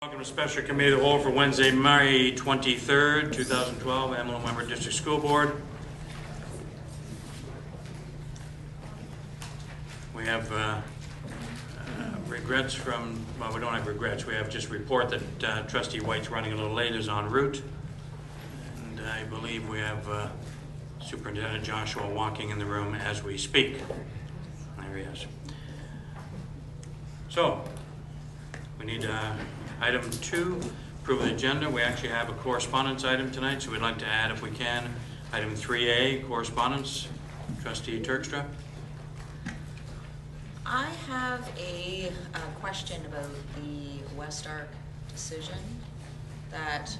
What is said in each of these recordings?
Welcome to Special Committee of the Whole for Wednesday, May 23rd, 2012, Amalon Member District School Board. We have regrets from, well, we don't have regrets. We have just report that Trustee White's running a little late, is en route. And I believe we have Superintendent Joshua walking in the room as we speak. There he is. So, we need item 2, approve the agenda. We actually have a correspondence item tonight, so we'd like to add, if we can, item 3A, correspondence. Trustee Turkstra. I have a question about the West Arc decision that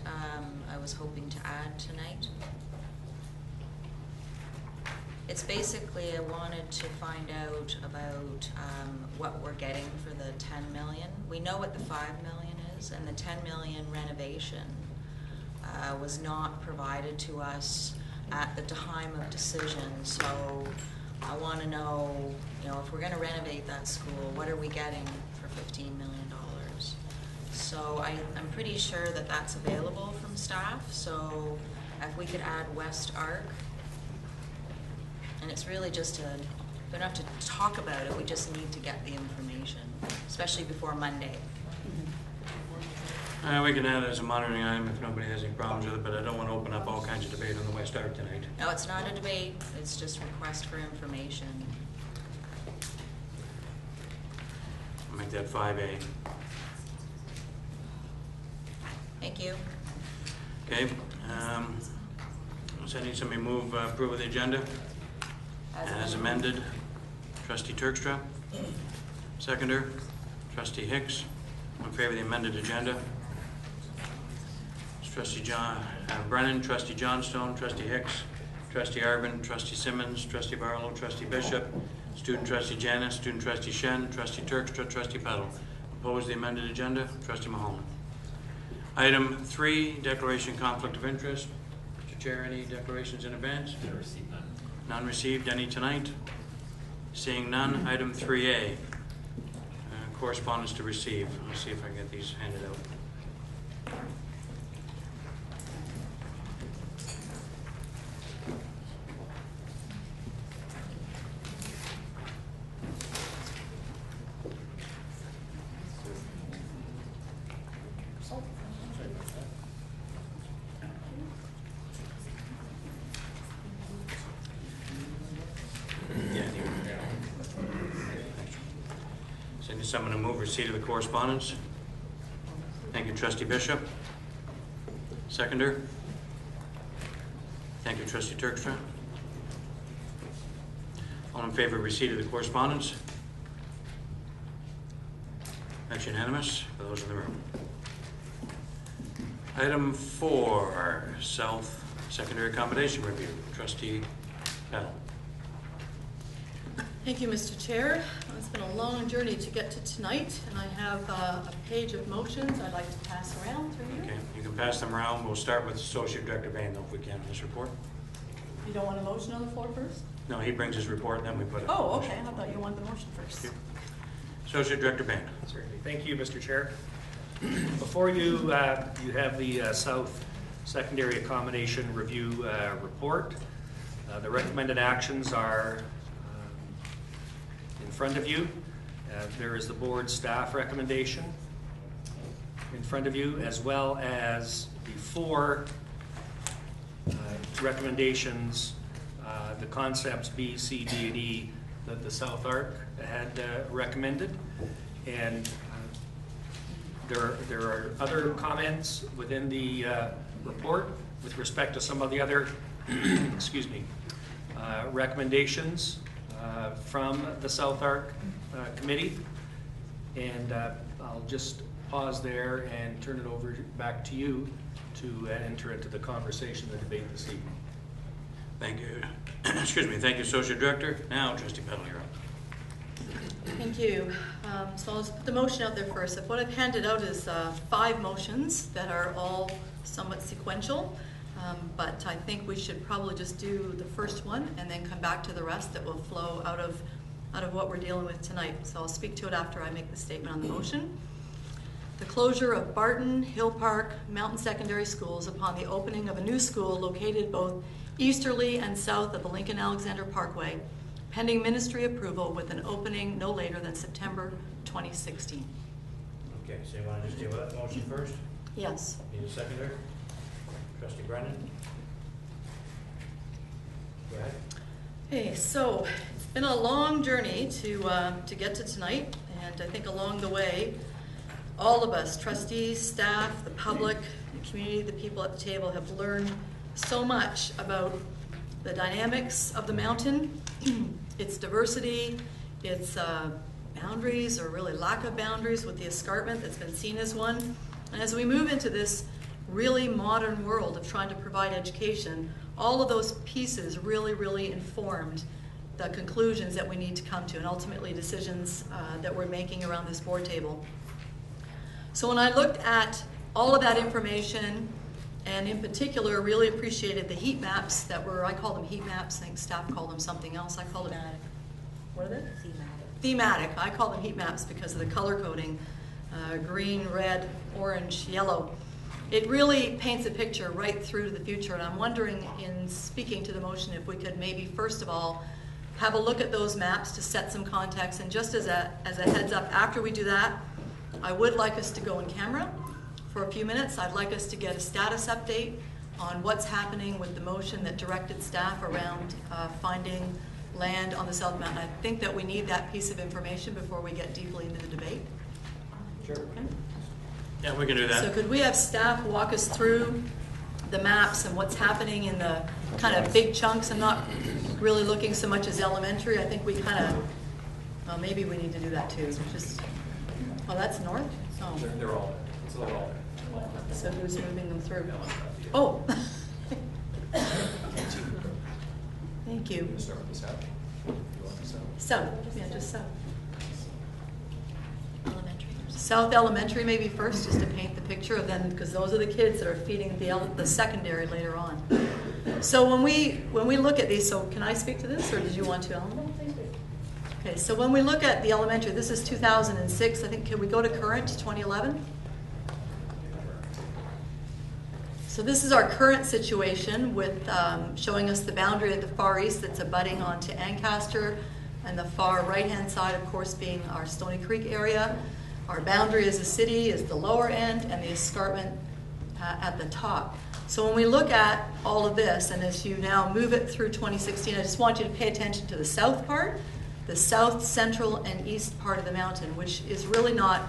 I was hoping to add tonight. It's basically, I wanted to find out about what we're getting for the 10 million. We know what the 5 million is, and the 10 million renovation was not provided to us at the time of decision. So I want to know, if we're going to renovate that school, what are we getting for $15 million? So I'm pretty sure that that's available from staff. So if we could add West Arc. And it's really just we don't have to talk about it, we just need to get the information, especially before Monday. We can add it as a monitoring item if nobody has any problems with it, but I don't want to open up all kinds of debate on the West Arc tonight. No, it's not a debate, it's just request for information. I'll make that 5A. Thank you. Okay. So I need somebody move approve of the agenda. As amended. Trustee Turkstra. Seconder. Trustee Hicks. In favor of the amended agenda. Trustee Brennan, Trustee Johnstone, Trustee Hicks, Trustee Arbin, Trustee Simmons, Trustee Barlow, Trustee Bishop, Student Trustee Janis, Student Trustee Shen, Trustee Turkstra, Trustee Petal. Opposed the amended agenda. Trustee Mahoney. Item 3, declaration conflict of interest. Mr. Chair, any declarations in advance? Received none. None received. Any tonight? Seeing none. Item 3A, correspondence to receive. Let's see if I can get these handed out. Someone to move receipt of the correspondence. Thank you, Trustee Bishop. Seconder. Thank you, Trustee Turkstra. All in favor of receipt of the correspondence? That's unanimous for those in the room. Item 4, South Secondary Accommodation Review. Trustee Petal. Thank you, Mr. Chair. It's been a long journey to get to tonight, and I have a page of motions I'd like to pass around through you. Okay, you can pass them around. We'll start with Associate Director Bain, though, if we can, on this report. You don't want a motion on the floor first? No, he brings his report, and then we put it. Oh, okay. I thought you wanted the motion first. Okay. Associate Director Bain. Certainly. Thank you, Mr. Chair. Before you, you have the South Secondary Accommodation Review report. The recommended actions are in front of you. There is the board staff recommendation in front of you, as well as the 4 recommendations, the concepts B, C, D, and E that the South Arc had recommended. And there are other comments within the report with respect to some of the other excuse me, recommendations from the South Arc Committee. And I'll just pause there and turn it over back to you to enter into the conversation, the debate this evening. Thank you. Excuse me. Thank you, Associate Director. Now, Trustee Petal, you're up. Thank you. So I'll just put the motion out there first. What I've handed out is 5 motions that are all somewhat sequential. But I think we should probably just do the first one and then come back to the rest that will flow out of what we're dealing with tonight. So I'll speak to it after I make the statement on the motion. the closure of Barton, Hill Park, Mountain Secondary Schools upon the opening of a new school located both easterly and south of the Lincoln Alexander Parkway, pending ministry approval with an opening no later than September 2016. Okay, so you want to just deal with that motion first? Yes. Need a seconder? Trustee Brennan? Go ahead. Okay, so it's been a long journey to get to tonight, and I think along the way, all of us, trustees, staff, the public, the community, the people at the table have learned so much about the dynamics of the mountain, its diversity, its boundaries, or really lack of boundaries with the escarpment that's been seen as one. And as we move into this really modern world of trying to provide education, all of those pieces really informed the conclusions that we need to come to, and ultimately decisions that we're making around this board table. So when I looked at all of that information, and in particular really appreciated the heat maps that were, I call them heat maps, I think staff call them something else. I call them, what are they? Thematic. I call them heat maps because of the color coding, green, red, orange, yellow. It really paints a picture right through to the future, and I'm wondering, in speaking to the motion, if we could maybe first of all have a look at those maps to set some context, and just as a heads up, after we do that, I would like us to go in camera for a few minutes. I'd like us to get a status update on what's happening with the motion that directed staff around finding land on the South Mountain. I think that we need that piece of information before we get deeply into the debate. Sure. Okay. Yeah, we can do that. So could we have staff walk us through the maps and what's happening in the kind of big chunks? I'm not really looking so much as elementary. I think we kind of, well, maybe we need to do that too. Just, oh, that's north? Oh. They're all there. It's all there. So who's moving them through? Oh. Thank you. You want to start with the south? You want the south? South, yeah, just south. South Elementary maybe first, just to paint the picture of them, because those are the kids that are feeding the secondary later on. So when we look at these, so can I speak to this, or did you want to, Ellen? Okay, so when we look at the elementary, this is 2006. I think, can we go to current, 2011? So this is our current situation with showing us the boundary at the far east that's abutting onto Ancaster, and the far right-hand side, of course, being our Stony Creek area. Our boundary as a city is the lower end, and the escarpment at the top. So when we look at all of this, and as you now move it through 2016, I just want you to pay attention to the south part, the south, central, and east part of the mountain, which is really not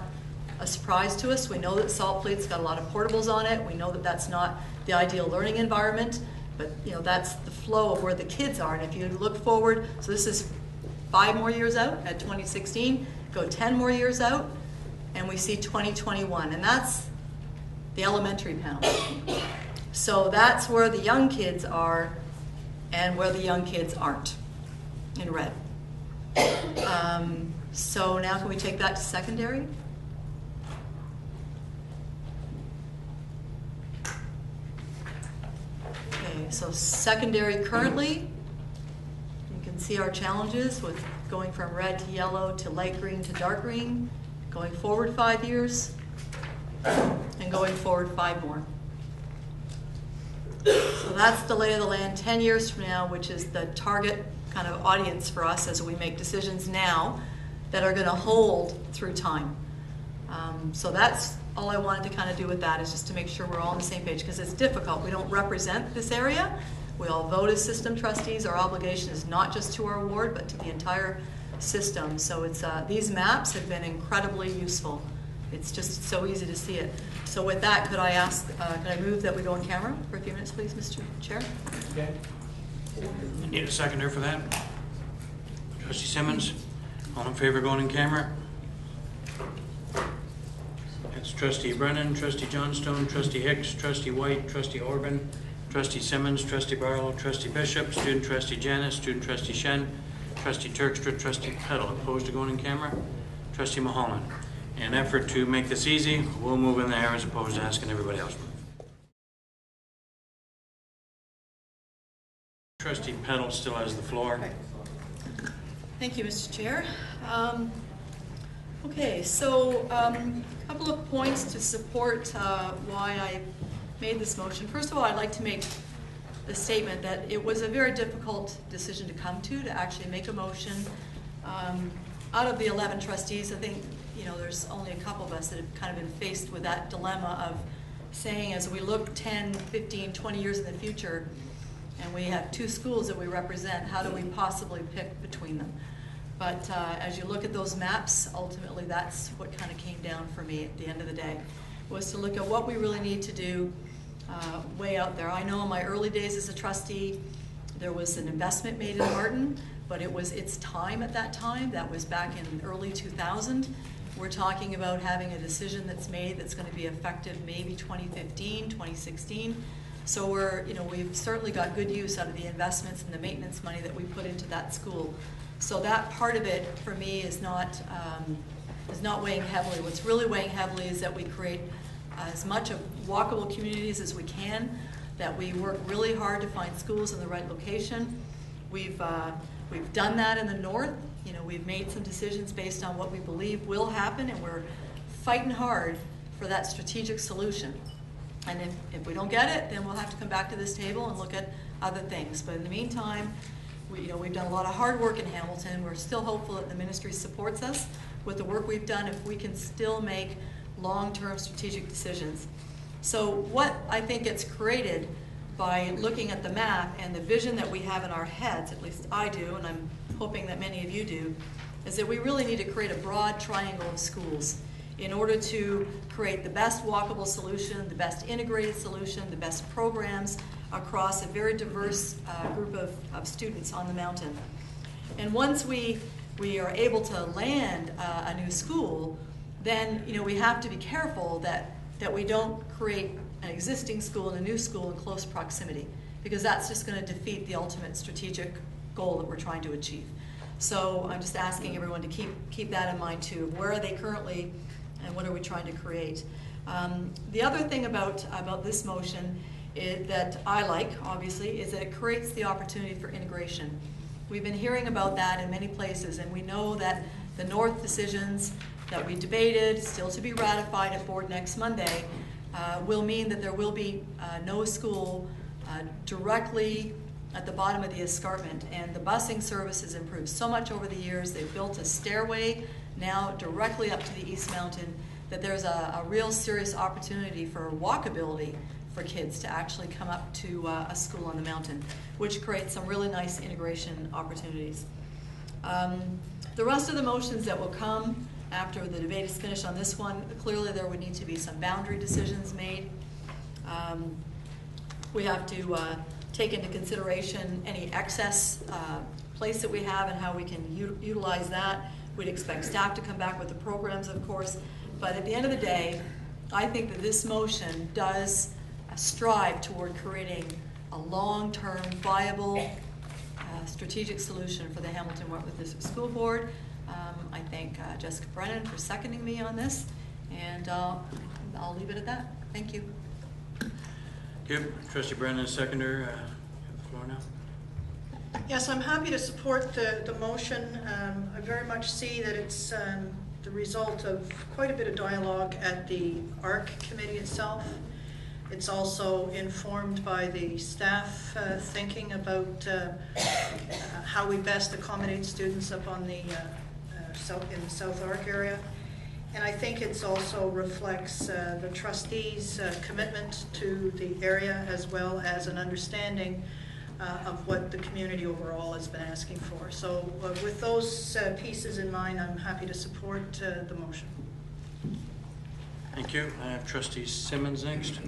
a surprise to us. We know that Salt Fleet's got a lot of portables on it. We know that that's not the ideal learning environment, but you know that's the flow of where the kids are. And if you look forward, so this is 5 more years out at 2016, go 10 more years out, and we see 2021, and that's the elementary panel. So that's where the young kids are and where the young kids aren't, in red. So now can we take that to secondary? Okay, so secondary currently, you can see our challenges with going from red to yellow to light green to dark green, going forward 5 years, and going forward 5 more. So that's the lay of the land 10 years from now, which is the target kind of audience for us as we make decisions now that are going to hold through time. So that's all I wanted to kind of do with that, is just to make sure we're all on the same page, because it's difficult. We don't represent this area. We all vote as system trustees. Our obligation is not just to our ward, but to the entire system. So it's these maps have been incredibly useful. It's just so easy to see it. So with that, could I ask, could I move that we go on camera for a few minutes, please, Mr. Chair? Okay. Need a seconder for that? Trustee Simmons, all in favor going in camera? That's Trustee Brennan, Trustee Johnstone, Trustee Hicks, Trustee White, Trustee Orban, Trustee Simmons, Trustee Barlow, Trustee Bishop, Student Trustee Janis, Student Trustee Shen, Trustee Turkstra, Trustee Petal. Opposed to going in camera? Trustee Mulholland. In an effort to make this easy, we'll move in there as opposed to asking everybody else to move. Trustee Petal still has the floor. Thank you, Mr. Chair. Okay, so a couple of points to support why I made this motion. First of all, I'd like to make the statement that it was a very difficult decision to come to actually make a motion. Out of the 11 trustees, I think, there's only a couple of us that have kind of been faced with that dilemma of saying, as we look 10, 15, 20 years in the future, and we have 2 schools that we represent, how do we possibly pick between them? But as you look at those maps, ultimately that's what kind of came down for me at the end of the day, was to look at what we really need to do way out there. I know in my early days as a trustee, there was an investment made in Martin, but it was its time at that time. That was back in early 2000. We're talking about having a decision that's made that's going to be effective maybe 2015, 2016. So we've certainly got good use out of the investments and the maintenance money that we put into that school. So that part of it for me is not weighing heavily. What's really weighing heavily is that we create as much of walkable communities as we can, that we work really hard to find schools in the right location. We've done that in the north. We've made some decisions based on what we believe will happen, and we're fighting hard for that strategic solution. And if we don't get it, then we'll have to come back to this table and look at other things. But in the meantime, we've done a lot of hard work in Hamilton. We're still hopeful that the ministry supports us with the work we've done if we can still make long-term strategic decisions. So what I think gets created by looking at the map and the vision that we have in our heads, at least I do, and I'm hoping that many of you do, is that we really need to create a broad triangle of schools in order to create the best walkable solution, the best integrated solution, the best programs across a very diverse group of students on the mountain. And once we are able to land a new school, then we have to be careful that we don't create an existing school and a new school in close proximity, because that's just going to defeat the ultimate strategic goal that we're trying to achieve. So I'm just asking everyone to keep that in mind too. Where are they currently, and what are we trying to create? The other thing about this motion that I like, obviously, is that it creates the opportunity for integration. We've been hearing about that in many places, and we know that the North decisions that we debated, still to be ratified at board next Monday, will mean that there will be no school directly at the bottom of the escarpment, and the busing service has improved so much over the years. They've built a stairway now directly up to the East Mountain, that there's a real serious opportunity for walkability for kids to actually come up to a school on the mountain, which creates some really nice integration opportunities. The rest of the motions that will come after the debate is finished on this one, clearly there would need to be some boundary decisions made. We have to take into consideration any excess place that we have and how we can utilize that. We'd expect staff to come back with the programs, of course, but at the end of the day, I think that this motion does strive toward creating a long-term, viable, strategic solution for the Hamilton Wentworth District School Board. I thank Jessica Brennan for seconding me on this, and I'll leave it at that. Thank you. Yep, Trustee Brennan, seconder. You have the floor now. Yes, I'm happy to support the motion. I very much see that it's the result of quite a bit of dialogue at the ARC committee itself. It's also informed by the staff thinking about how we best accommodate students up on the in the South Arc area. And I think it also reflects the trustees' commitment to the area, as well as an understanding of what the community overall has been asking for. So with those pieces in mind, I'm happy to support the motion. Thank you. I have Trustee Simmons next.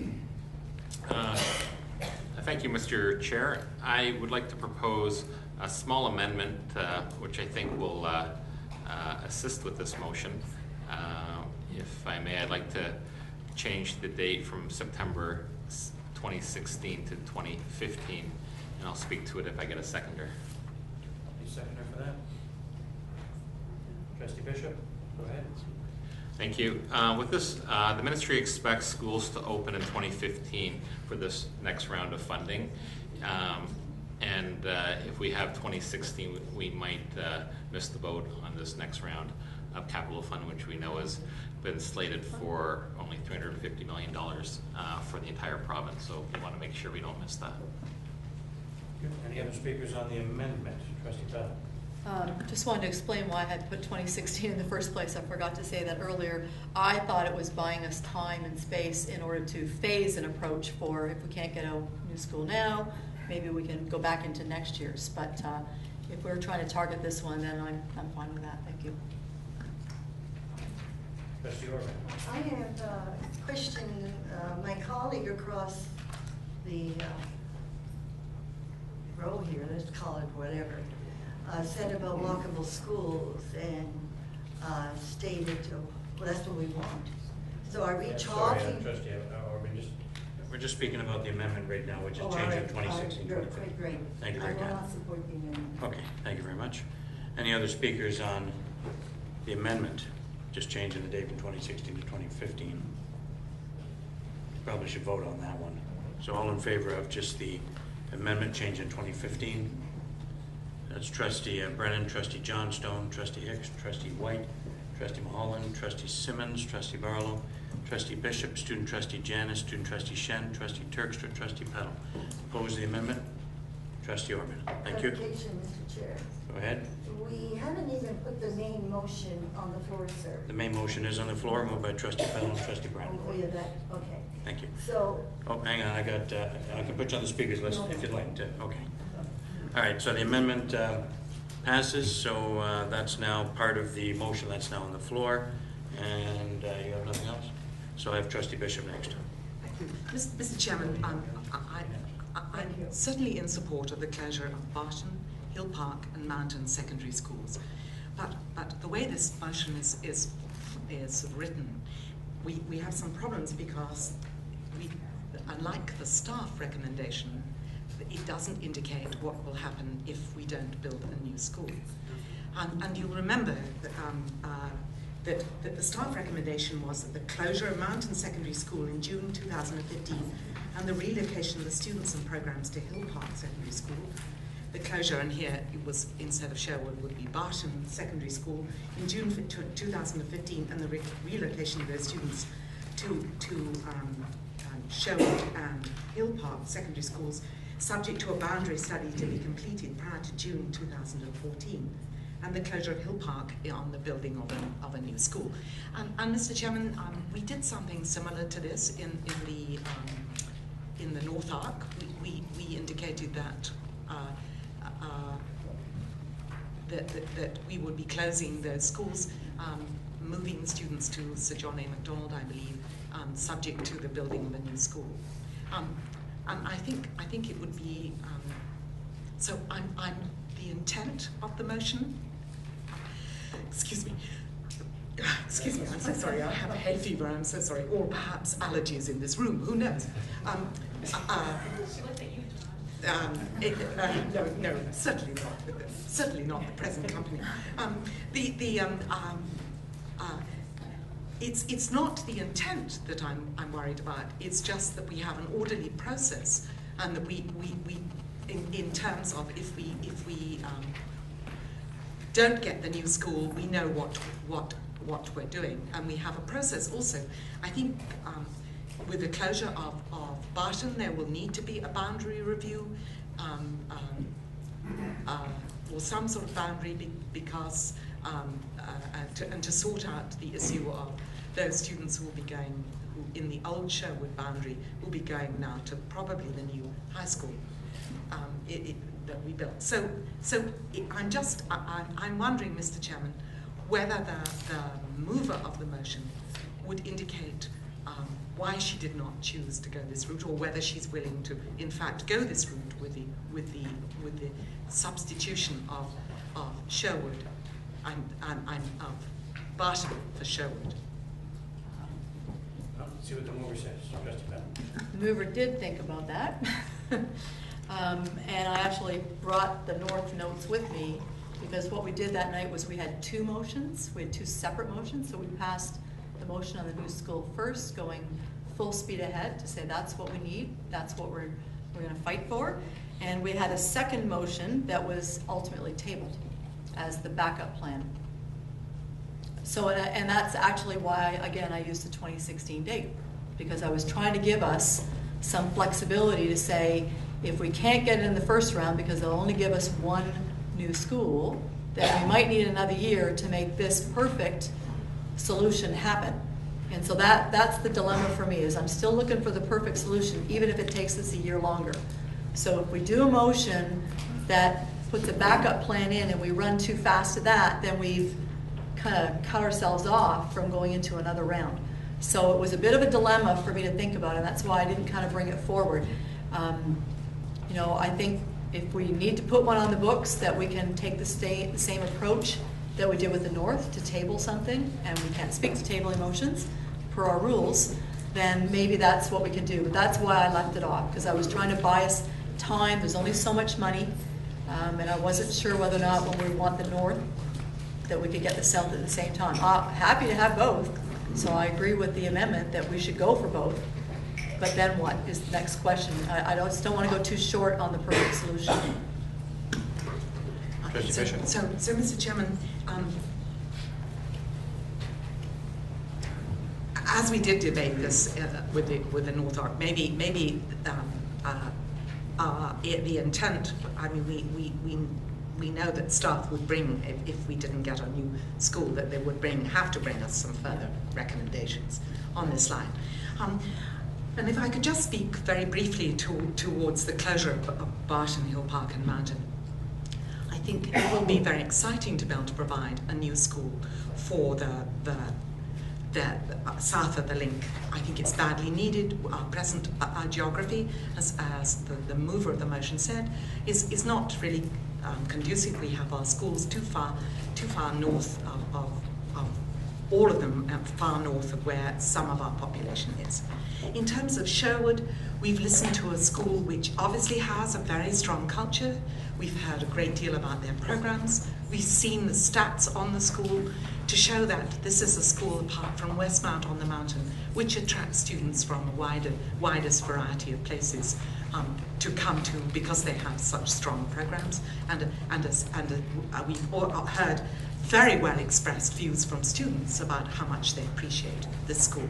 Thank you, Mr. Chair. I would like to propose a small amendment, which I think will assist with this motion. If I may, I'd like to change the date from September 2016 to 2015, and I'll speak to it if I get a seconder. You seconder for that? Trustee Bishop, go ahead. Thank you. With this, the ministry expects schools to open in 2015 for this next round of funding. And if we have 2016, we might miss the boat on this next round. of capital fund, which we know has been slated for only $350 million for the entire province. So we want to make sure we don't miss that. Good. Any other speakers on the amendment? Trustee Bell. Just wanted to explain why I had put 2016 in the first place. I forgot to say that earlier. I thought it was buying us time and space in order to phase an approach for if we can't get a new school now, maybe we can go back into next year's. But if we're trying to target this one, then I'm fine with that. Thank you. Trustee Orban. I have a question. My colleague across the row here, let's call it whatever, said about walkable schools and stated, well, that's what we want. So are we talking? Trustee Orban, we're just speaking about the amendment right now, which is change of 2016. Great. Thank you very much. I will not support the amendment. Okay, thank you very much. Any other speakers on the amendment, just changing the date from 2016 to 2015? Probably should vote on that one. So all in favor of just the amendment change in 2015? That's Trustee Brennan, Trustee Johnstone, Trustee Hicks, Trustee White, Trustee Mulholland, Trustee Simmons, Trustee Barlow, Trustee Bishop, Student Trustee Janis, Student Trustee Shen, Trustee Turkstra, Trustee Petal. Oppose the amendment? Trustee Orban. Thank you. Clarification, Mr. Chair. Go ahead. We haven't even put the main motion on the floor, sir. The main motion is on the floor, moved by Trustee Petal and Trustee Brennan. Oh, yeah, that, okay. Thank you. So, Oh, hang on, I can put you on the speakers list if you'd like to. Okay. All right, so the amendment passes, so that's now part of the motion that's now on the floor. And you have nothing else? So I have Trustee Bishop next. Mr. Chairman, I'm certainly in support of the closure of Barton, Hill Park and Mountain secondary schools. But the way this motion is written, we have some problems because unlike the staff recommendation, it doesn't indicate what will happen if we don't build a new school. And you'll remember that the staff recommendation was that the closure of Mountain Secondary School in June 2015 and the relocation of the students and programs to Hill Park Secondary School. The closure, and here it was instead of Sherwood would be Barton Secondary School in June 2015, and the relocation of those students to Sherwood and Hill Park Secondary Schools, subject to a boundary study to be completed prior to June 2014, and the closure of Hill Park on the building of a new school. And Mr. Chairman, we did something similar to this in the North Arc. We indicated that that we would be closing those schools, moving students to Sir John A. Macdonald, I believe, subject to the building of a new school. And I think it would be, so I'm the intent of the motion, excuse me, I'm so sorry, I have a hay fever, I'm so sorry, or perhaps allergies in this room, who knows? No, certainly not the present company. It's not the intent that I'm worried about. It's just that we have an orderly process, and that we in terms of if we don't get the new school, we know what we're doing, and we have a process also. I think with the closure of Barton, there will need to be a boundary review, or some sort of boundary, because and to sort out the issue of those students who will be going, who in the old Sherwood boundary will be going now to probably the new high school that we built. So I'm wondering, Mr. Chairman, whether the mover of the motion would indicate why she did not choose to go this route, or whether she's willing to, in fact, go this route with the substitution of Sherwood and of Barton for Sherwood. Let's see what the mover says. Trustee Bell. The mover did think about that. And I actually brought the North notes with me, because what we did that night was we had two motions. We had two separate motions. So we passed the motion on the new school first, going full speed ahead to say that's what we need, that's what we're going to fight for. And we had a second motion that was ultimately tabled as the backup plan. So, and that's actually why, again, I used the 2016 date, because I was trying to give us some flexibility to say, if we can't get it in the first round, because they'll only give us one new school, then we might need another year to make this perfect solution happen. And so that's the dilemma for me, is I'm still looking for the perfect solution, even if it takes us a year longer. So if we do a motion that puts a backup plan in and we run too fast to that, then we've kind of cut ourselves off from going into another round. So it was a bit of a dilemma for me to think about, and that's why I didn't kind of bring it forward. You know, I think if we need to put one on the books, that we can take the same approach that we did with the North to table something, and we can't speak to tabling motions per our rules, then maybe that's what we can do. But that's why I left it off, because I was trying to buy us time. There's only so much money, and I wasn't sure whether or not when we want the North that we could get the South at the same time. Happy to have both, so I agree with the amendment that we should go for both. But then what is the next question? I just don't want to go too short on the perfect solution. Trustee Bishop. So, Mr. Chairman, as we did debate this with the North Arc, maybe the intent. I mean, we know that staff would bring, if we didn't get a new school, that they would have to bring us some further recommendations on this line. And if I could just speak very briefly towards the closure of Barton, Hill Park and Mountain. I think it will be very exciting to be able to provide a new school for the south of the link. I think it's badly needed. Our present geography, as the mover of the motion said, is not really conducive. We have our schools too far north of all of them, far north of where some of our population is. In terms of Sherwood, we've listened to a school which obviously has a very strong culture. We've heard a great deal about their programs. We've seen the stats on the school to show that this is a school, apart from Westmount on the Mountain, which attracts students from a widest variety of places to come to, because they have such strong programs. We've all heard very well expressed views from students about how much they appreciate this school.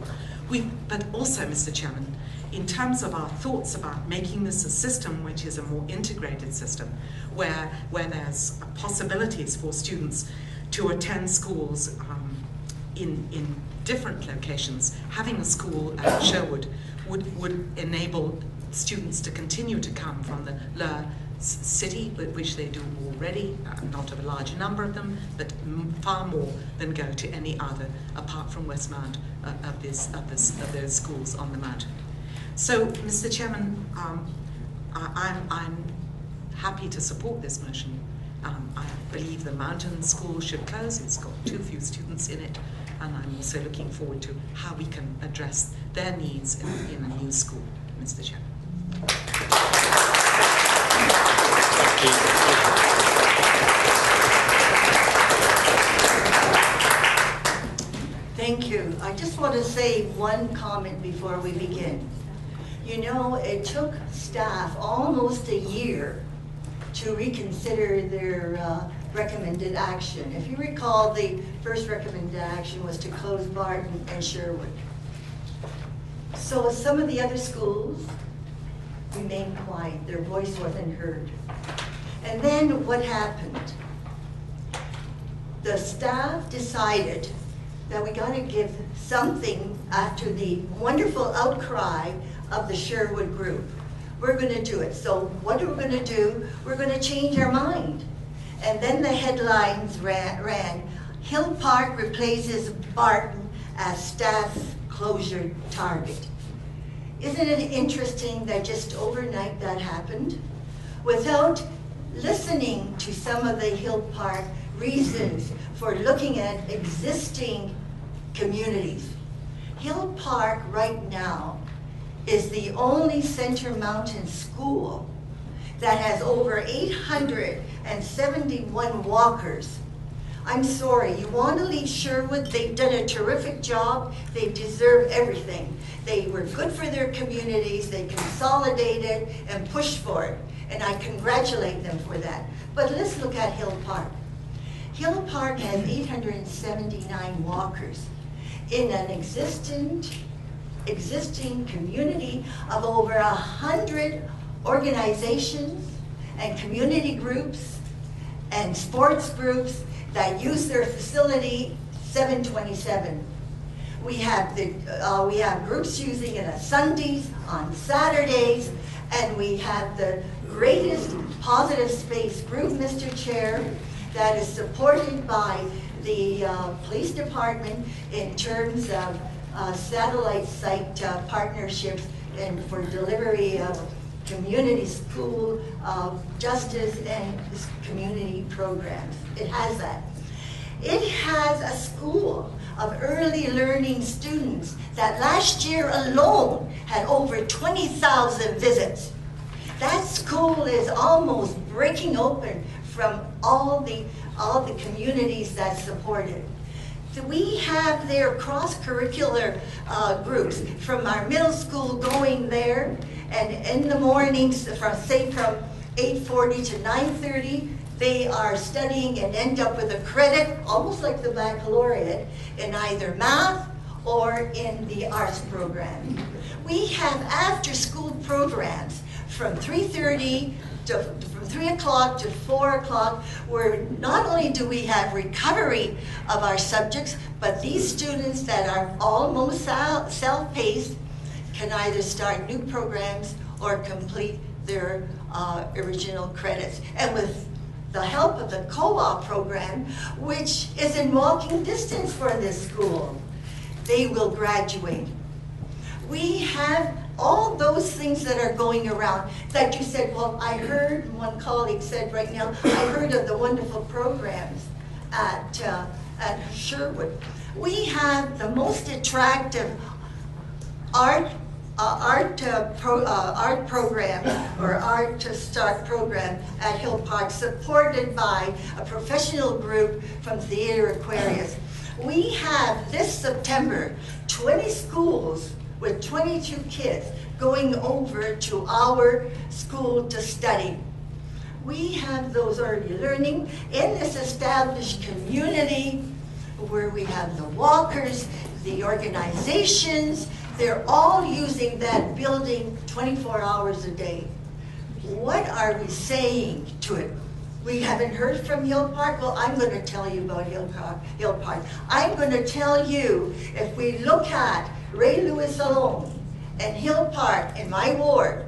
But also, Mr. Chairman, in terms of our thoughts about making this a system which is a more integrated system, where there's possibilities for students to attend schools in different locations, having a school at Sherwood would enable students to continue to come from the lower city, which they do already, not a large number of them, but far more than go to any other, apart from Westmount, of those schools on the mountain. So, Mr. Chairman, I'm happy to support this motion. I believe the mountain school should close. It's got too few students in it, and I'm also looking forward to how we can address their needs in a new school, Mr. Chairman. Thank you. I just want to say one comment before we begin. You know, it took staff almost a year to reconsider their recommended action. If you recall, the first recommended action was to close Barton and Sherwood. So some of the other schools remained quiet. Their voice wasn't heard. And then what happened? The staff decided that we got to give something after the wonderful outcry of the Sherwood group. We're going to do it. So what are we going to do? We're going to change our mind. And then the headlines ran, Hill Park replaces Barton as staff closure target. Isn't it interesting that just overnight that happened? Without listening to some of the Hill Park reasons for looking at existing communities. Hill Park right now is the only Center Mountain school that has over 871 walkers. I'm sorry, you want to leave Sherwood? They've done a terrific job. They deserve everything. They were good for their communities. They consolidated and pushed for it. And I congratulate them for that. But let's look at Hill Park. Hill Park has 879 walkers in an existing community of over 100 organizations and community groups and sports groups that use their facility 7/27. We have groups using it on Sundays, on Saturdays, and we have the greatest positive space group, Mr. Chair, that is supported by the police department in terms of satellite site partnerships and for delivery of community school justice and community programs. It has that. It has a school of early learning students that last year alone had over 20,000 visits. That school is almost breaking open from all the communities that support it. So we have their cross-curricular groups from our middle school going there, and in the mornings from 8:40 to 9:30, they are studying and end up with a credit, almost like the baccalaureate, in either math or in the arts program. We have after-school programs from 3:30 from 3 o'clock to 4 o'clock, where not only do we have recovery of our subjects, but these students that are almost self-paced can either start new programs or complete their original credits. And with the help of the co-op program, which is in walking distance for this school, they will graduate. We have all those things that are going around that you said, well, I heard, one colleague said right now, I heard of the wonderful programs at Sherwood. We have the most attractive art program, or Art to Start program at Hill Park, supported by a professional group from Theater Aquarius. We have this September 20 schools with 22 kids going over to our school to study. We have those early learning in this established community where we have the walkers, the organizations, they're all using that building 24 hours a day. What are we saying to it? We haven't heard from Hill Park? Well, I'm going to tell you about Hill Park. I'm going to tell you, if we look at Ray Lewis alone and Hill Park in my ward,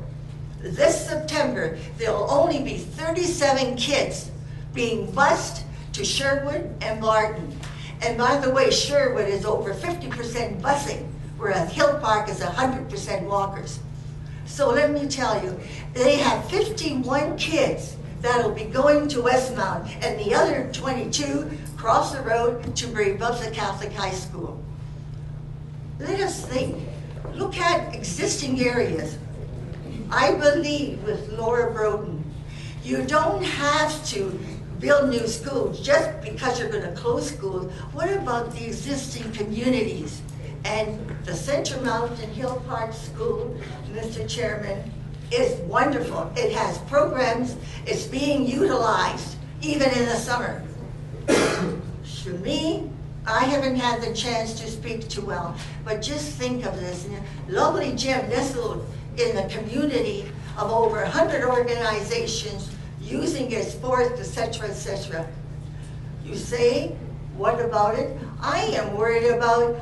this September, there'll only be 37 kids being bused to Sherwood and Martin. And by the way, Sherwood is over 50% busing, whereas Hill Park is 100% walkers. So let me tell you, they have 51 kids that'll be going to Westmount, and the other 22 cross the road to Breabubsa Catholic High School. Let us think. Look at existing areas. I believe with Laura Broden, you don't have to build new schools just because you're going to close schools. What about the existing communities? And the Central Mountain Hill Park School, Mr. Chairman, is wonderful. It has programs. It's being utilized even in the summer. To me, I haven't had the chance to speak too well, but just think of this. Lovely gym nestled in the community of over 100 organizations using it, sports, etc., etc. You say, what about it? I am worried about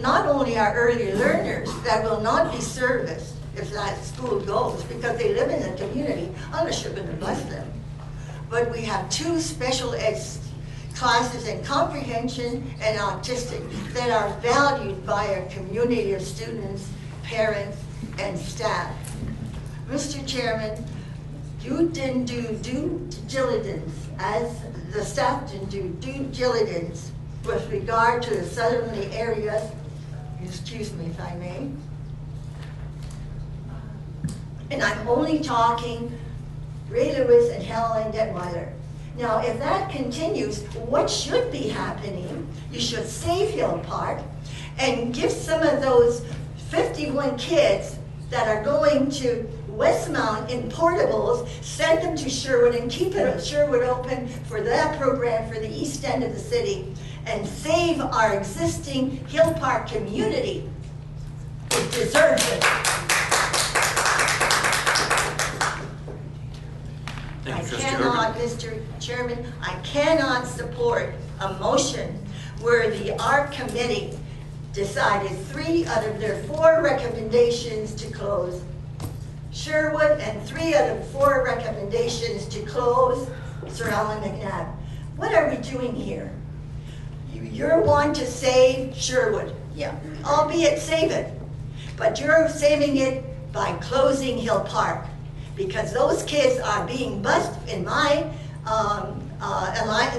not only our early learners that will not be serviced if that school goes, because they live in the community, unless you're going to bus them. But we have 2 special ed classes in comprehension and autistic that are valued by a community of students, parents, and staff. Mr. Chairman, you didn't do due diligence, as the staff didn't do due diligence with regard to the southerly areas, excuse me if I may. And I'm only talking Ray Lewis and Helen Detweiler. Now, if that continues, what should be happening? You should save Hill Park and give some of those 51 kids that are going to Westmount in portables, send them to Sherwood and keep Sherwood open for that program for the east end of the city and save our existing Hill Park community. It deserves it. Thank I you, Trustee cannot, Orban. Mr. Chairman, I cannot support a motion where the ARC committee decided 3 out of their 4 recommendations to close Sherwood and 3 out of 4 recommendations to close Sir Allan McNabb. What are we doing here? You're one to save Sherwood, yeah, albeit save it, but you're saving it by closing Hill Park, because those kids are being bused in my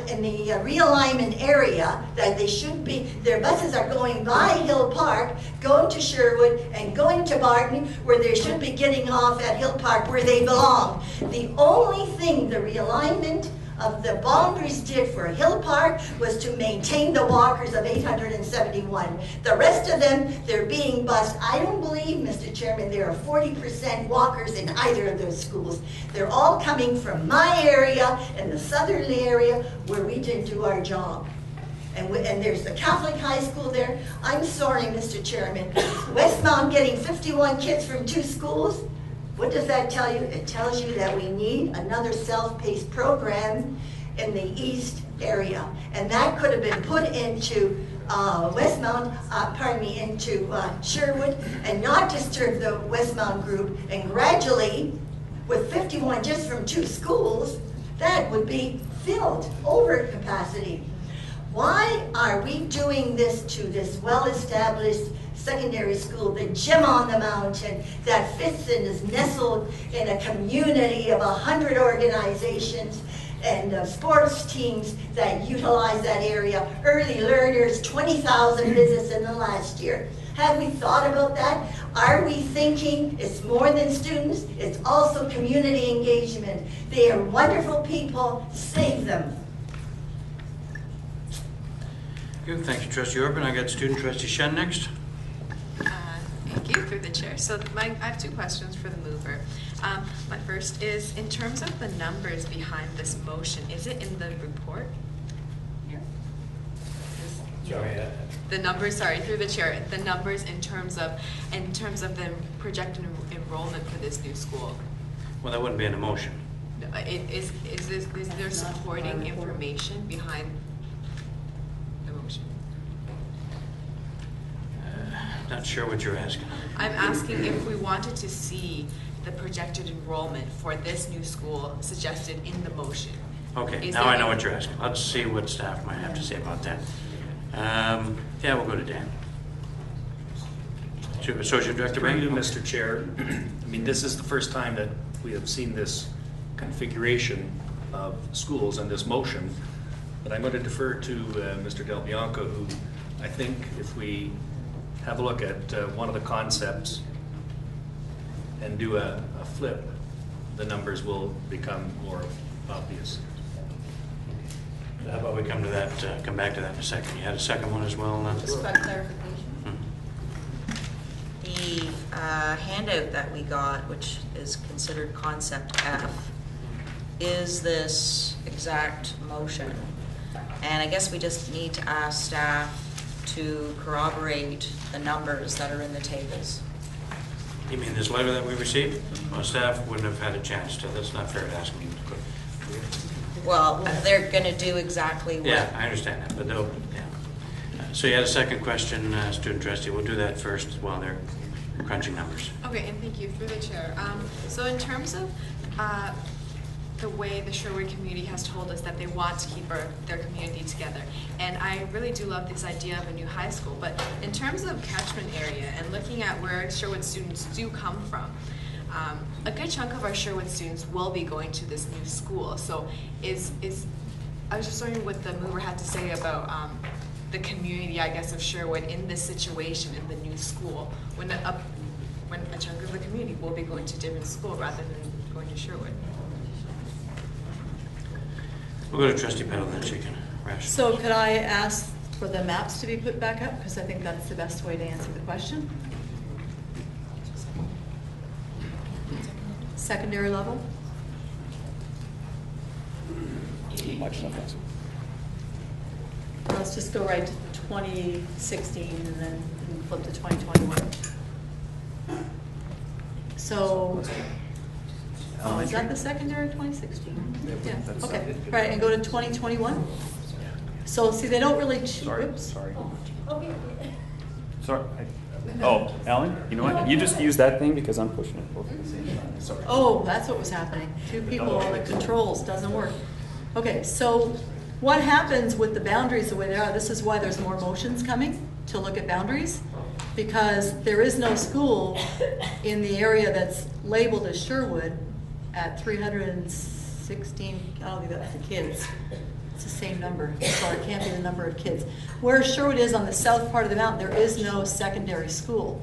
in the realignment area that they should be. Their buses are going by Hill Park, going to Sherwood, and going to Barton, where they should be getting off at Hill Park, where they belong. The only thing the realignment of the boundaries did for Hill Park was to maintain the walkers of 871. The rest of them, they're being bused. I don't believe, Mr. Chairman, there are 40% walkers in either of those schools. They're all coming from my area and the southerly area where we didn't do our job. And there's the Catholic high school there. I'm sorry, Mr. Chairman. Westmount getting 51 kids from 2 schools. What does that tell you? It tells you that we need another self-paced program in the east area. And that could have been put into into Sherwood, and not disturb the Westmount group. And gradually, with 51 just from 2 schools, that would be filled over capacity. Why are we doing this to this well-established secondary school, the gym on the mountain that fits and is nestled in a community of 100 organizations and sports teams that utilize that area, early learners, 20,000 visits in the last year? Have we thought about that? Are we thinking it's more than students? It's also community engagement. They are wonderful people. Save them. Good. Thank you, Trustee Orban. I got Student Trustee Shen next. Thank you, through the chair. So I have 2 questions for the mover. My first is, in terms of the numbers behind this motion, is it in the report? The numbers, sorry, through the chair, the numbers in terms of the projected enrollment for this new school. Well, that wouldn't be in the motion. Is there supporting information behind the motion? Not sure what you're asking. I'm asking if we wanted to see the projected enrollment for this new school suggested in the motion. Okay, now I know what you're asking. Let's see what staff might have to say about that. Yeah, we'll go to Dan. Associate Director Through Bank. you, Mr. Chair. I mean, this is the first time that we have seen this configuration of schools and this motion, but I'm going to defer to Mr. Del Bianco, who I think if we have a look at one of the concepts and do a flip, the numbers will become more obvious. How about we come to that, come back to that in a second. You had a second one as well? Just for clarification. The handout that we got, which is considered concept F, is this exact motion. And I guess we just need to ask staff to corroborate the numbers that are in the tables. You mean this letter that we received? Well, staff wouldn't have had a chance to. That's not fair to ask them. Well, they're going to do exactly what... Yeah, I understand that, but they'll, yeah. So you had a second question, Student Trustee. We'll do that first while they're crunching numbers. Okay, and thank you, through the chair. So in terms of the way the Sherwood community has told us that they want to keep their community together, and I really do love this idea of a new high school, but in terms of catchment area and looking at where Sherwood students do come from, a good chunk of our Sherwood students will be going to this new school. So I was just wondering what the mover had to say about the community, I guess, of Sherwood in this situation in the new school, when a chunk of the community will be going to a different school rather than going to Sherwood. We'll go to Trustee Petal, then she can ration. So could I ask for the maps to be put back up? Because I think that's the best way to answer the question. secondary level? Much difference. Let's just go right to 2016 and then flip to 2021. So, oh, is that the secondary 2016? Yeah, okay, all right, and go to 2021? So, see, they don't really, oops. Sorry. Sorry. Oh, Alan, you know what? You just use that thing because I'm pushing it both at the same time. Sorry. Oh, that's what was happening. Two people on the controls, doesn't work. Okay, so what happens with the boundaries the way they are, this is why there's more motions coming to look at boundaries, because there is no school in the area that's labeled as Sherwood at 316, I don't think that's the kids. It's the same number, so it can't be the number of kids. Where Sherwood is on the south part of the mountain, there is no secondary school.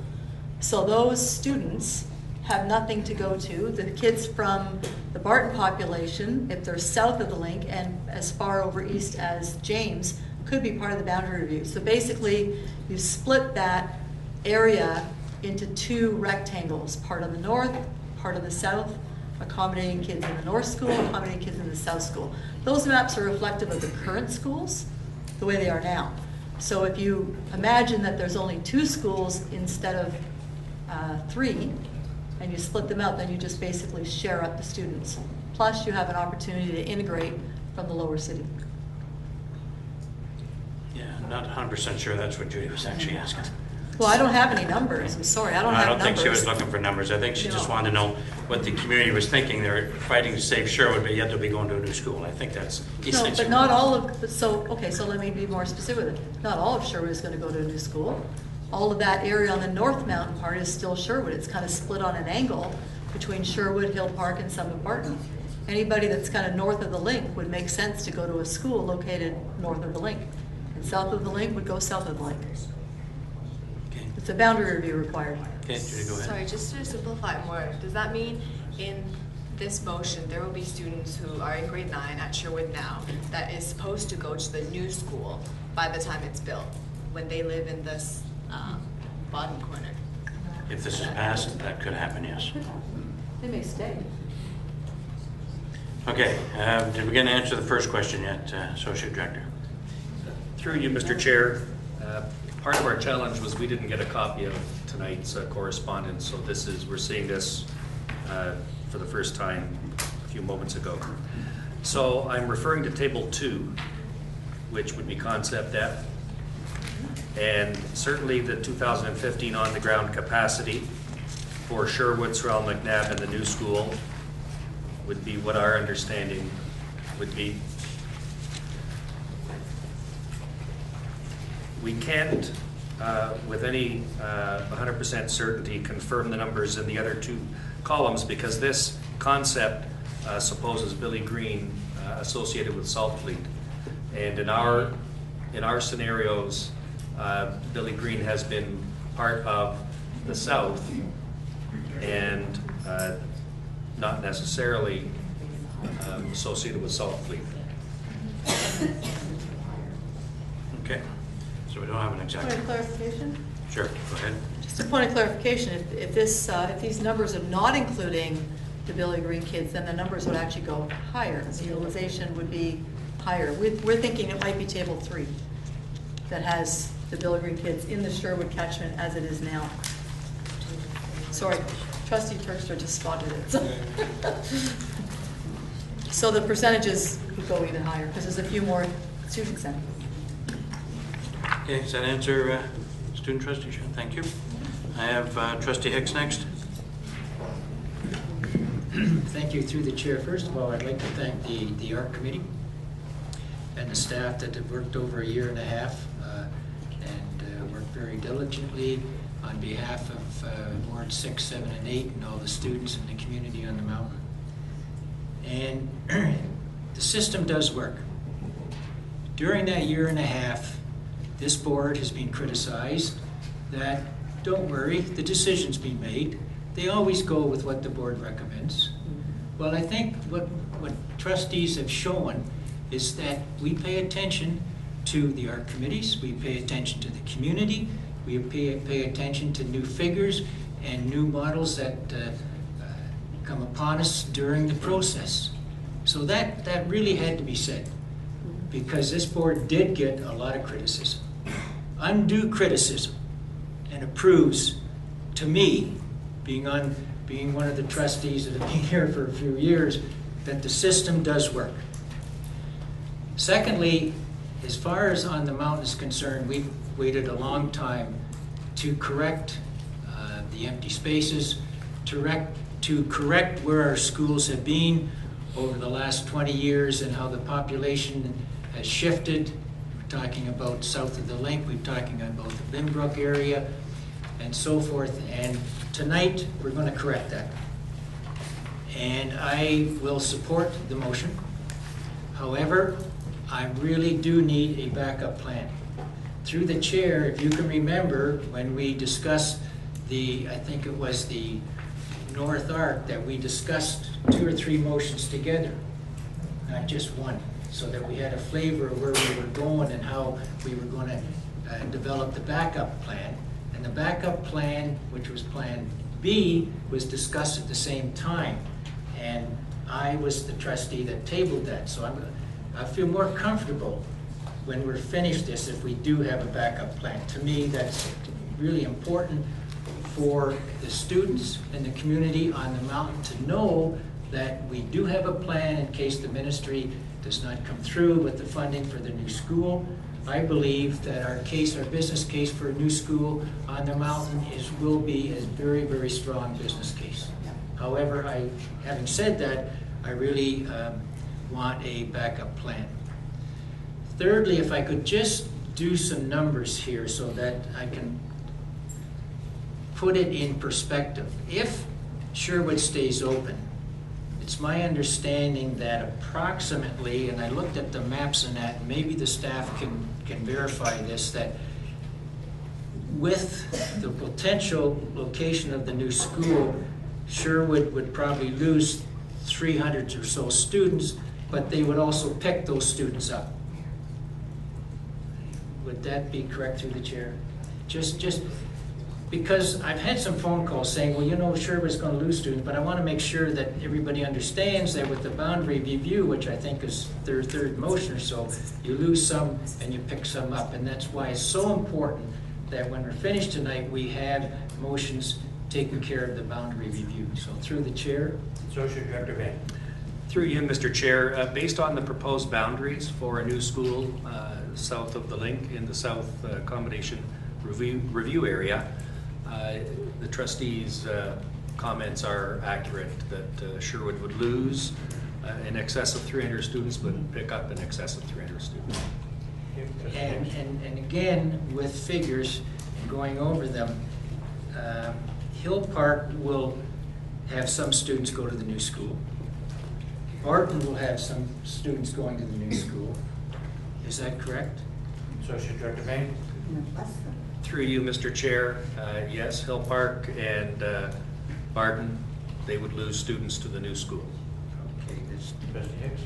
So those students have nothing to go to. The kids from the Barton population, if they're south of the link and as far over east as James, could be part of the boundary review. So basically, you split that area into two rectangles, part on the north, part on the south, accommodating kids in the north school, accommodating kids in the south school. Those maps are reflective of the current schools, the way they are now. So if you imagine that there's only 2 schools instead of 3, and you split them out, then you just basically share up the students. Plus, you have an opportunity to integrate from the lower city. Yeah, I'm not 100% sure that's what Judy was actually asking. Well, I don't have any numbers. I'm sorry, I don't have numbers. think she was looking for numbers. I think she just wanted to know what the community was thinking. They're fighting to save Sherwood, but yet they'll be going to a new school. I think that's essentially. No, but not all of, so, okay, so let me be more specific with it. Not all of Sherwood is going to go to a new school. All of that area on the North Mountain part is still Sherwood. It's kind of split on an angle between Sherwood, Hill Park, and some of Barton. Anybody that's kind of north of the link would make sense to go to a school located north of the link. And south of the link would go south of the link. Okay. It's a boundary review required. Okay, Judy, go ahead. Sorry, just to simplify it more, does that mean in this motion, there will be students who are in grade 9 at Sherwood now that is supposed to go to the new school by the time it's built, when they live in this bottom corner? If this is passed, that could happen, yes. They may stay. Okay, did we get an answer to the first question yet, Associate Director? Through you, Mr. Chair, part of our challenge was we didn't get a copy of tonight's correspondence, so we're seeing this for the first time a few moments ago. So I'm referring to Table 2, which would be Concept F, and certainly the 2015 on-the-ground capacity for Sherwood, Sorrel, McNabb, and the new school would be what our understanding would be. We can't, with any 100% certainty, confirm the numbers in the other 2 columns because this concept supposes Billy Green associated with Saltfleet. And in our scenarios, Billy Green has been part of the South and not necessarily associated with Saltfleet. Okay, so we don't have an exact. Point of clarification? Sure, go ahead. Just a point of clarification, if these numbers are not including the Billy Green kids, then the numbers would actually go higher. The utilization would be higher. We're thinking it might be Table 3 that has the Billy Green kids in the Sherwood catchment as it is now. Sorry, Trustee Turkstra just spotted it. So the percentages would go even higher because there's a few more students then. Okay, does that answer Student Trustee Shen? Thank you. I have Trustee Hicks next. Thank you through the chair. First of all, I'd like to thank the ARC committee and the staff that have worked over a year and a half and worked very diligently on behalf of Ward 6, 7, and 8 and all the students and the community on the mountain. And the system does work. During that year and a half, this board has been criticized that, don't worry, the decision's been made. They always go with what the board recommends. Well, I think what trustees have shown is that we pay attention to the ARC committees, we pay attention to the community, we pay attention to new figures and new models that come upon us during the process. So that really had to be said, because this board did get a lot of criticism, undue criticism, and it proves to me, being one of the trustees that have been here for a few years, that the system does work. Secondly, as far as on the mountain is concerned, we've waited a long time to correct the empty spaces, to correct where our schools have been over the last 20 years and how the population has shifted. We're talking about south of the link, we're talking about the Binbrook area, and so forth. And tonight, we're going to correct that. And I will support the motion. However, I really do need a backup plan. Through the chair, if you can remember, when we discussed I think it was the North Arc, that we discussed 2 or 3 motions together, not just one, so that we had a flavor of where we were going and how we were going to develop the backup plan. And the backup plan, which was Plan B, was discussed at the same time. And I was the trustee that tabled that. So I feel more comfortable when we're finished this if we do have a backup plan. To me, that's really important for the students and the community on the mountain to know that we do have a plan in case the ministry does not come through with the funding for the new school. I believe that our business case for a new school on the mountain will be a very, very strong business case. However, having said that, I really want a backup plan. Thirdly, if I could just do some numbers here so that I can put it in perspective. If Sherwood stays open, it's my understanding that approximately, and I looked at the maps and that, maybe the staff can verify this, that with the potential location of the new school, Sherwood would probably lose 300 or so students, but they would also pick those students up. Would that be correct through the chair? Just because I've had some phone calls saying, well, you know, Sherwood's going to lose students, but I want to make sure that everybody understands that with the boundary review, which I think is their third motion or so, you lose some and you pick some up. And that's why it's so important that when we're finished tonight, we have motions taking care of the boundary review. So through the chair. Associate Director Bain. Through you, Mr. Chair, based on the proposed boundaries for a new school south of the link in the South Accommodation Review area, the trustees' comments are accurate that Sherwood would lose in excess of 300 students, but pick up in excess of 300 students. And again, with figures and going over them, Hill Park will have some students go to the new school. Barton will have some students going to the new school. Is that correct? Associate Director Bain. Through you, Mr. Chair, yes, Hill Park and Barton, they would lose students to the new school. Okay, Trustee Hicks.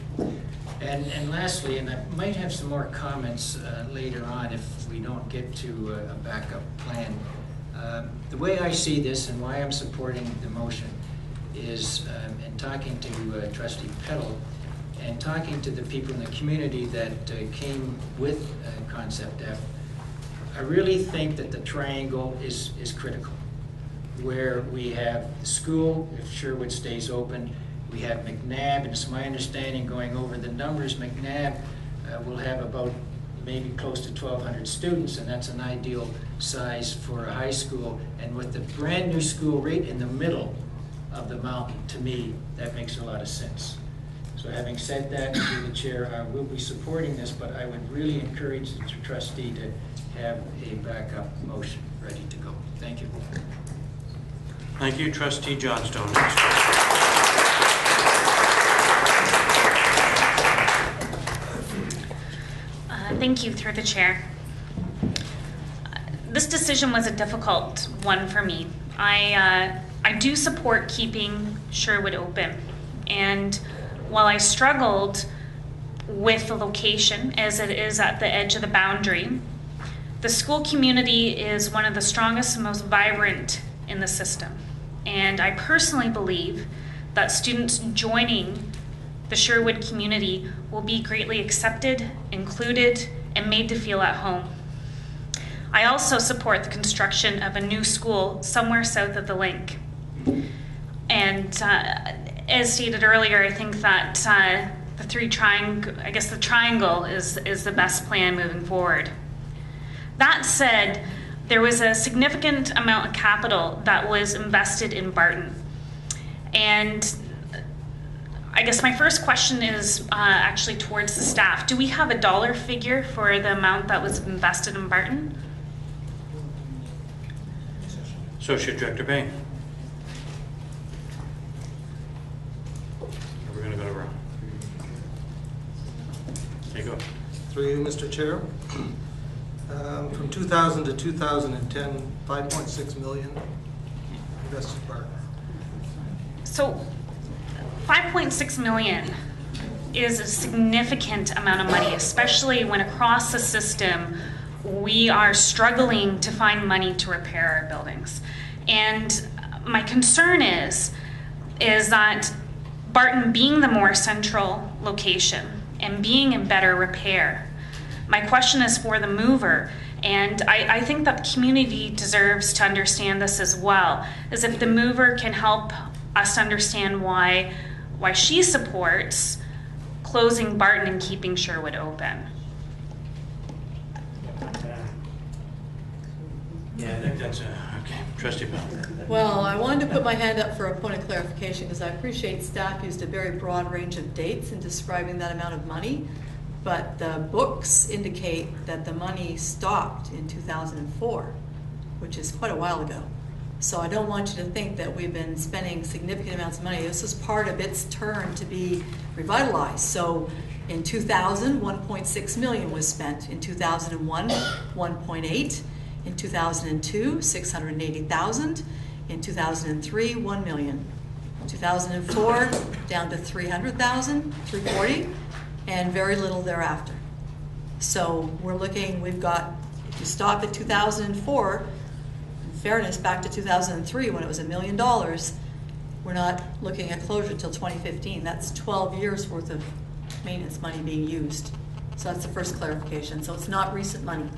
and lastly, and I might have some more comments later on if we don't get to a backup plan. The way I see this and why I'm supporting the motion is, in talking to Trustee Peddle and talking to the people in the community that came with Concept F, I really think that the triangle is critical, where we have the school, if Sherwood stays open, we have McNabb, and it's my understanding, going over the numbers, McNabb will have about maybe close to 1,200 students, and that's an ideal size for a high school. And with the brand new school right in the middle of the mountain, to me, that makes a lot of sense. So having said that, through the chair, I will be supporting this, but I would really encourage the trustee to have a backup motion ready to go. Thank you. Thank you, Trustee Johnstone. Next. Thank you, through the chair. This decision was a difficult one for me. I do support keeping Sherwood open, and while I struggled with the location as it is at the edge of the boundary, the school community is one of the strongest and most vibrant in the system. And I personally believe that students joining the Sherwood community will be greatly accepted, included, and made to feel at home. I also support the construction of a new school somewhere south of the link. And as stated earlier, I think that the triangle is the best plan moving forward. That said, there was a significant amount of capital that was invested in Barton. And I guess my first question is actually towards the staff. Do we have a dollar figure for the amount that was invested in Barton? Associate Director Bain. We're going to go around. There you go. Through you, Mr. Chair. From 2000 to 2010, 5.6 million invested in Barton. So 5.6 million is a significant amount of money, especially when across the system we are struggling to find money to repair our buildings. And my concern is that Barton being the more central location and being in better repair, my question is for the mover, and I think that the community deserves to understand this as well, is if the mover can help us understand why she supports closing Barton and keeping Sherwood open. Yeah, I think that's okay. Trustee Bell. Well, I wanted to put my hand up for a point of clarification because I appreciate staff used a very broad range of dates in describing that amount of money, but the books indicate that the money stopped in 2004, which is quite a while ago. So I don't want you to think that we've been spending significant amounts of money. This is part of its turn to be revitalized. So in 2000, 1.6 million was spent. In 2001, 1.8. In 2002, 680,000. In 2003, 1 million. 2004, down to 300,000, 340, and very little thereafter. So we're looking, we've got, if you stop at 2004, in fairness, back to 2003 when it was $1 million, we're not looking at closure until 2015. That's 12 years worth of maintenance money being used. So that's the first clarification. So it's not recent money.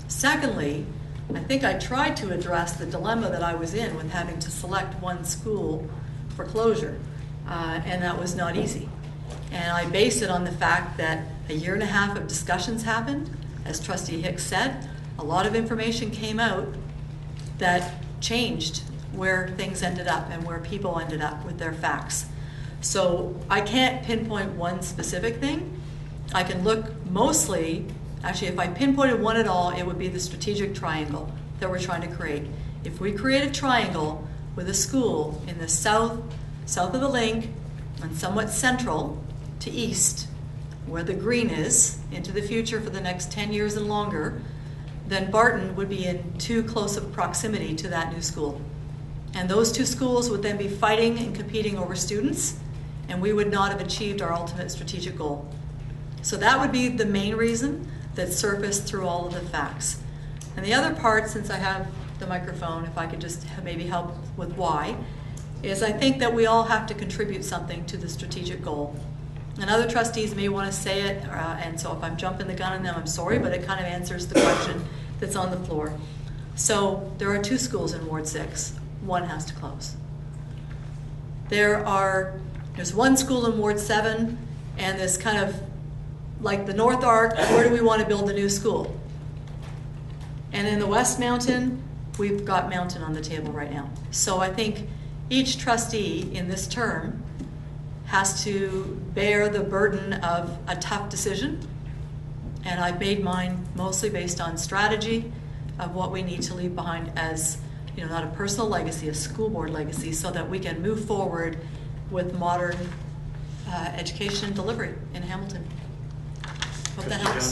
Secondly, I think I tried to address the dilemma that I was in with having to select one school for closure, and that was not easy. And I base it on the fact that a year and a half of discussions happened. As Trustee Hicks said, a lot of information came out that changed where things ended up and where people ended up with their facts. So I can't pinpoint one specific thing. I can look mostly, actually if I pinpointed one at all, it would be the strategic triangle that we're trying to create. If we create a triangle with a school in the south of the link, and somewhat central to east, where the green is, into the future for the next 10 years and longer, then Barton would be in too close of proximity to that new school. And those two schools would then be fighting and competing over students, and we would not have achieved our ultimate strategic goal. So that would be the main reason that surfaced through all of the facts. And the other part, since I have the microphone, if I could just maybe help with why, is I think that we all have to contribute something to the strategic goal. And other trustees may want to say it, and so if I'm jumping the gun on them, I'm sorry, but it kind of answers the question that's on the floor. So there are two schools in Ward 6. One has to close. There's one school in Ward 7, and this kind of, like the North Arc, where do we want to build a new school? And in the West Mountain, we've got Mountain on the table right now. So I think each trustee in this term has to bear the burden of a tough decision. And I've made mine mostly based on strategy of what we need to leave behind as, not a personal legacy, a school board legacy, so that we can move forward with modern education and delivery in Hamilton. Hope that helps.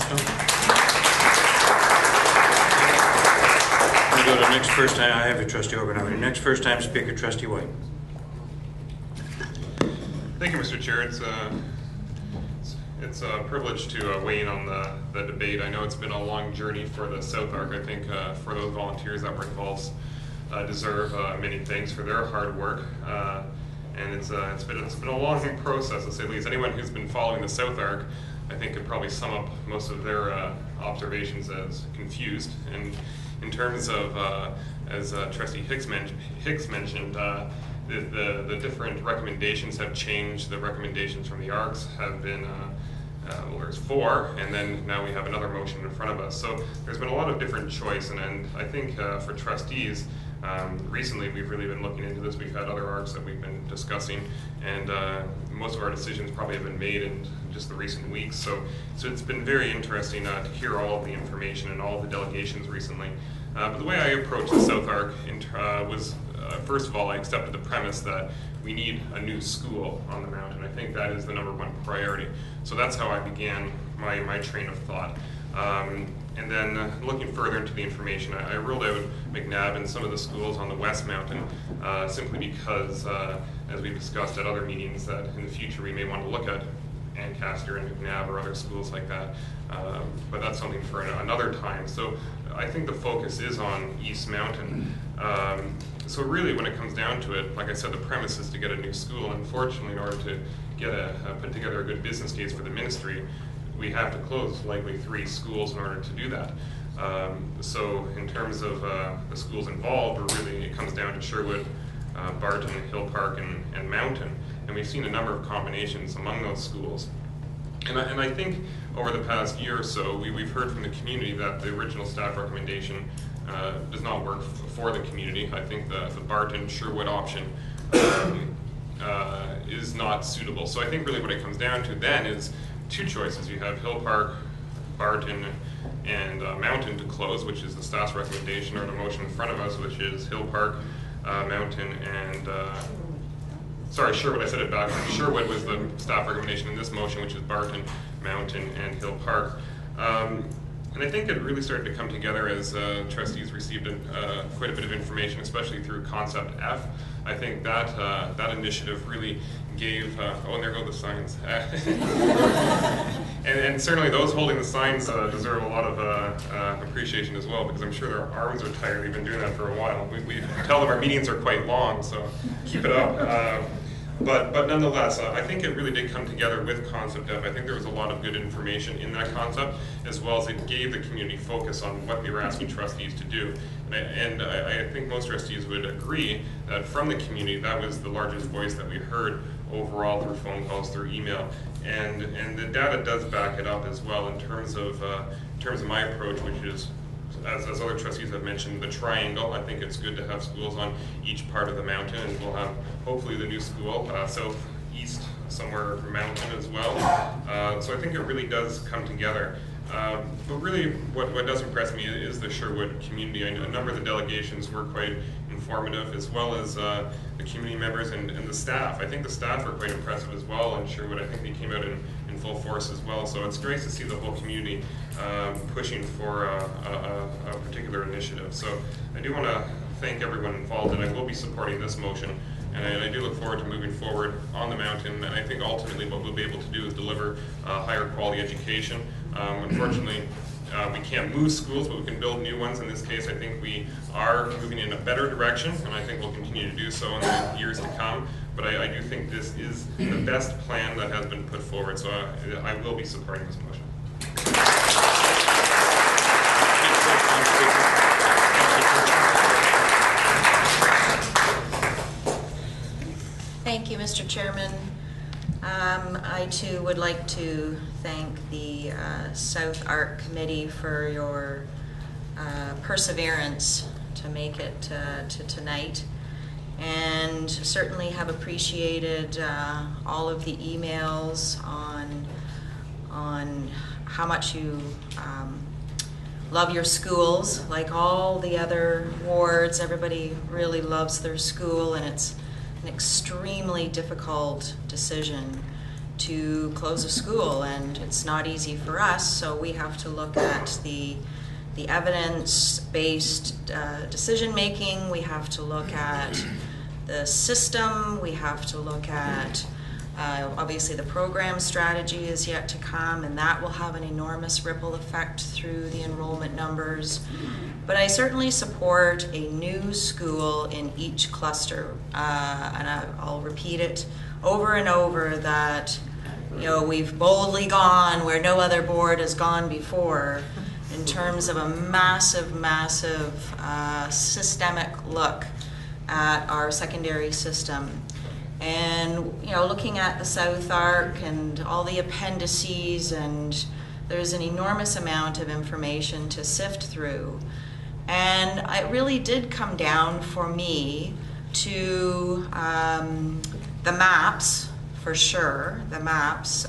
We go to next first time. I have a trustee over now. Next first time speaker, Trustee White. Thank you, Mr. Chair. It's a privilege to weigh in on the debate. I know it's been a long journey for the South Arc. I think for those volunteers that were involved deserve many thanks for their hard work. and it's been a long process, to say the least. Anyone who's been following the South Arc, I think, could probably sum up most of their observations as confused. And in terms of, as Trustee Hicks mentioned, the different recommendations have changed. The recommendations from the ARCs have been, well, there's 4, and then now we have another motion in front of us. So there's been a lot of different choice, and I think for trustees, recently we've really been looking into this. We've had other ARCs that we've been discussing, and most of our decisions probably have been made in just the recent weeks. So it's been very interesting to hear all of the information and all of the delegations recently. But the way I approached the South Arc was, first of all, I accepted the premise that we need a new school on the mountain. I think that is the #1 priority. So that's how I began my train of thought. And then looking further into the information, I ruled out McNabb and some of the schools on the West Mountain simply because, as we've discussed at other meetings, that in the future we may want to look at Ancaster and McNabb or other schools like that. But that's something for another time. So I think the focus is on East Mountain. So really, when it comes down to it, like I said, the premise is to get a new school. Unfortunately, in order to get put together a good business case for the ministry, we have to close likely 3 schools in order to do that. So in terms of the schools involved, it comes down to Sherwood, Barton, Hill Park, and Mountain. And we've seen a number of combinations among those schools. And I think over the past year or so, we've heard from the community that the original staff recommendation does not work for the community. I think the Barton-Sherwood option is not suitable. So I think really what it comes down to then is 2 choices. You have Hill Park, Barton, and Mountain to close, which is the staff's recommendation, or the motion in front of us, which is Hill Park, Mountain, and sorry, Sherwood, I said it backwards. Sherwood was the staff recommendation in this motion, which is Barton, Mountain, and Hill Park. And I think it really started to come together as trustees received quite a bit of information, especially through Concept F. I think that initiative really gave, oh, and there go the signs. and certainly those holding the signs deserve a lot of appreciation as well, because I'm sure their arms are tired. They've been doing that for a while. We tell them our meetings are quite long, so keep it up. But nonetheless, I think it really did come together with Concept F. I think there was a lot of good information in that concept, as well as it gave the community focus on what they were asking trustees to do. And I think most trustees would agree that from the community, that was the largest voice that we heard overall through phone calls, through email. And the data does back it up as well in terms of my approach, which is, as other trustees have mentioned, the triangle. I think it's good to have schools on each part of the mountain, and we'll have hopefully the new school southeast somewhere mountain as well. So I think it really does come together. But really what does impress me is the Sherwood community. I know a number of the delegations were quite informative, as well as the community members and the staff. I think the staff were quite impressive as well in Sherwood. I think they came out in full force as well. So it's great to see the whole community pushing for a particular initiative. So I do want to thank everyone involved, and I will be supporting this motion. And I do look forward to moving forward on the mountain. And I think ultimately what we'll be able to do is deliver higher quality education. Unfortunately, we can't move schools, but we can build new ones. In this case, I think we are moving in a better direction, and I think we'll continue to do so in the years to come. But I do think this is the best plan that has been put forward, so I will be supporting this motion. Thank you, Mr. Chairman. I too would like to thank the South Arc Committee for your perseverance to make it to tonight, and certainly have appreciated all of the emails on how much you love your schools. Like all the other wards, everybody really loves their school, and it's an extremely difficult decision to close a school, and it's not easy for us, so we have to look at the evidence-based decision making. We have to look at the system. We have to look at Obviously, the program strategy is yet to come, and that will have an enormous ripple effect through the enrollment numbers. But I certainly support a new school in each cluster, and I'll repeat it over and over that, you know, we've boldly gone where no other board has gone before in terms of a massive, massive systemic look at our secondary system. And, you know, looking at the South Arc and all the appendices, and there's an enormous amount of information to sift through. And it really did come down for me to the maps, for sure. The maps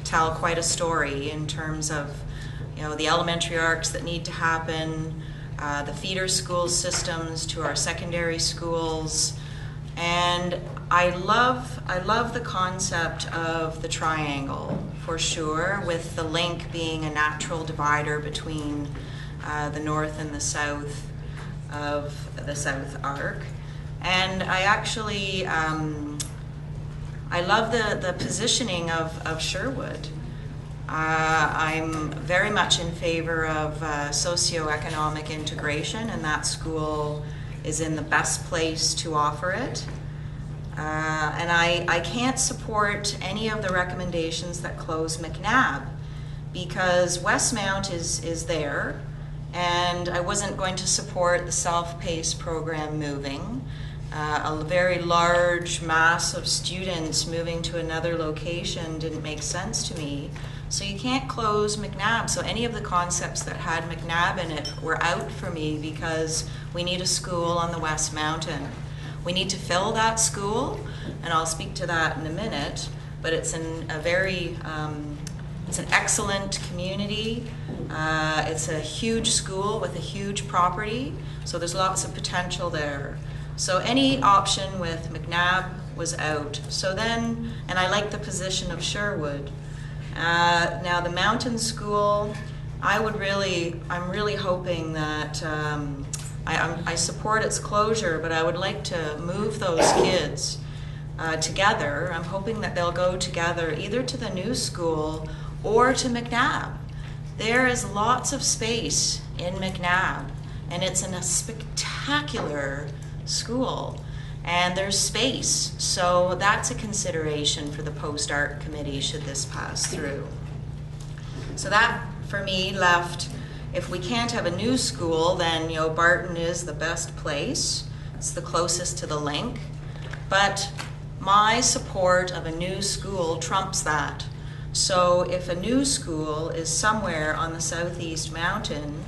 tell quite a story in terms of, you know, the elementary arcs that need to happen, the feeder school systems to our secondary schools. And I love the concept of the triangle, for sure, with the link being a natural divider between the north and the south of the South Arc. And I actually, I love the positioning of Sherwood. I'm very much in favor of socioeconomic integration, and that school is in the best place to offer it. And I can't support any of the recommendations that close McNabb, because Westmount is there, and I wasn't going to support the self-paced program moving. A very large mass of students moving to another location didn't make sense to me. So you can't close McNabb. So any of the concepts that had McNabb in it were out for me, because we need a school on the West Mountain. We need to fill that school, and I'll speak to that in a minute, but it's in a very, it's an excellent community. It's a huge school with a huge property, so there's lots of potential there. So any option with McNabb was out. So then, and I like the position of Sherwood. Now the mountain school, I'm really hoping that, I support its closure, but I would like to move those kids together. I'm hoping that they'll go together either to the new school or to McNabb. There is lots of space in McNabb, and it's in a spectacular school, and there's space. So that's a consideration for the post-art committee should this pass through. So that, for me, left, if we can't have a new school, then, you know, Barton is the best place. It's the closest to the link. But my support of a new school trumps that. So if a new school is somewhere on the Southeast Mountain,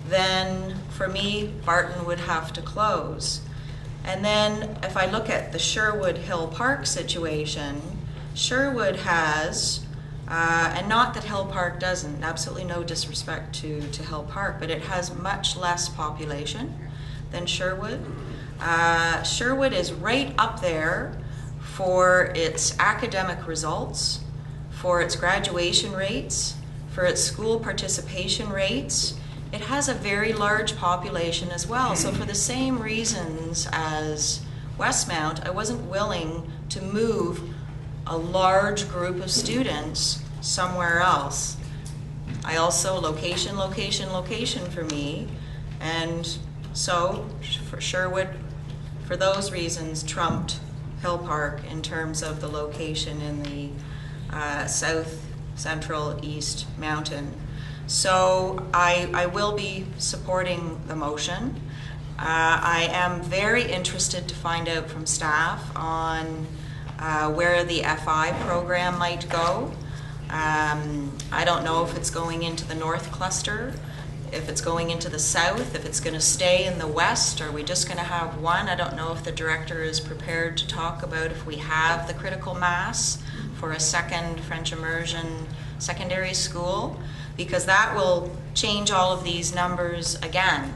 then for me, Barton would have to close. And then if I look at the Sherwood Hill Park situation, Sherwood has, and not that Hill Park doesn't, absolutely no disrespect to Hill Park, but it has much less population than Sherwood. Sherwood is right up there for its academic results, for its graduation rates, for its school participation rates. It has a very large population as well. So for the same reasons as Westmount, I wasn't willing to move a large group of students somewhere else. I also, location for me. And so for Sherwood, for those reasons, trumped Hill Park in terms of the location in the south central east mountain. So I will be supporting the motion. I am very interested to find out from staff on where the FI program might go. I don't know if it's going into the north cluster, if it's going into the south, if it's going to stay in the west. Are we just going to have one? I don't know if the director is prepared to talk about if we have the critical mass for a second French immersion secondary school, because that will change all of these numbers again.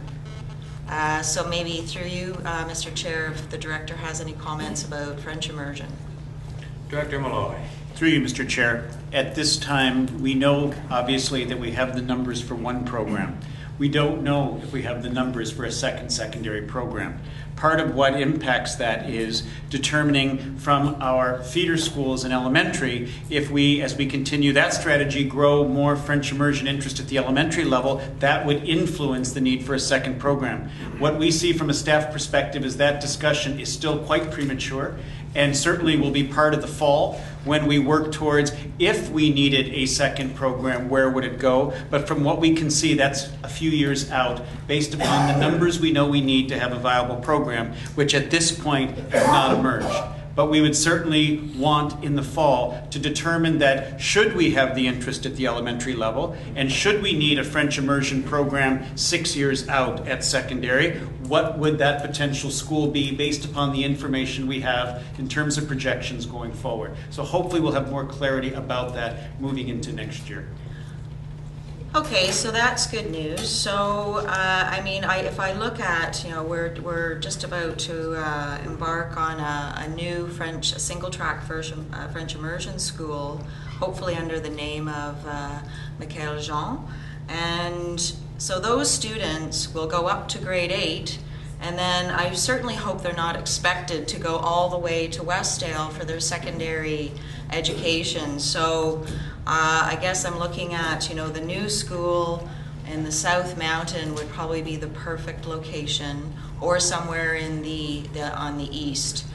So maybe through you, Mr. Chair, if the director has any comments about French immersion. Director Malloy. Through you, Mr. Chair. At this time, we know obviously that we have the numbers for one program. We don't know if we have the numbers for a second secondary program. part of what impacts that is determining from our feeder schools in elementary, if we, as we continue that strategy, grow more French immersion interest at the elementary level, that would influence the need for a second program. What we see from a staff perspective is that discussion is still quite premature, and certainly will be part of the fall when we work towards, if we needed a second program, where would it go? But from what we can see, that's a few years out, based upon the numbers we know we need to have a viable program, which at this point have not emerged. But we would certainly want in the fall to determine that should we have the interest at the elementary level, and should we need a French immersion program 6 years out at secondary, what would that potential school be based upon the information we have in terms of projections going forward. So hopefully we'll have more clarity about that moving into next year. Okay, so that's good news. So, I mean, if I look at, you know, we're just about to embark on a new single-track French immersion school, hopefully under the name of Michael Jean. And so those students will go up to grade 8, and then I certainly hope they're not expected to go all the way to Westdale for their secondary education. So I guess I'm looking at, you know, the new school in the South Mountain would probably be the perfect location, or somewhere in on the east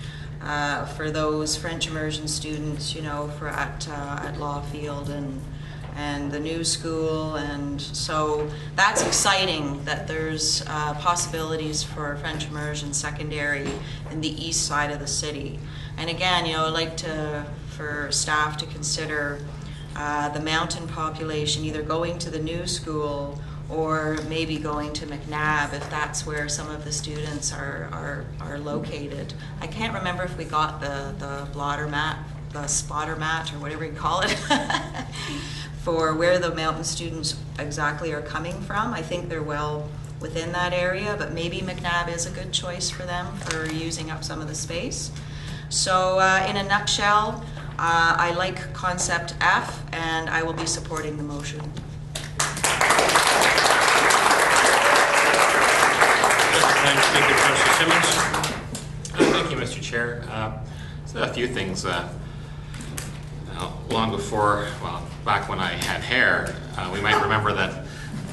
for those French immersion students, you know, at Lawfield and the new school. And so that's exciting that there's possibilities for French immersion secondary in the east side of the city. And again, you know, I'd like for staff to consider the mountain population either going to the new school or maybe going to McNabb if that's where some of the students are located. I can't remember if we got the blotter map, the spotter mat, or whatever you call it, for where the mountain students exactly are coming from. I think they're well within that area, but maybe McNabb is a good choice for them for using up some of the space. So in a nutshell, I like concept F, and I will be supporting the motion. Thank you, Trustee Simmons. Thank you, Mr. Chair. So a few things. Long before, well, back when I had hair, we might remember that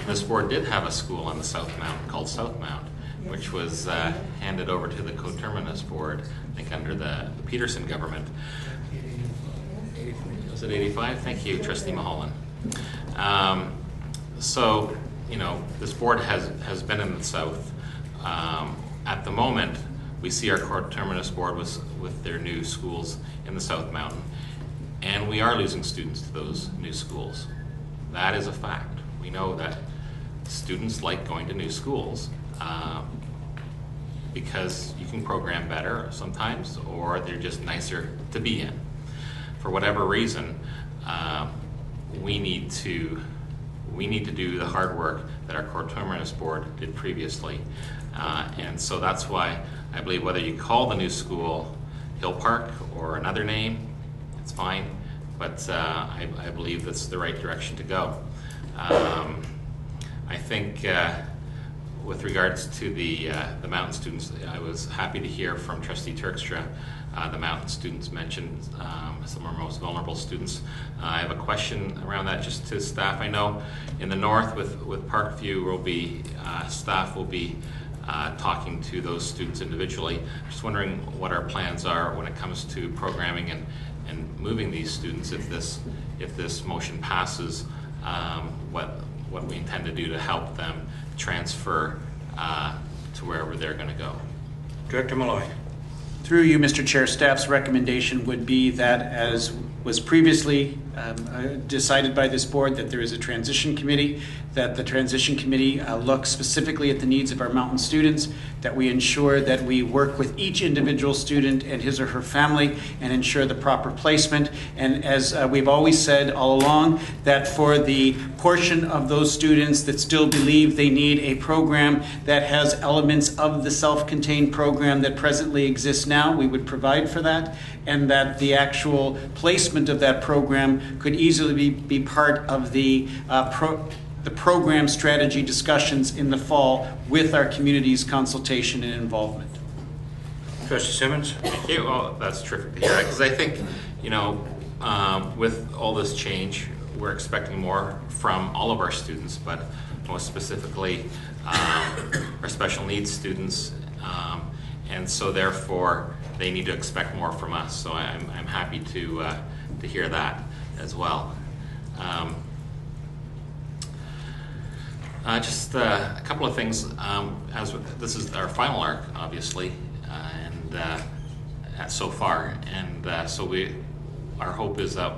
this board did have a school on the South Mount called South Mount, which was handed over to the coterminous board, I think under the Peterson government. Was it 85? Thank you, Trustee Mulholland. So, you know, this board has been in the South. At the moment, we see our coterminous board with their new schools in the South Mountain, and we are losing students to those new schools. That is a fact. We know that students like going to new schools because you can program better sometimes, or they're just nicer to be in. For whatever reason, we need to do the hard work that our coterminous board did previously, and so that's why I believe whether you call the new school Hill Park or another name, it's fine, but I believe that's the right direction to go. I think with regards to the mountain students, I was happy to hear from Trustee Turkstra. The mountain students mentioned some of our most vulnerable students. I have a question around that just to staff. I know in the north with Parkview will be staff will be talking to those students individually. Just wondering what our plans are when it comes to programming and moving these students if this motion passes. What we intend to do to help them transfer to wherever they're going to go. Director Malloy. Through you, Mr. Chair, staff's recommendation would be that, as was previously decided by this board, that there is a transition committee, that the transition committee looks specifically at the needs of our mountain students, that we ensure that we work with each individual student and his or her family and ensure the proper placement. And as we've always said all along, that for the portion of those students that still believe they need a program that has elements of the self-contained program that presently exists now, we would provide for that, and that the actual placement of that program could easily be part of the program strategy discussions in the fall with our community's consultation and involvement. Trustee Simmons? Thank you. Oh, that's terrific to hear. Because I think, with all this change, we're expecting more from all of our students, but most specifically our special needs students. And so therefore, they need to expect more from us. So I'm happy to hear that as well. Just a couple of things. This is our final arc, obviously, and so far, and so our hope is that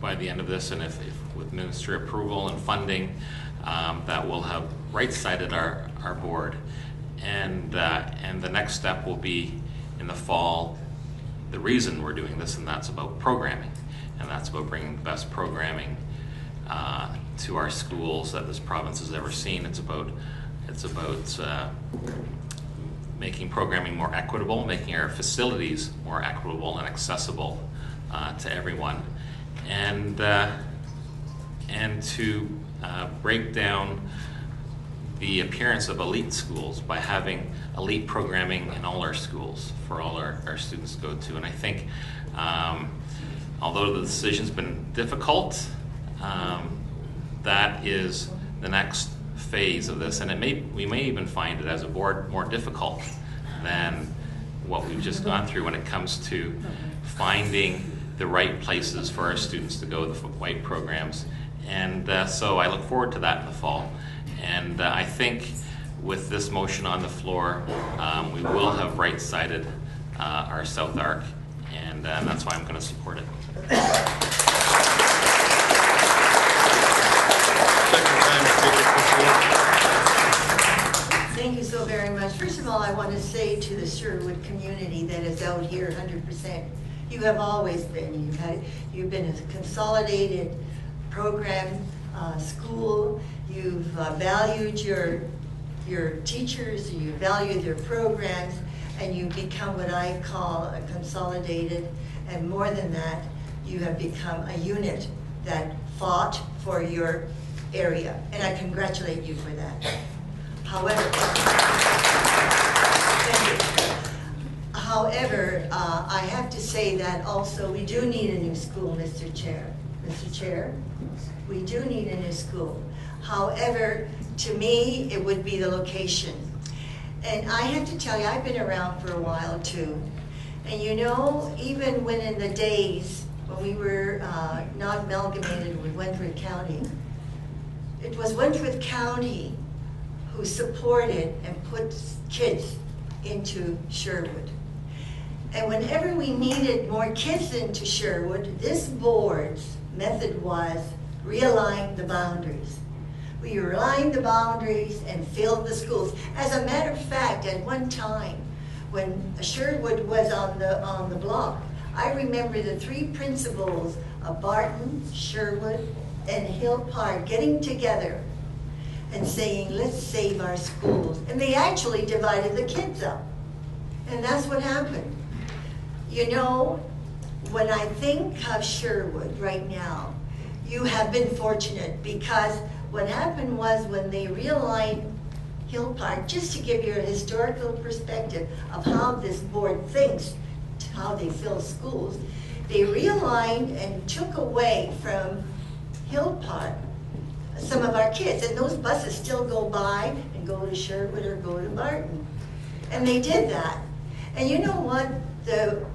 by the end of this, and if with ministry approval and funding, that we'll have right-sided our board, and the next step will be in the fall. The reason we're doing this, and that's about programming, and that's about bringing the best programming to our schools that this province has ever seen. It's about making programming more equitable, making our facilities more equitable and accessible to everyone, and to break down the appearance of elite schools by having elite programming in all our schools for all our students to go to. And I think, although the decision's been difficult, that is the next phase of this, and we may even find it as a board more difficult than what we've just gone through when it comes to finding the right places for our students to go, the white programs. And so I look forward to that in the fall. And I think with this motion on the floor, we will have right-sided our South Arc, and that's why I'm going to support it. Thank you so very much. First of all, I want to say to the Sherwood community that is out here 100%, you have always been. You've been a consolidated program school. You've valued your teachers, you valued their programs, and you've become what I call a consolidated, and more than that, you have become a unit that fought for your area, and I congratulate you for that. However, I have to say that also we do need a new school, Mr. Chair. Mr. Chair, we do need a new school. However, to me, it would be the location. And I have to tell you, I've been around for a while too. And even when in the days when we were not amalgamated with Wentworth County, it was Wentworth County who supported and put kids into Sherwood. And whenever we needed more kids into Sherwood, this board's method was realign the boundaries. We realigned the boundaries and filled the schools. As a matter of fact, at one time, when Sherwood was on the block, I remember the three principals of Barton, Sherwood, and Hill Park getting together and saying, let's save our schools. And they actually divided the kids up. And that's what happened. When I think of Sherwood right now, you have been fortunate, because what happened was when they realigned Hill Park, just to give you a historical perspective of how this board thinks, how they fill schools, they realigned and took away from Hill Park some of our kids, and those buses still go by and go to Sherwood or go to Barton. And they did that. And you know what? The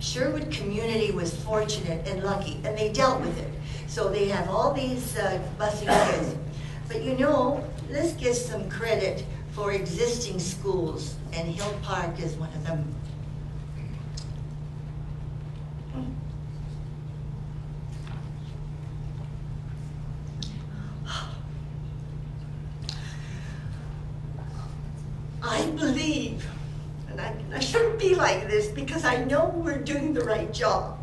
Sherwood community was fortunate and lucky, and they dealt with it. So they have all these busing kids. But let's give some credit for existing schools, and Hill Park is one of them. I believe, and I shouldn't be like this because I know we're doing the right job.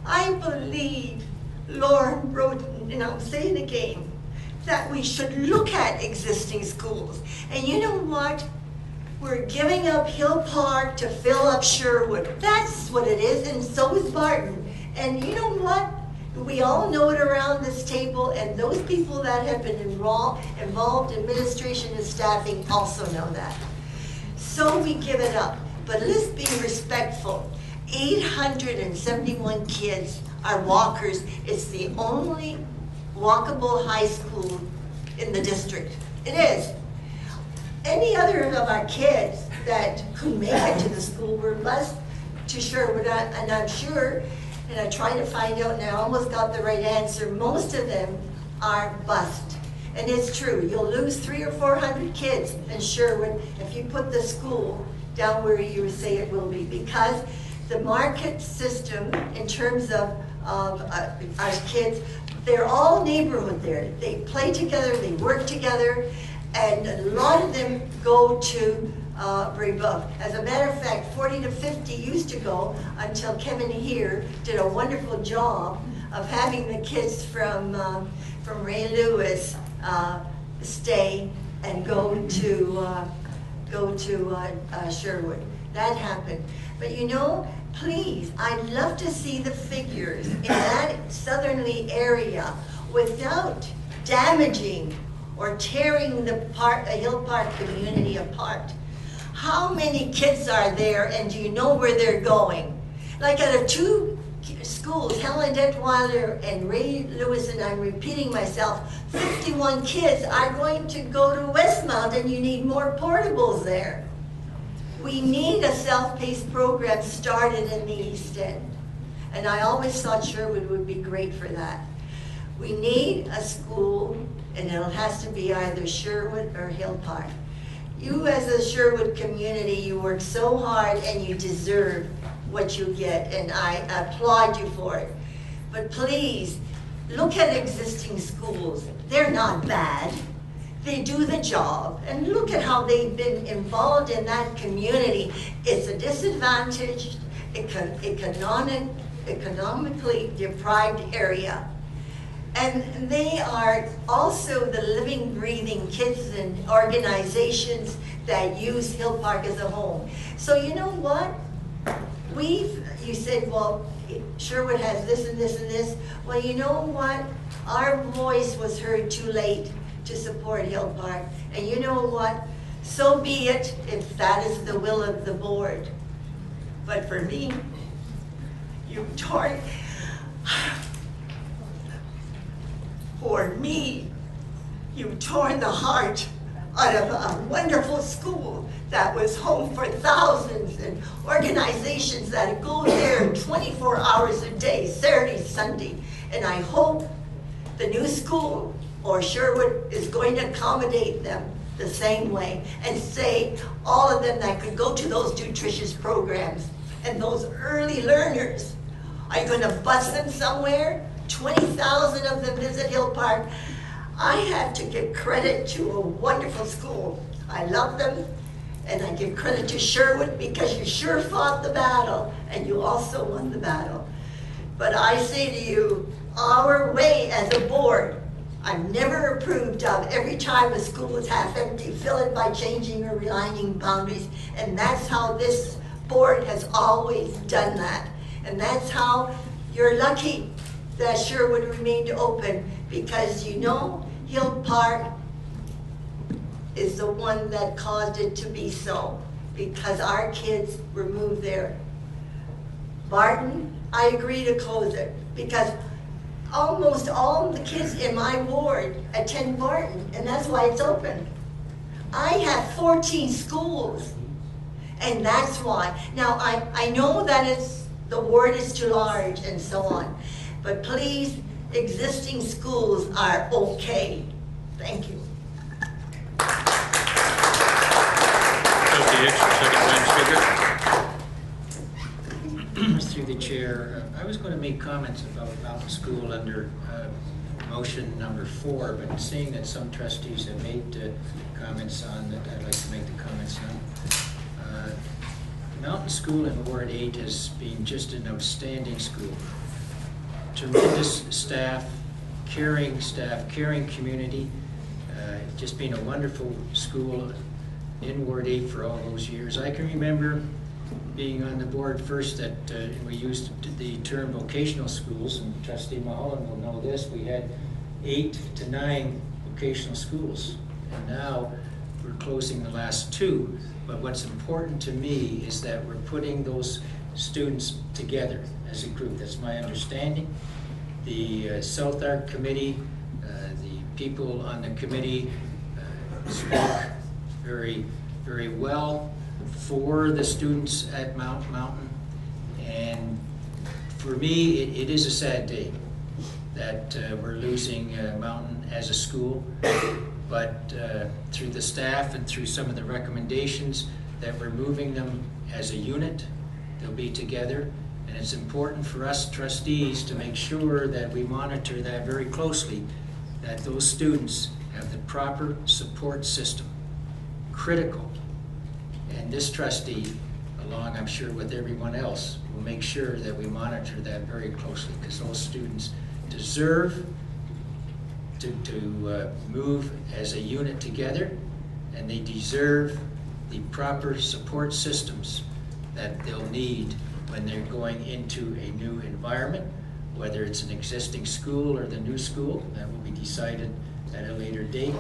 I believe, Lauren Broden, and I'll say it again, that we should look at existing schools. And you know what? We're giving up Hill Park to fill up Sherwood. That's what it is, and so is Barton. And you know what? We all know it around this table, and those people that have been involved in administration and staffing also know that. So we give it up. but let's be respectful. 871 kids are walkers. It's the only walkable high school in the district. It is. Any other of our kids that couldn't make it to the school were bused to Sherwood, and I'm sure, and I tried to find out, and I almost got the right answer, most of them are bused. And it's true, you'll lose 300 or 400 kids in Sherwood if you put the school down where you say it will be, because the market system in terms of our kids, they're all neighborhood there. They play together, they work together, and a lot of them go to Brebeuf. As a matter of fact, 40 to 50 used to go until Kevin here did a wonderful job of having the kids from Ray Lewis stay and go to Sherwood. That happened. But you know, please, I'd love to see the figures in that southerly area without damaging or tearing the Hill Park community apart. How many kids are there, and do you know where they're going? Like out of 2 schools, Helen Detweiler and Ray Lewis, and I'm repeating myself, 51 kids are going to go to Westmount, and you need more portables there. We need a self-paced program started in the East End. And I always thought Sherwood would be great for that. We need a school, and it has to be either Sherwood or Hill Park. You as a Sherwood community, you work so hard and you deserve what you get, and I applaud you for it. But please, look at existing schools. They're not bad. They do the job, and look at how they've been involved in that community. It's a disadvantaged, economically deprived area. And they are also the living, breathing kids and organizations that use Hill Park as a home. So you know what? You said, well, Sherwood has this and this and this. Well, you know what? Our voice was heard too late to support Hill Park. And you know what? So be it if that is the will of the board. But for me, you've torn, for me, you've torn the heart out of a wonderful school that was home for thousands, and organizations that go there 24 hours a day, Saturday, Sunday. And I hope the new school or Sherwood is going to accommodate them the same way and say all of them that could go to those nutritious programs and those early learners. Are you going to bus them somewhere? 20,000 of them visit Hill Park. I have to give credit to a wonderful school. I love them, and I give credit to Sherwood because you sure fought the battle and you also won the battle. But I say to you, our way as a board, I've never approved of every time a school is half empty, fill it by changing or realigning boundaries, and that's how this board has always done that. And that's how you're lucky that Sherwood remained open, because you know Hill Park is the one that caused it to be so, because our kids were moved there. Barton, I agree to close it, because almost all of the kids in my ward attend Barton, and that's why it's open. I have 14 schools, and that's why. Now, I know that the ward is too large and so on, but please, existing schools are okay. Thank you. Trustee Hicks, second time speaker. Through the chair, I was going to make comments about Mountain School under motion number 4, but seeing that some trustees have made comments on that, I'd like to make the comments now. Mountain School in Ward 8 has been just an outstanding school. Tremendous staff, caring community, just being a wonderful school in Ward 8 for all those years. I can remember being on the board first that we used the term vocational schools, and Trustee Mulholland will know this, we had 8 to 9 vocational schools. And now we're closing the last 2. But what's important to me is that we're putting those students together as a group. That's my understanding. The South Arc Committee, the people on the committee spoke very, very well for the students at Mountain. And for me, it is a sad day that we're losing Mountain as a school. But through the staff and through some of the recommendations that we're moving them as a unit, they'll be together. And it's important for us trustees to make sure that we monitor that very closely, that those students have the proper support system. Critical. And this trustee, along I'm sure with everyone else, will make sure that we monitor that very closely, because those students deserve to move as a unit together, and they deserve the proper support systems that they'll need when they're going into a new environment, whether it's an existing school or the new school. That will be decided at a later date.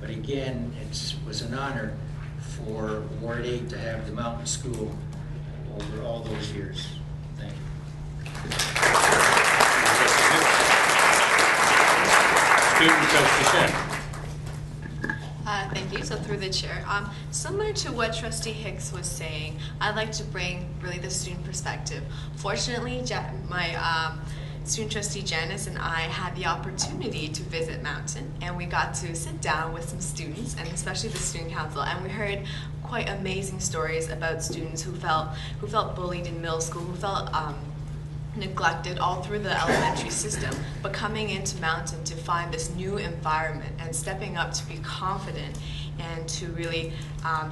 But again, it was an honor for Ward 8 to have the Mountain School over all those years. Thank you. Student trustee Shen. Thank you. So through the chair, similar to what Trustee Hicks was saying, I'd like to bring really the student perspective. Fortunately, my student trustee Janice and I had the opportunity to visit Mountain, and we got to sit down with some students, and especially the student council, and we heard quite amazing stories about students who felt bullied in middle school, who felt neglected all through the elementary system, but coming into Mountain to find this new environment and stepping up to be confident and to really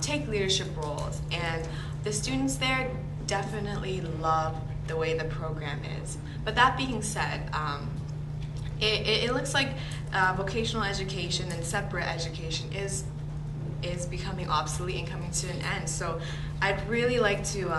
take leadership roles. And the students there definitely love the way the program is. But that being said, it looks like vocational education and separate education is becoming obsolete and coming to an end. So I'd really like to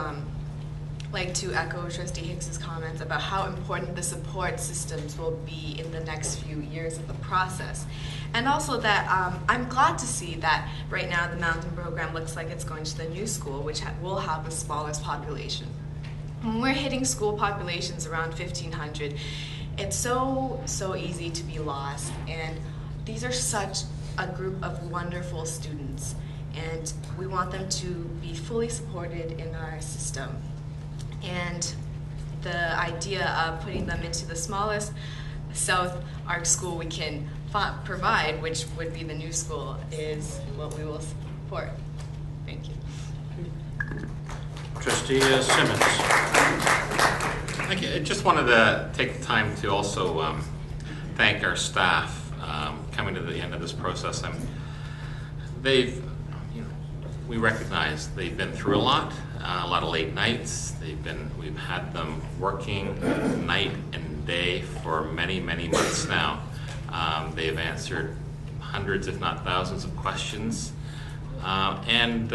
echo Trustee Hicks's comments about how important the support systems will be in the next few years of the process. And also that I'm glad to see that right now the Mountain program looks like it's going to the new school, which will have the smallest population. When we're hitting school populations around 1,500, it's so easy to be lost. And these are such a group of wonderful students, and we want them to be fully supported in our system. And the idea of putting them into the smallest South Arc school we can provide, which would be the new school, is what we will support. Thank you. Trustee Simmons. Thank you. I just wanted to take the time to also thank our staff coming to the end of this process. We recognize they've been through a lot of late nights. We've had them working night and day for many, many months now. They've answered hundreds, if not thousands, of questions, and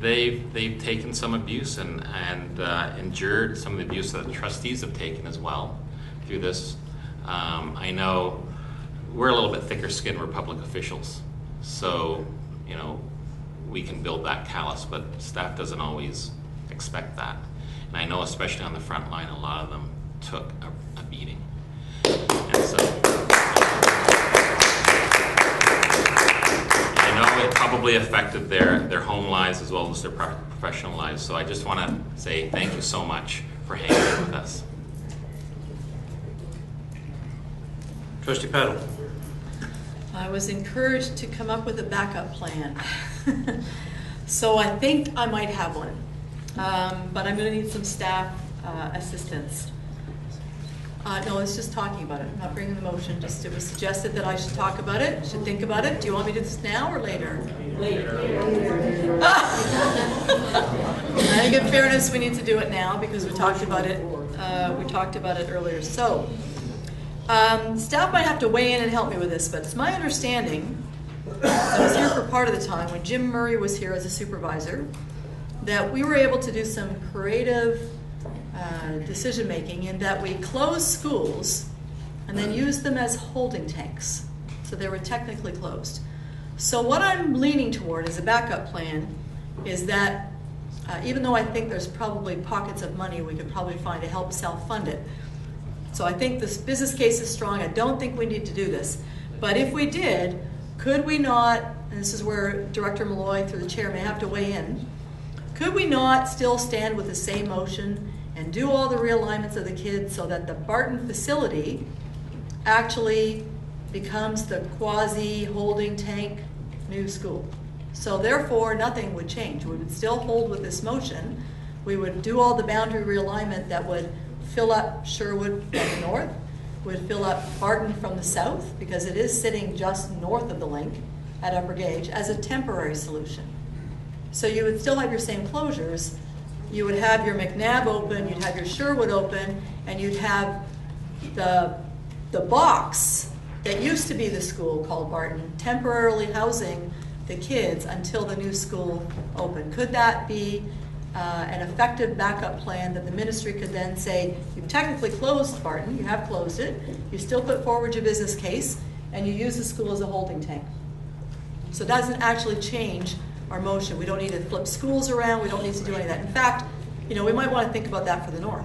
they've taken some abuse and endured some of the abuse that the trustees have taken as well through this. I know we're a little bit thicker skinned, we're public officials, so we can build that callus, but staff doesn't always expect that. And I know, especially on the front line, a lot of them took a beating. And so I know it probably affected their home lives as well as their professional lives. So I just want to say thank you so much for hanging in with us. Trustee Petal. I was encouraged to come up with a backup plan. So I think I might have one, but I'm going to need some staff assistance. No, it's just talking about it. I'm not bringing the motion. Just it was suggested that I should talk about it, should think about it. Do you want me to do this now or later? Later. I think in fairness, we need to do it now because we talked about it. We talked about it earlier. So staff might have to weigh in and help me with this, but it's my understanding, I was here for part of the time when Jim Murray was here as a supervisor, that we were able to do some creative decision making in that we closed schools and then used them as holding tanks. So they were technically closed. So what I'm leaning toward as a backup plan is that even though I think there's probably pockets of money we could probably find to help self-fund it. So I think this business case is strong. I don't think we need to do this. But if we did, could we not, and this is where Director Malloy through the chair may have to weigh in, could we not still stand with the same motion and do all the realignments of the kids so that the Barton facility actually becomes the quasi-holding tank new school? So therefore, nothing would change. We would still hold with this motion. We would do all the boundary realignment that would fill up Sherwood from the north, would fill up Barton from the south, because it is sitting just north of the link at Upper Gauge, as a temporary solution. So you would still have your same closures. You would have your McNabb open, you'd have your Sherwood open, and you'd have the box that used to be the school called Barton temporarily housing the kids until the new school opened. Could that be an effective backup plan that the ministry could then say, you've technically closed Barton, you have closed it, you still put forward your business case, and you use the school as a holding tank. So it doesn't actually change our motion. We don't need to flip schools around, we don't need to do any of that. In fact, you know, we might want to think about that for the north.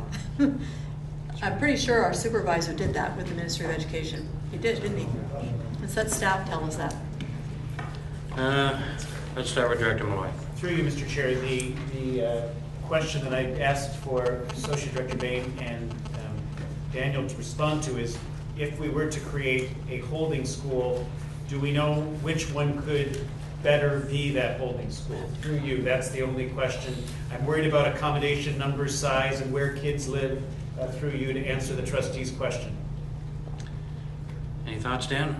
I'm pretty sure our supervisor did that with the Ministry of Education. He did, didn't he? Let's let staff tell us that. Let's start with Director Malloy. Through you, Mr. Chair, the question that I asked for Associate Director Bain and Daniel to respond to is, if we were to create a holding school, do we know which one could better be that holding school? Through you, that's the only question. I'm worried about accommodation, number, size, and where kids live. Through you to answer the trustee's question. Any thoughts, Dan?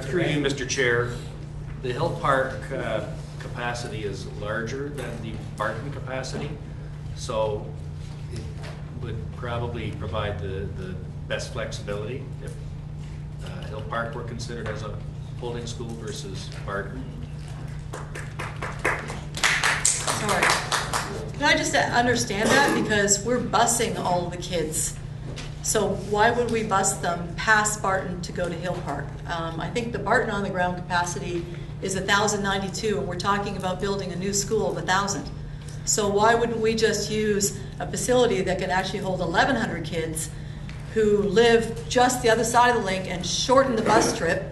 Through you, Mr. Chair, the Hill Park capacity is larger than the Barton capacity, so it would probably provide the best flexibility if Hill Park were considered as a holding school versus Barton. Sorry. Can I just understand that? Because we're busing all of the kids. So why would we bus them past Barton to go to Hill Park? I think the Barton on the ground capacity is 1,092, and we're talking about building a new school of 1,000. So why wouldn't we just use a facility that can actually hold 1,100 kids who live just the other side of the link and shorten the bus trip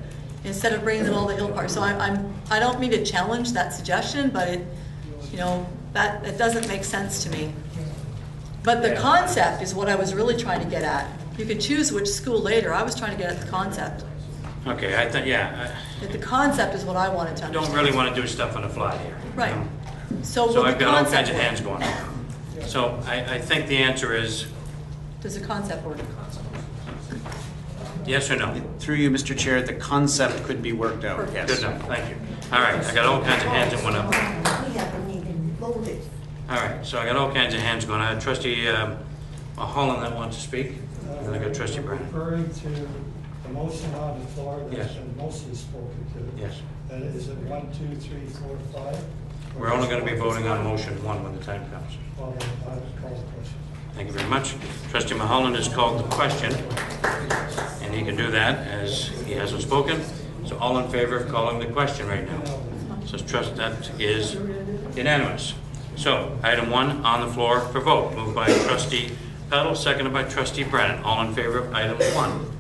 instead of bringing them all to Hill Park? So I don't mean to challenge that suggestion, but it doesn't make sense to me. But the concept is what I was really trying to get at. You could choose which school later. I was trying to get at the concept. Okay, I think, yeah. The concept is what I wanted to understand. Don't really want to do stuff on the fly here. Right. So I've got all kinds of hands going on. So I think the answer is Does the concept work? yes or no? Through you, Mr. Chair, the concept could be worked out. Perfect. Yes. Good enough, thank you. All right, I got all kinds of hands that went up. We haven't even voted. All right, so I got all kinds of hands going. I have Trustee Holland that wants to speak. And then I got Trustee Brennan. Referring to the motion on the floor that's been mostly spoken to. Yes. That is it 1, 2, 3, 4, 5? We're only going to be voting on motion 1 when the time comes. Well, then I'll call the question. Thank you very much. Trustee Mulholland has called the question, and he can do that as he hasn't spoken. So all in favor of calling the question right now? So trust that is unanimous. So item 1 on the floor for vote. Moved by Trustee Petal, seconded by Trustee Brennan. All in favor of item 1.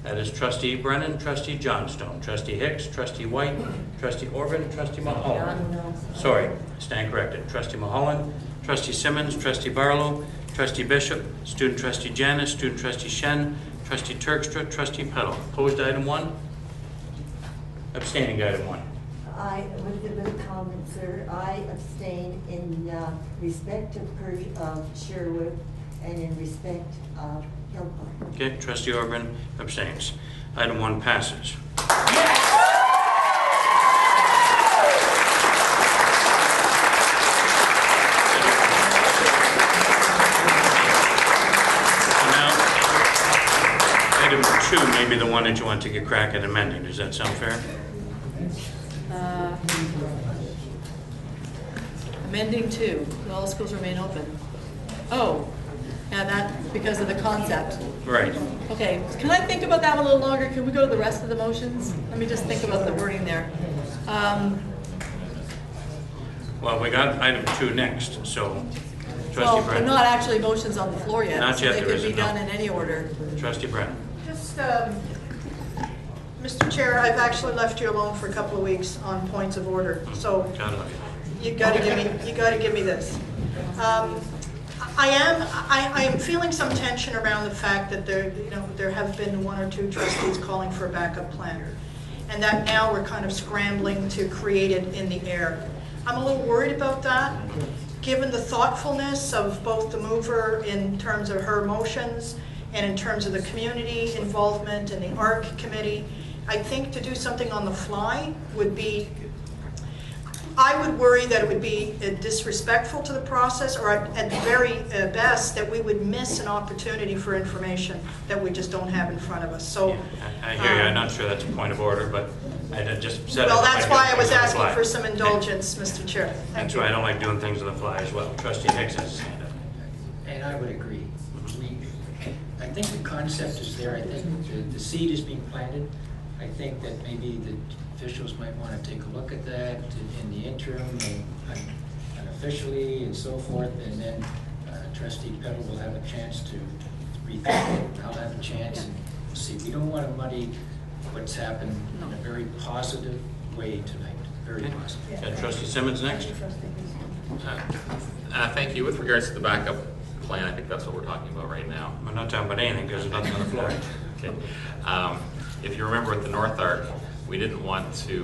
That is Trustee Brennan, Trustee Johnstone, Trustee Hicks, Trustee White, Trustee Orban, Trustee Mulholland. Sorry, stand corrected. Trustee Mulholland, Trustee Simmons, Trustee Barlow, Trustee Bishop, Student Trustee Janis, Student Trustee Shen, Trustee Turkstra, Trustee Petal. Opposed to item 1? Abstaining to item 1. With the comment, sir, I abstain in respect of Sherwood and in respect of Hill Park. Okay, Trustee Orban abstains. Item 1 passes. 2 may be the one that you want to get crack at amending. Does that sound fair? Amending 2, all schools remain open. Oh, yeah, that, because of the concept. Right. Okay, can I think about that one a little longer? Can we go to the rest of the motions? Let me just think about the wording there. Well, we got item 2 next, so Trustee Well, they're Brennan. not actually motions on the floor yet. Not yet, So there they could be isn't, no. done in any order. Trustee Brennan. Just, Mr. Chair, I've actually left you alone for a couple of weeks on points of order, so God love you. you gotta give me this. I am feeling some tension around the fact that there have been 1 or 2 trustees calling for a backup plan, and that now we're kind of scrambling to create it in the air. I'm a little worried about that, given the thoughtfulness of both the mover in terms of her motions and in terms of the community involvement and the ARC committee. I think to do something on the fly would be, I would worry that it would be disrespectful to the process, or at the very best, that we would miss an opportunity for information that we just don't have in front of us. So, Yeah, I hear you. I'm not sure that's a point of order, but I just said. well, I don't that's like why doing I was things on the asking fly. for some indulgence, Mr. Chair. Thank That's you. why I don't like doing things on the fly as well. Trustee Hicks has his hand up. And I would agree. I think the concept is there. I think the seed is being planted. I think that maybe the officials might want to take a look at that in the interim and unofficially and so forth. And then Trustee Petal will have a chance to rethink it. I'll have a chance. And we'll see. We don't want to muddy what's happened in a very positive way tonight. Very positive. Got Trustee Simmons next. Thank you. With regards to the backup plan, I think that's what we're talking about right now. We're not talking about anything because there's nothing on the floor. Okay. If you remember with the North Arc, we didn't want to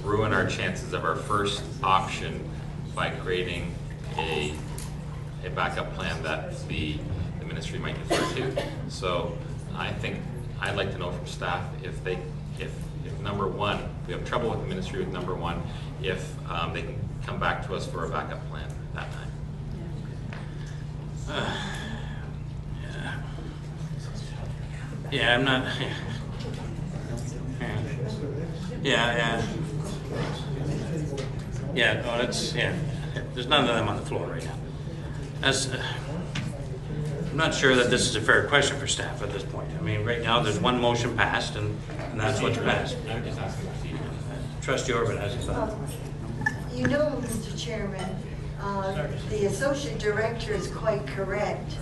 ruin our chances of our first option by creating a backup plan that the ministry might defer to. So I think I'd like to know from staff if number 1, we have trouble with the ministry with number 1, if they can come back to us for a backup plan at that time. Yeah, I'm not. Yeah. No, that's There's none of them on the floor right now. I'm not sure that this is a fair question for staff at this point. I mean, right now there's one motion passed, and that's what's passed. Trustee Orban has a thought. You know, Mr. Chairman, the associate director is quite correct.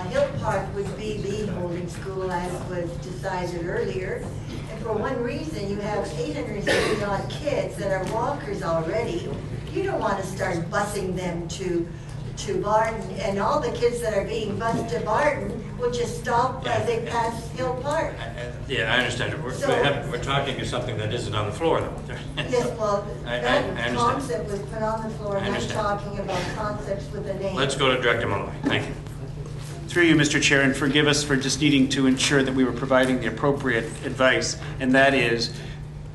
Hill Park would be the holding school as was decided earlier. And for one reason, you have 850 odd kids that are walkers already. You don't want to start busing them to Barton, and all the kids that are being bused to Barton will just stop as they pass Hill Park. Yeah, I understand. We're talking to something that isn't on the floor, though. Yes, well, I that understand. concept was put on the floor, I and I'm understand. talking about concepts with a name. Let's go to Director Malloy. Thank you. Through you, Mr. Chair, and forgive us for just needing to ensure that we were providing the appropriate advice, and that is,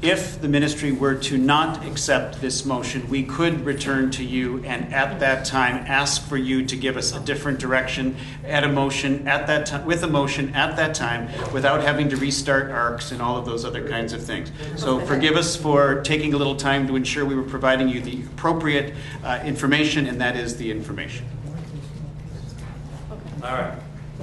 if the ministry were to not accept this motion, we could return to you and at that time ask for you to give us a different direction at a motion at that time, with a motion at that time, without having to restart ARCs and all of those other kinds of things. So forgive us for taking a little time to ensure we were providing you the appropriate information, and that is the information. All right.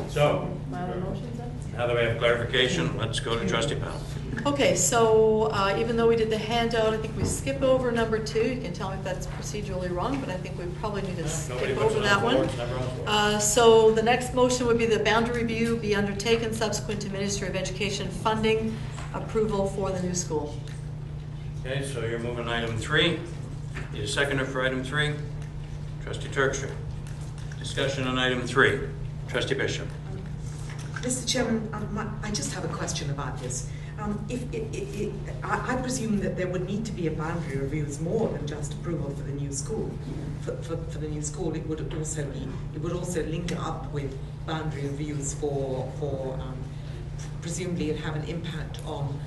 So, now that we have clarification, let's go to Trustee Powell. Okay, so even though we did the handout, I think we skip over number 2. You can tell me if that's procedurally wrong, but I think we probably need to skip over that one. So the next motion would be the boundary review be undertaken subsequent to Ministry of Education funding approval for the new school. Okay, so you're moving item 3. Need a seconder for item 3? Trustee Turkstra. Discussion on item 3. Trustee Bishop. Mr. Chairman, I just have a question about this. I presume that there would need to be a boundary review as more than just approval for the new school. For the new school, it would also link up with boundary reviews for presumably it have an impact on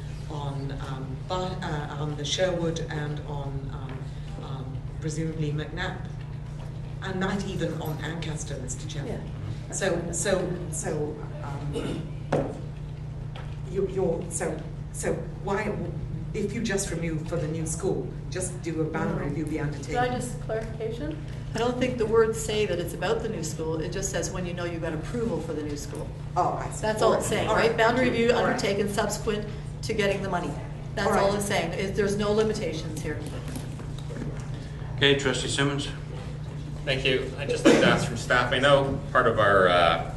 the Sherwood and on presumably McNabb, and might even on Ancaster, Mr. Chairman. So why, if you just remove for the new school, just do a boundary review be undertaken? Can I just clarification? I don't think the words say that it's about the new school. It just says when you know you've got approval for the new school. Oh, I see. That's all it's saying, All right? Boundary review All right. undertaken subsequent to getting the money. That's All right. all it's saying. There's no limitations here. Okay, Trustee Simmons. Thank you. I'd just like to ask from staff, I know part of our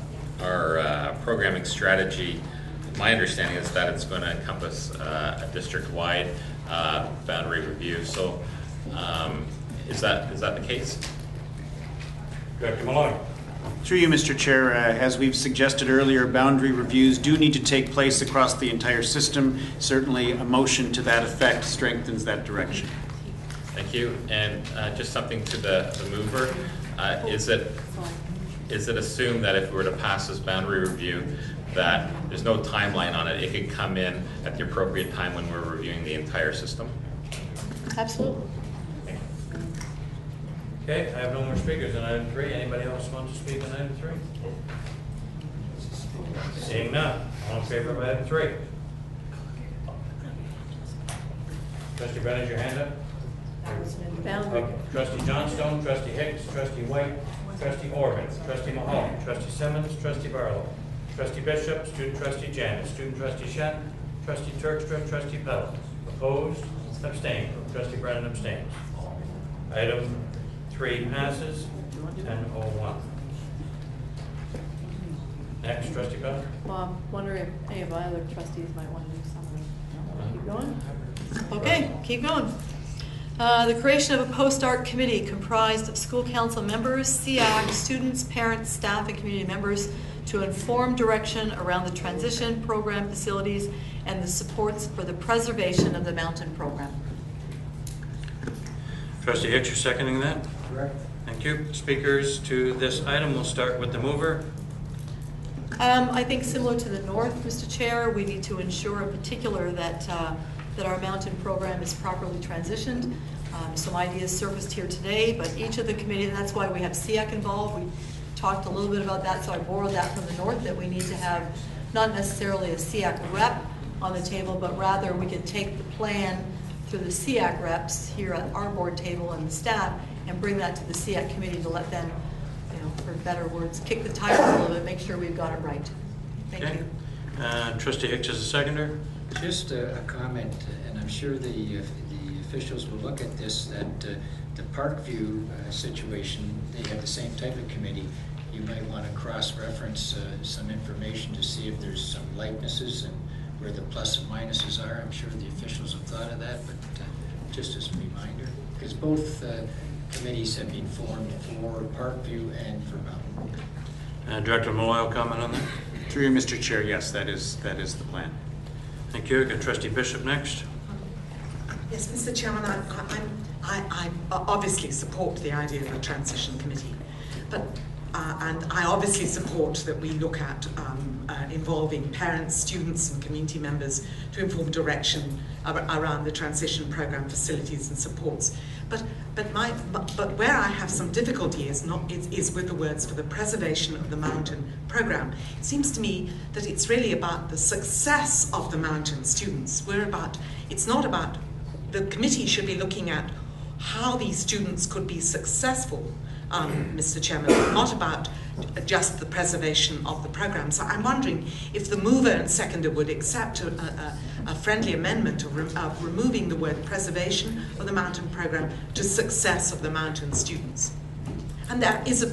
programming strategy, my understanding is that it's going to encompass a district-wide boundary review. So is that the case? Director Malloy. Through you, Mr. Chair, as we've suggested earlier, boundary reviews do need to take place across the entire system. Certainly a motion to that effect strengthens that direction. Thank you. And just something to the mover, is it assumed that if we were to pass this boundary review that there's no timeline on it, it could come in at the appropriate time when we're reviewing the entire system? Absolutely. Okay, I have no more speakers on item 3. Anybody else want to speak on item 3? Seeing none, all in favor of item 3? Trustee Bennett, your hand up. Boundary. Trustee Johnstone, Trustee Hicks, Trustee White, Trustee Orban, Trustee Mahal, Trustee Simmons, Trustee Barlow, Trustee Bishop, Student Trustee Janis, Student Trustee Shen, Trustee Turkstra, Trustee Petal. Opposed? Abstained. Trustee Brennan abstains. Item 3 passes, 10-01. Next, Trustee Petal. Well, I'm wondering if any of my other trustees might want to do something. Keep going? Okay, keep going. The creation of a post-art committee comprised of school council members, SEAC, students, parents, staff, and community members to inform direction around the transition program facilities and the supports for the preservation of the mountain program. Trustee Hicks, you're seconding that? Correct. Thank you. Speakers to this item, we'll start with the mover. I think similar to the north, Mr. Chair, we need to ensure in particular that that our mountain program is properly transitioned. Some ideas surfaced here today, but each of the committee, and that's why we have SEAC involved. We talked a little bit about that, so I borrowed that from the north, that we need to have not necessarily a SEAC rep on the table, but rather we could take the plan through the SEAC reps here at our board table and the staff and bring that to the SEAC committee to let them, you know, for better words, kick the tires a little bit, make sure we've got it right. Thank you. Trustee Hicks is a seconder. Just a comment, and I'm sure the officials will look at this, that the Parkview situation, they have the same type of committee. You might want to cross-reference some information to see if there's some likenesses and where the plus and minuses are. I'm sure the officials have thought of that, but just as a reminder, because both committees have been formed for Parkview and for Mountain. Director Malloy will comment on that. Through you, Mr. Chair, yes, that is the plan. Thank you. Got Trustee Bishop next. Yes, Mr. Chairman, I obviously support the idea of a transition committee, but and I obviously support that we look at involving parents, students, and community members to inform direction around the transition program facilities and supports. But where I have some difficulty is with the words "for the preservation of the mountain program." It seems to me that it's really about the success of the mountain students. It's not about. The committee should be looking at how these students could be successful, Mr. Chairman, not about just the preservation of the program. So I'm wondering if the mover and seconder would accept a friendly amendment of removing the word preservation of the mountain program to success of the mountain students. And that is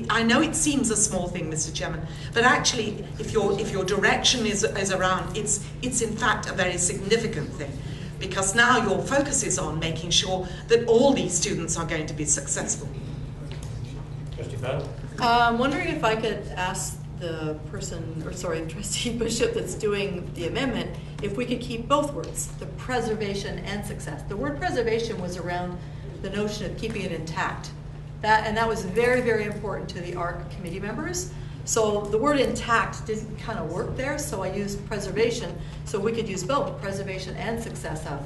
I know it seems a small thing, Mr. Chairman, but actually, if your direction is around, it's in fact a very significant thing. Because now your focus is on making sure that all these students are going to be successful. Trustee Petal? I'm wondering if I could ask the Trustee Bishop that's doing the amendment, if we could keep both words, the preservation and success. The word preservation was around the notion of keeping it intact. That was very, very important to the ARC committee members. So the word intact didn't kind of work there, so I used preservation, so we could use both, preservation and success of.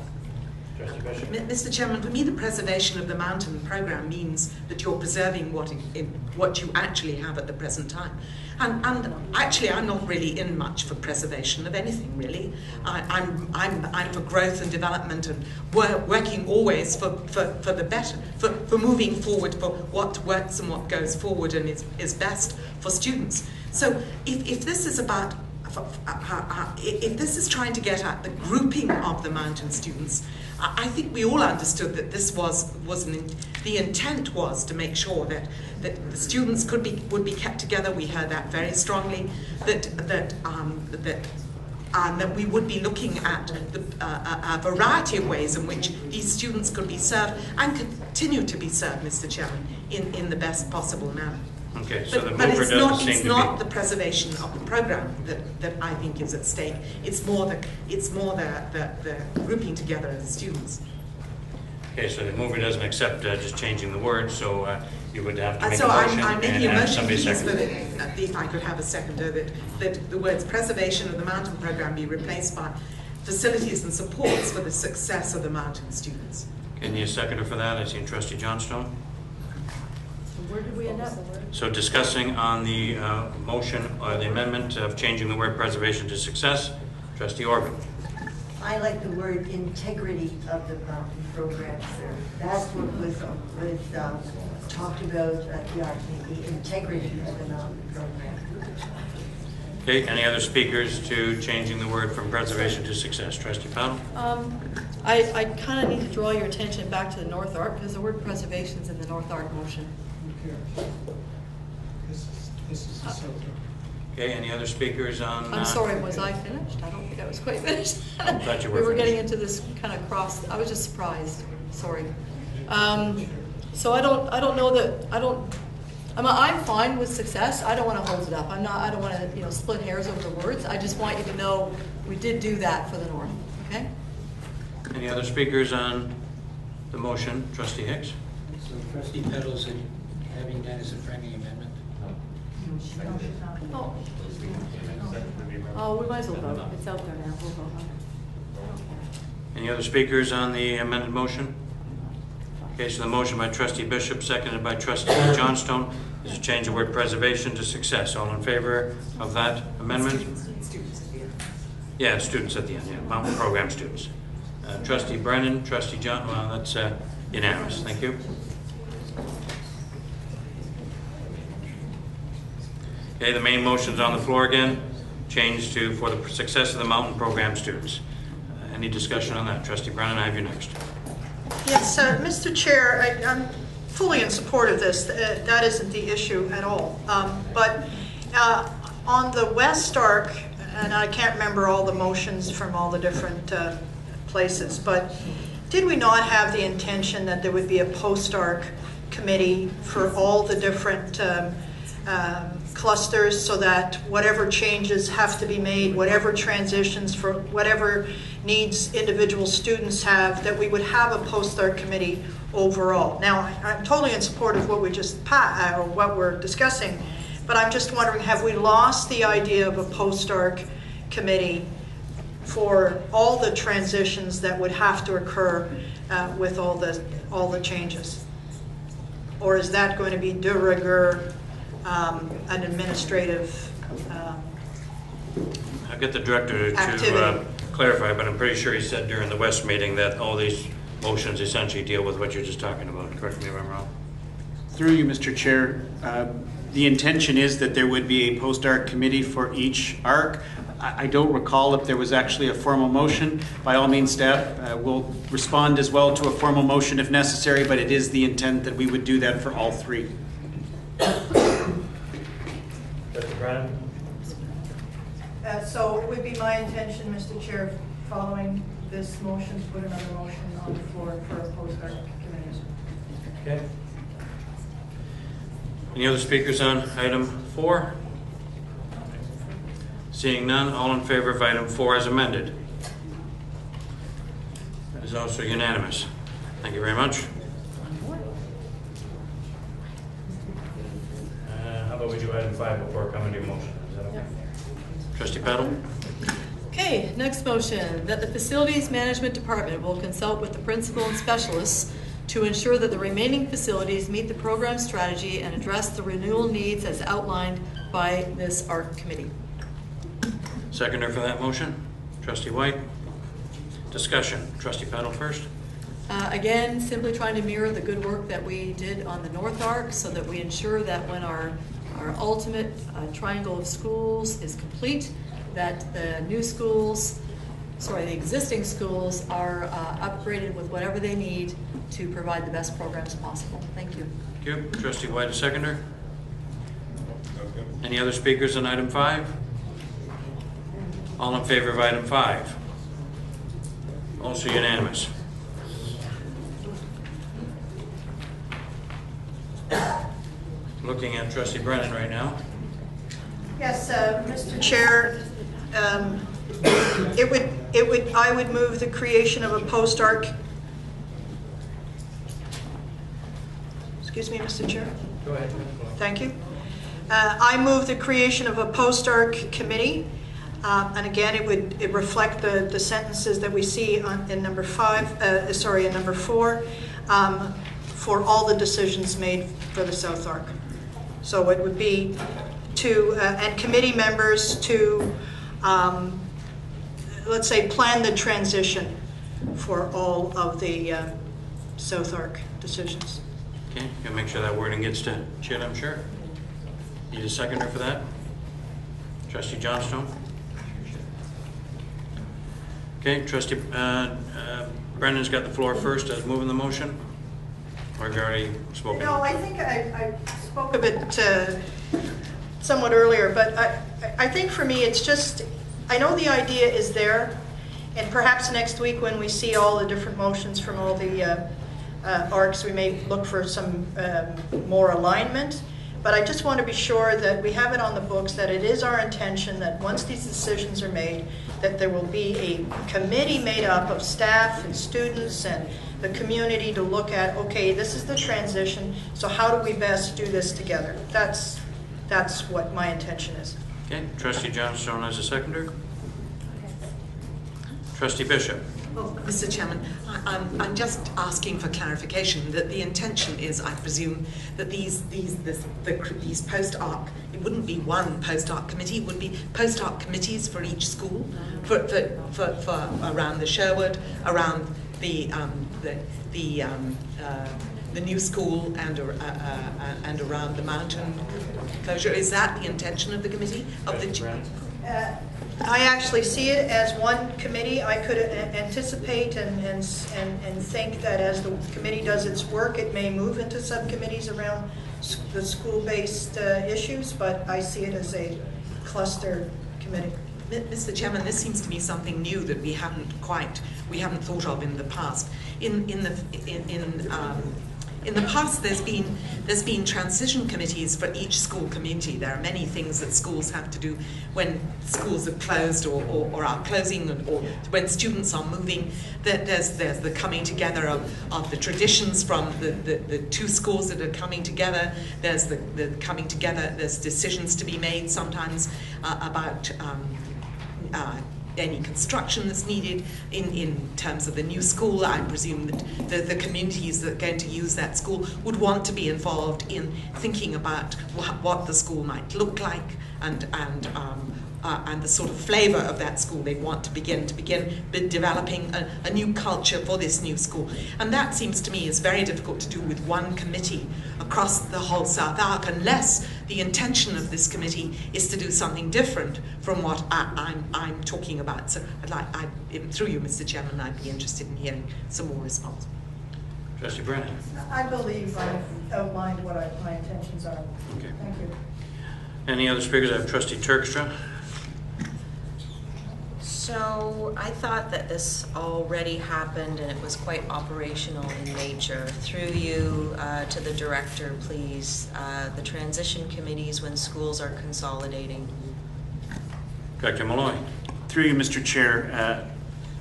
Trustee Bishop? Mr. Chairman, for me, the preservation of the mountain programme means that you're preserving what you actually have at the present time. And actually, I'm not really in much for preservation of anything, really. I'm for growth and development and working always for the better, for moving forward, for what works and what goes forward and is best for students. So if this is about if this is trying to get at the grouping of the mountain students, I think we all understood that this the intent was to make sure that the students would be kept together. We heard that very strongly. That we would be looking at a variety of ways in which these students could be served and continue to be served, Mr. Chairman, in the best possible manner. Okay, so the But mover doesn't seem it's to not be... the preservation of the programme that I think is at stake. It's more the grouping together of the students. Okay, so the mover doesn't accept just changing the words, so you would have to make So a motion I'm making a and have motion, somebody please, second. if I could have a seconder, that the words preservation of the mountain programme be replaced by facilities and supports for the success of the mountain students. Can you seconder for that? I see Trustee Johnstone. Where did we end up? So discussing on the motion or the amendment of changing the word preservation to success, Trustee Orban. I like the word integrity of the mountain program, sir. That's what was talked about at the RP, the integrity of the mountain program. Okay, any other speakers to changing the word from preservation to success? Trustee Powell? I kind of need to draw your attention back to the North Arc because the word preservation is in the North Arc motion. This is the South Arc. Okay, any other speakers on... I'm sorry, was I finished? I don't think I was quite finished. I thought you were We were finished. getting into this kind of cross, I was just surprised, sorry. So I don't know that, I'm fine with success. I don't want to hold it up. I don't want to, split hairs over the words. I just want you to know we did do that for the North, okay? Any other speakers on the motion? Trustee Hicks? So Trustee Peddles having that as a friendly amendment? Oh, we might as well vote. It's out there now. We'll vote on it. Any other speakers on the amended motion? Okay, so the motion by Trustee Bishop, seconded by Trustee Johnstone, is to change the word preservation to success. All in favor of that amendment? Yeah, students at the end, yeah, mountain program students. Trustee Brennan, Trustee John, well, that's unanimous. Thank you. Okay, the main motion's on the floor again. Changed to for the success of the mountain program students. Any discussion on that? Trustee Brennan, I have you next. Yes, Mr. Chair, I'm fully in support of this. That isn't the issue at all. But on the West Arc, and I can't remember all the motions from all the different places, but did we not have the intention that there would be a post-arc committee for all the different clusters so that whatever changes have to be made, whatever transitions for whatever needs individual students have, that we would have a post-arc committee overall. Now, I'm totally in support of what we just or what we're discussing, but I'm just wondering, have we lost the idea of a post-arc committee for all the transitions that would have to occur with all the changes? Or is that going to be de rigueur, an administrative I'll get the director to clarify, but I'm pretty sure he said during the West meeting that all these motions essentially deal with what you're just talking about. Correct me if I'm wrong. Through you, Mr. Chair, the intention is that there would be a post-ARC committee for each ARC. I don't recall if there was actually a formal motion. By all means, staff will respond as well to a formal motion if necessary, but it is the intent that we would do that for all three. Trustee Brennan? So it would be my intention, Mr. Chair, following this motion, to put another motion on the floor for a post-arc committee. Okay. Any other speakers on item 4? Seeing none, all in favor of item 4 as amended? That is also unanimous. Thank you very much. How about we do item 5 before coming to your motion? Is that okay? Trustee Peddle? Okay, Okay, next motion, that the Facilities Management Department will consult with the principal and specialists to ensure that the remaining facilities meet the program strategy and address the renewal needs as outlined by this ARC committee. Seconder for that motion, Trustee White. Discussion, Trustee Petal first. Again, simply trying to mirror the good work that we did on the North Arc so that we ensure that when our ultimate triangle of schools is complete, that the new schools, sorry, the existing schools are upgraded with whatever they need to provide the best programs possible. Thank you. Thank you. Trustee White, a seconder. Any other speakers on item 5? All in favor of item 5? Also unanimous. Looking at Trustee Brennan right now. Yes, Mr. Chair, I would move the creation of a post-arc. Excuse me, Mr. Chair. Go ahead. Thank you. I move the creation of a post-arc committee, and again, it would reflect the sentences that we see in number 5. Sorry, in number 4, for all the decisions made for the South Arc. So it would be to and committee members to let's say plan the transition for all of the South Arc decisions. Okay, you'll make sure that wording gets to Chid, I'm sure. Need a seconder for that? Trustee Johnstone? Okay, Trustee Brendan's got the floor first as moving the motion. Or have you already spoken? No, I think I spoke of it somewhat earlier, but I think for me it's just, I know the idea is there, and perhaps next week when we see all the different motions from all the ARCs, we may look for some more alignment. But I just want to be sure that we have it on the books, that it is our intention that once these decisions are made, that there will be a committee made up of staff and students and the community to look at, okay, this is the transition, so how do we best do this together? That's what my intention is. Okay, Trustee Johnstone as a seconder. Trustee Bishop. Well, Mr. Chairman, I'm just asking for clarification that the intention is, I presume, that these post-arc, it wouldn't be one post-arc committee, it would be post-arc committees for each school, for around the Sherwood, around the new school, and around the mountain closure. Is that the intention of the committee? I actually see it as one committee. I could anticipate and think that as the committee does its work, it may move into subcommittees around the school-based issues, but I see it as a cluster committee. Mr. Chairman, this seems to be something new that we haven't thought of in the past. In the past, there's been transition committees for each school community. There are many things that schools have to do when schools are closed or are closing, or when students are moving. There's the coming together of the traditions from the two schools that are coming together. There's the coming together. There's decisions to be made sometimes about any construction that's needed in terms of the new school. I presume that the communities that are going to use that school would want to be involved in thinking about what the school might look like and the sort of flavour of that school they want to begin developing a new culture for this new school. And that seems to me is very difficult to do with one committee across the whole South Arc, unless the intention of this committee is to do something different from what I'm talking about. So through you, Mr. Chairman, I'd be interested in hearing some more response. Trustee Brennan. I believe I've outlined what my intentions are. Okay. Thank you. Any other speakers? I have Trustee Terkstra. So I thought that this already happened and it was quite operational in nature. Through you to the director, please, the transition committees when schools are consolidating. Dr. Malloy. Through you, Mr. Chair,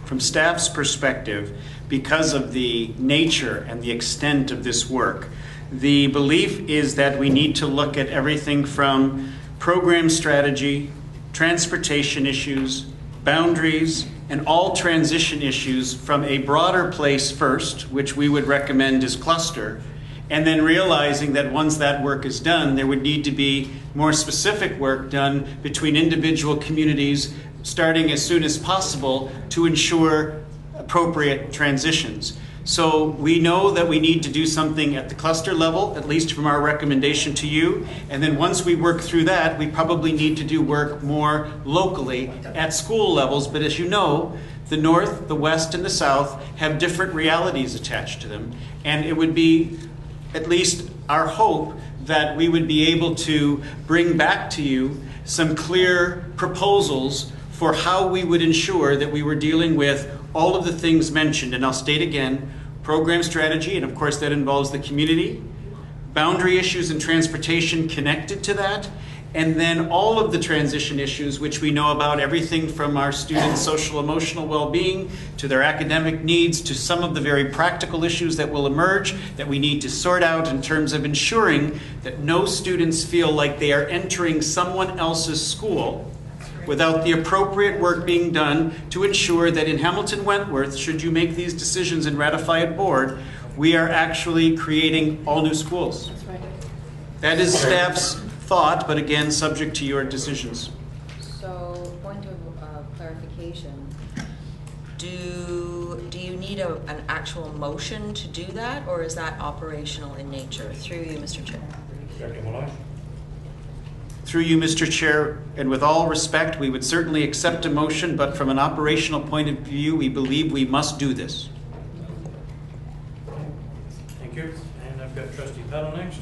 from staff's perspective, because of the nature and the extent of this work, the belief is that we need to look at everything from program strategy, transportation issues, boundaries, and all transition issues from a broader place first, which we would recommend is cluster, and then realizing that once that work is done, there would need to be more specific work done between individual communities, starting as soon as possible to ensure appropriate transitions. So we know that we need to do something at the cluster level, at least from our recommendation to you. And then once we work through that, we probably need to do work more locally at school levels. But as you know, the North, the West, and the South have different realities attached to them. And it would be at least our hope that we would be able to bring back to you some clear proposals for how we would ensure that we were dealing with all of the things mentioned. And I'll state again, program strategy, and of course that involves the community, boundary issues and transportation connected to that, and then all of the transition issues which we know about, everything from our students' social emotional well-being to their academic needs to some of the very practical issues that will emerge that we need to sort out in terms of ensuring that no students feel like they are entering someone else's school without the appropriate work being done to ensure that in Hamilton Wentworth, should you make these decisions and ratify at board, we are actually creating all new schools. That's right. That is staff's thought, but again, subject to your decisions. So, point of clarification, do you need an actual motion to do that, or is that operational in nature? Through you, Mr. Chair. Through you, Mr. Chair, and with all respect, we would certainly accept a motion, but from an operational point of view, we believe we must do this. Thank you. And I've got Trustee Petal next.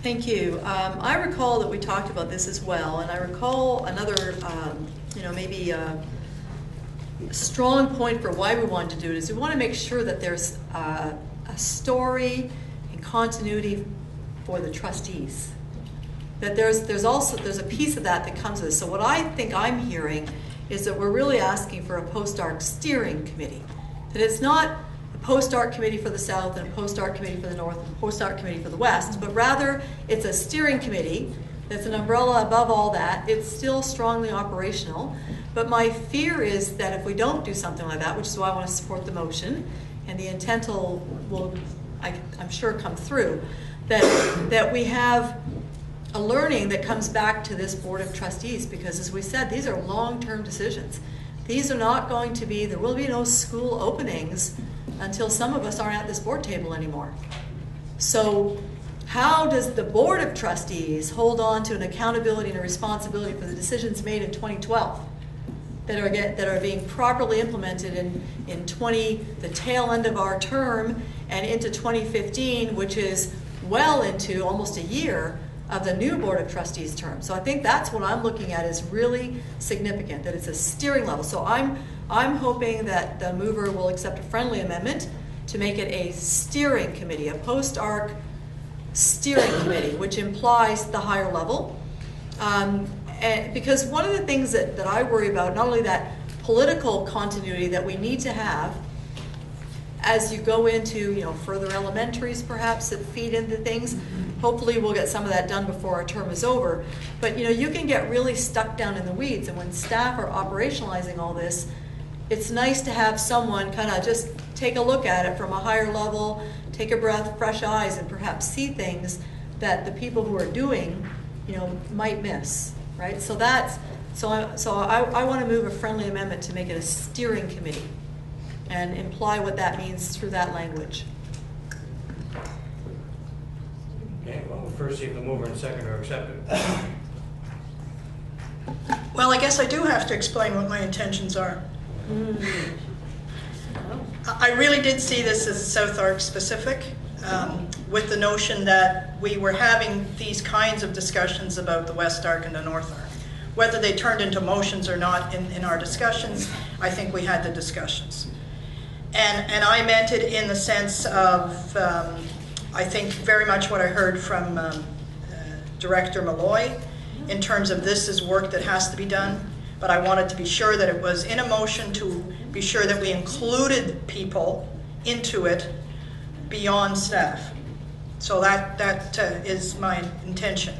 Thank you. I recall that we talked about this as well, and I recall another, maybe a strong point for why we wanted to do it is we want to make sure that there's a story and continuity for the trustees. That there's a piece of that comes with it. So what I think I'm hearing is that we're really asking for a post-ARC steering committee. That it's not a post-ARC committee for the South and a post-ARC committee for the North and a post-ARC committee for the West, but rather it's a steering committee that's an umbrella above all that. It's still strongly operational, but my fear is that if we don't do something like that, which is why I want to support the motion, and the intent will I'm sure, come through, that we have a learning that comes back to this Board of Trustees, because as we said, these are long-term decisions. These are not going to be, there will be no school openings until some of us aren't at this board table anymore. So how does the Board of Trustees hold on to an accountability and a responsibility for the decisions made in 2012 that are being properly implemented in the tail end of our term and into 2015, which is well into almost a year of the new Board of Trustees term. So I think that's what I'm looking at is really significant, that it's a steering level. So I'm hoping that the mover will accept a friendly amendment to make it a steering committee, a post-ARC steering committee, which implies the higher level. And because one of the things that I worry about, not only that political continuity that we need to have as you go into further elementaries perhaps that feed into things. Hopefully we'll get some of that done before our term is over. But you can get really stuck down in the weeds, and when staff are operationalizing all this, it's nice to have someone kind of just take a look at it from a higher level, take a breath, fresh eyes, and perhaps see things that the people who are doing might miss, right? So I want to move a friendly amendment to make it a steering committee and imply what that means through that language. Okay, well, we'll first see if the mover and seconder accept it. Well, I guess I do have to explain what my intentions are. I really did see this as South Arc specific, with the notion that we were having these kinds of discussions about the West Arc and the North Arc. Whether they turned into motions or not in our discussions, I think we had the discussions. And I meant it in the sense of, I think very much what I heard from Director Malloy in terms of this is work that has to be done, but I wanted to be sure that it was in a motion to be sure that we included people into it beyond staff. So that is my intention.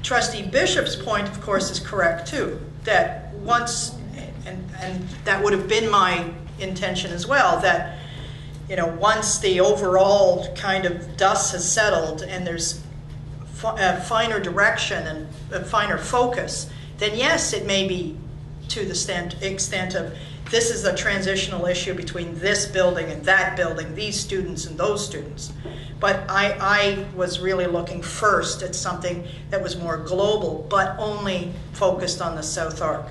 Trustee Bishop's point, of course, is correct too, that once, and that would have been my intention as well, that, you know, once the overall kind of dust has settled and there's a finer direction and a finer focus, then yes, it may be to the extent of this is a transitional issue between this building and that building, these students and those students. But I was really looking first at something that was more global, but only focused on the South Arc.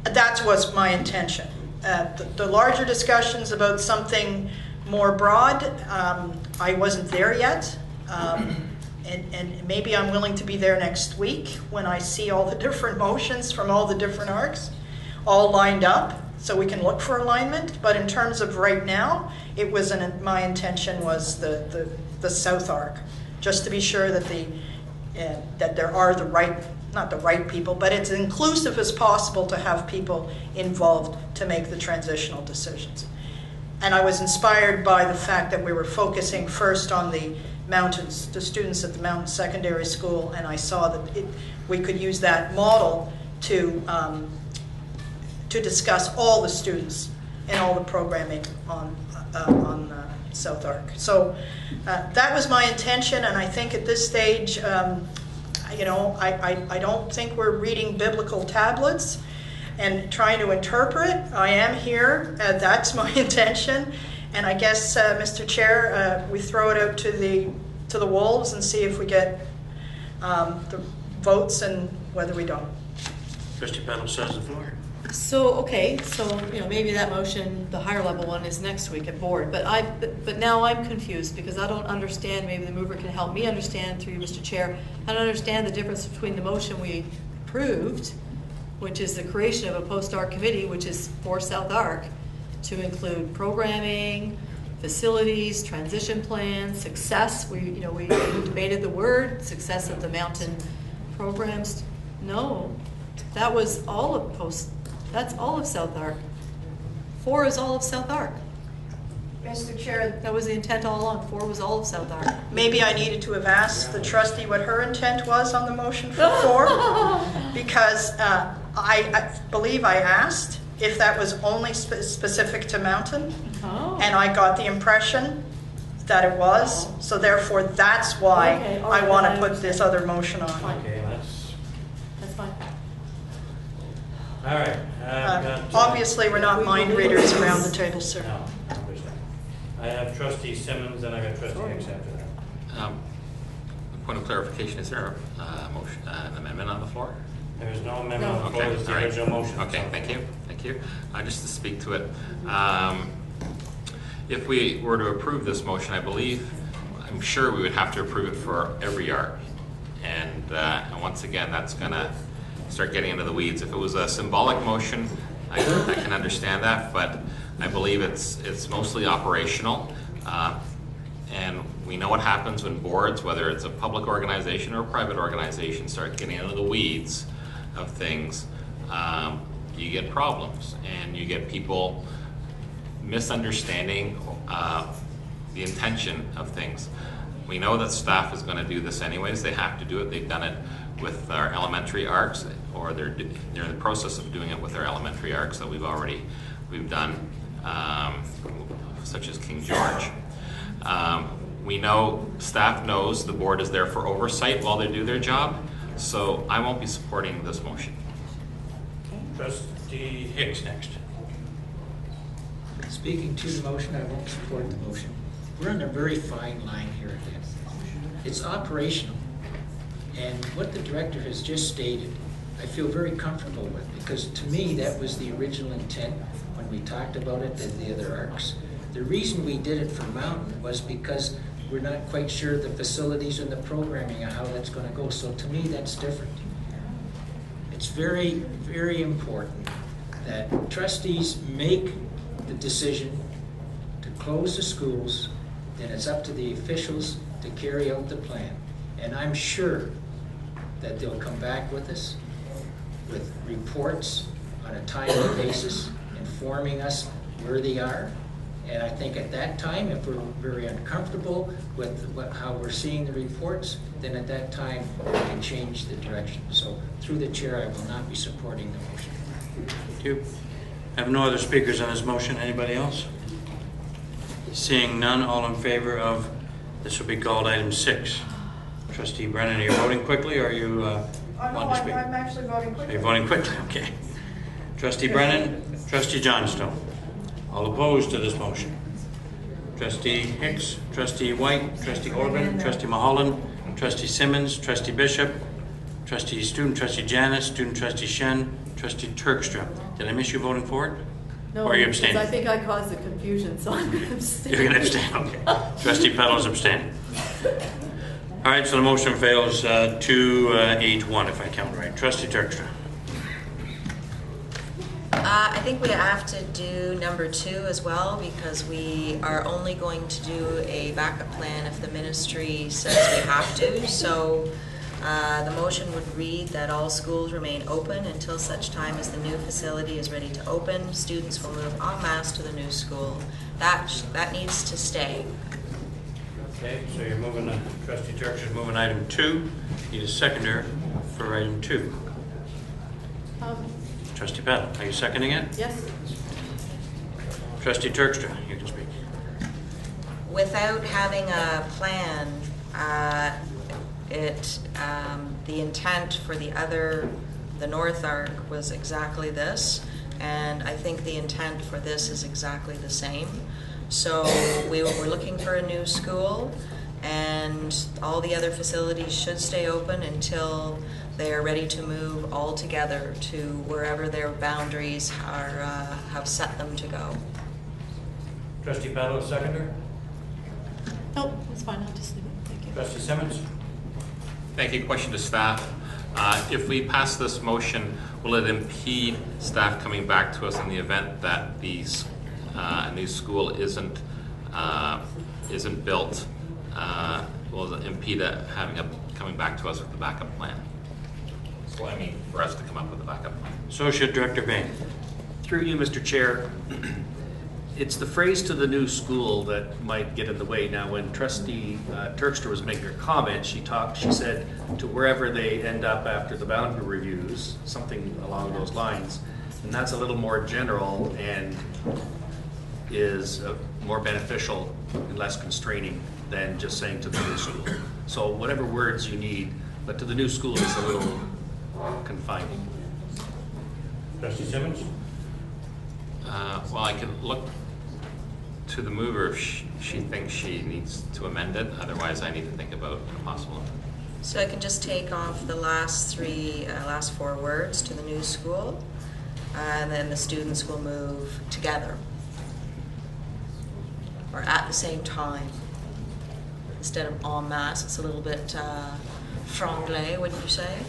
That was my intention. The larger discussions about something more broad, I wasn't there yet. And maybe I'm willing to be there next week when I see all the different motions from all the different arcs all lined up, so we can look for alignment. But in terms of right now, it was my intention was the South Arc, just to be sure that that there are the right, not the right people, but it's inclusive as possible to have people involved to make the transitional decisions. And I was inspired by the fact that we were focusing first on the mountains, the students at the Mountain Secondary School, and I saw that we could use that model to discuss all the students and all the programming on South Arc. So that was my intention, and I think at this stage, you know, I don't think we're reading biblical tablets and trying to interpret. I am here, that's my intention, and I guess, Mr. Chair, we throw it out to the wolves and see if we get the votes and whether we don't. Trustee Petal says the floor. So, okay, so, you know, maybe that motion, the higher level one, is next week at board, but now I'm confused because I don't understand, maybe the mover can help me understand through you, Mr. Chair. I don't understand the difference between the motion we approved, which is the creation of a post-ARC committee, which is for South Arc, to include programming, facilities, transition plans, success. We debated the word, success of the mountain programs. No, that was all of that's all of South Arc. 4 is all of South Arc. Mr. Chair, that was the intent all along. 4 was all of South Arc. Maybe I needed to have asked the trustee what her intent was on the motion for 4, because I believe I asked if that was only specific to mountain, and I got the impression that it was, so therefore that's why I want to put this other motion on. Okay, that's fine. All right. Obviously, we're not mind readers around the table, sir. No, I understand. I have Trustee Simmons, and I got Trustee Hicks after that. Point of clarification, is there a motion, an amendment on the floor? There is no amendment on the floor. It's the original motion. Okay, thank you. Thank you. Just to speak to it, if we were to approve this motion, I'm sure we would have to approve it for every ARC. And once again, that's going to start getting into the weeds. If it was a symbolic motion, I can understand that, but I believe it's mostly operational. And we know what happens when boards, whether it's a public organization or a private organization, start getting into the weeds of things. You get problems, and you get people misunderstanding the intention of things. We know that staff is going to do this anyways. They have to do it. They've done it with our elementary ARCs, or they're in the process of doing it with our elementary ARCs that we've done, such as King George. We know, staff knows the board is there for oversight while they do their job, so I won't be supporting this motion. Trustee Hicks next. Speaking to the motion, I won't support the motion. We're on a very fine line here again. It's operational. And what the director has just stated, I feel very comfortable with, because to me, that was the original intent when we talked about it in the other ARCs. The reason we did it for Mountain was because we're not quite sure the facilities and the programming and how that's going to go. So to me, that's different. It's very, very important that trustees make the decision to close the schools, then it's up to the officials to carry out the plan. And I'm sure that they'll come back with us with reports on a timely basis, informing us where they are And I think at that time, if we're very uncomfortable with how we're seeing the reports, then at that time, we can change the direction. So through the chair, I will not be supporting the motion. Thank you. I have no other speakers on this motion. Anybody else? Seeing none, all in favor of, this will be called item 6. Trustee Brennan, are you voting quickly, or are you No, want to speak? I'm actually voting Are quickly. you voting quickly? Okay. Trustee Brennan, Trustee Johnstone. All opposed to this motion? Trustee Hicks, Trustee White, Trustee Orban, Trustee Mulholland, Trustee Simmons, Trustee Bishop, Student Trustee Janis, Student Trustee Shen, Trustee Turkstra. Did I miss you voting for it? No, Or are you because abstaining? I think I caused the confusion, so I'm going to abstain. You're going to abstain, okay. Trustee Peddle's abstaining. All right, so the motion fails 2-8-1, if I count right. Trustee Turkstra. I think we have to do number 2 as well, because we are only going to do a backup plan if the ministry says we have to. So the motion would read that all schools remain open until such time as the new facility is ready to open. Students will move en masse to the new school. That needs to stay. Okay, so you're moving, Trustee Turkstra's moving item 2. Need a seconder for item 2. Trustee Peddle, are you seconding it? Yes. Trustee Turkstra, you can speak. Without having a plan, the intent for the North Arc was exactly this, and I think the intent for this is exactly the same. So we're looking for a new school, and all the other facilities should stay open until they are ready to move all together to wherever their boundaries have set them to go. Trustee Peddle, seconder. Nope, it's fine. I'll just leave it. Thank you. Trustee Simmons. Thank you. Question to staff. If we pass this motion, will it impede staff coming back to us in the event that a new school isn't built? Will it impede coming back to us with the backup plan? So I mean, for us to come up with a backup plan. Associate Director Bain. Through you, Mr. Chair, it's the phrase "to the new school" that might get in the way. Now, when Trustee Turkstra was making her comment, she said to wherever they end up after the boundary reviews, something along those lines, and that's a little more general and is more beneficial and less constraining than just saying "to the new school." So whatever words you need, but "to the new school" is a little confining. Trustee Simmons. Well, I can look to the mover if she thinks she needs to amend it. Otherwise, I need to think about a possible. So I can just take off the last 4 words, "to the new school," and then the students will move together or at the same time. Instead of en masse, it's a little bit franglais, wouldn't you say?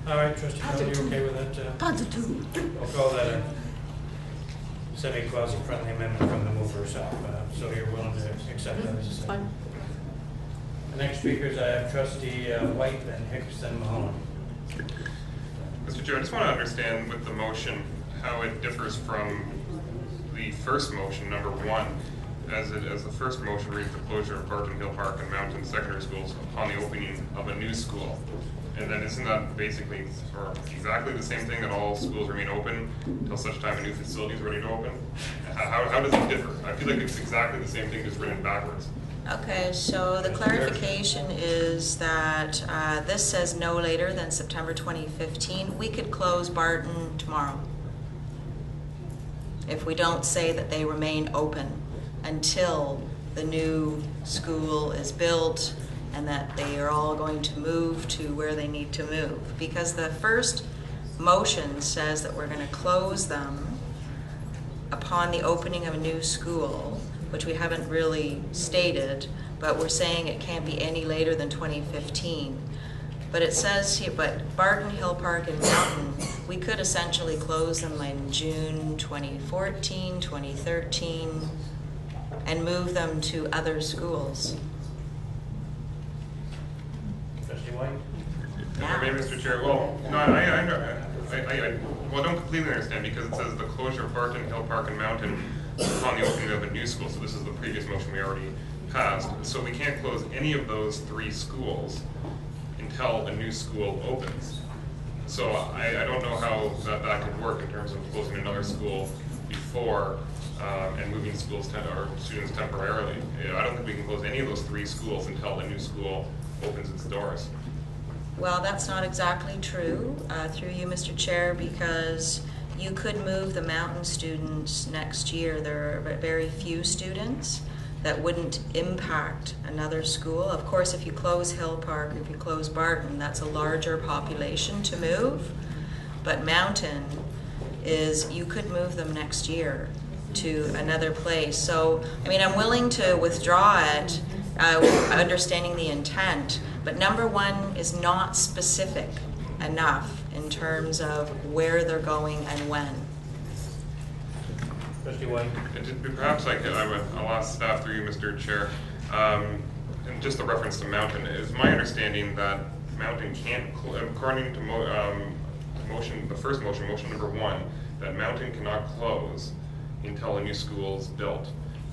All right, Trustee Peddle, you okay with that? I'll call that a semi-quasi-friendly amendment from the mover herself. So you're willing to accept that as a second? Fine. The next speakers, I have Trustee White, and Hicks, and Mulholland. Mr. Chair, I just want to understand with the motion how it differs from the first motion, number 1, as the first motion reads the closure of Barton Hill Park and Mountain Secondary Schools upon the opening of a new school. And then isn't that basically or exactly the same thing, that all schools remain open until such time a new facility is ready to open? How does it differ? I feel like it's exactly the same thing, just written backwards. Okay, so the clarification is that this says no later than September 2015. We could close Barton tomorrow if we don't say that they remain open until the new school is built and that they are all going to move to where they need to move. Because the first motion says that we're going to close them upon the opening of a new school, which we haven't really stated, but we're saying it can't be any later than 2015. But it says here, but Barton Hill Park and Mountain, we could essentially close them in June 2014, 2013, and move them to other schools. Trustee White? Maybe, Mr. Chair, well, no, I well, I don't completely understand, because it says the closure of Barton, Hill Park, and Mountain upon the opening of a new school. So this is the previous motion we already passed. So we can't close any of those 3 schools until a new school opens. So I don't know how that could work in terms of closing another school before and moving schools or students temporarily. I don't think we can close any of those 3 schools until a new school opens its doors. Well, that's not exactly true, through you, Mr. Chair, because you could move the Mountain students next year. There are very few students that wouldn't impact another school. Of course, if you close Hill Park, if you close Barton, that's a larger population to move. But Mountain is, you could move them next year to another place. So, I mean, I'm willing to withdraw it, understanding the intent, but number 1 is not specific enough in terms of where they're going and when. Trustee White. Perhaps I'll ask staff through you, Mr. Chair. And just a reference to Mountain, it is my understanding that Mountain can't, according to the first motion, motion number 1, that Mountain cannot close until a new school is built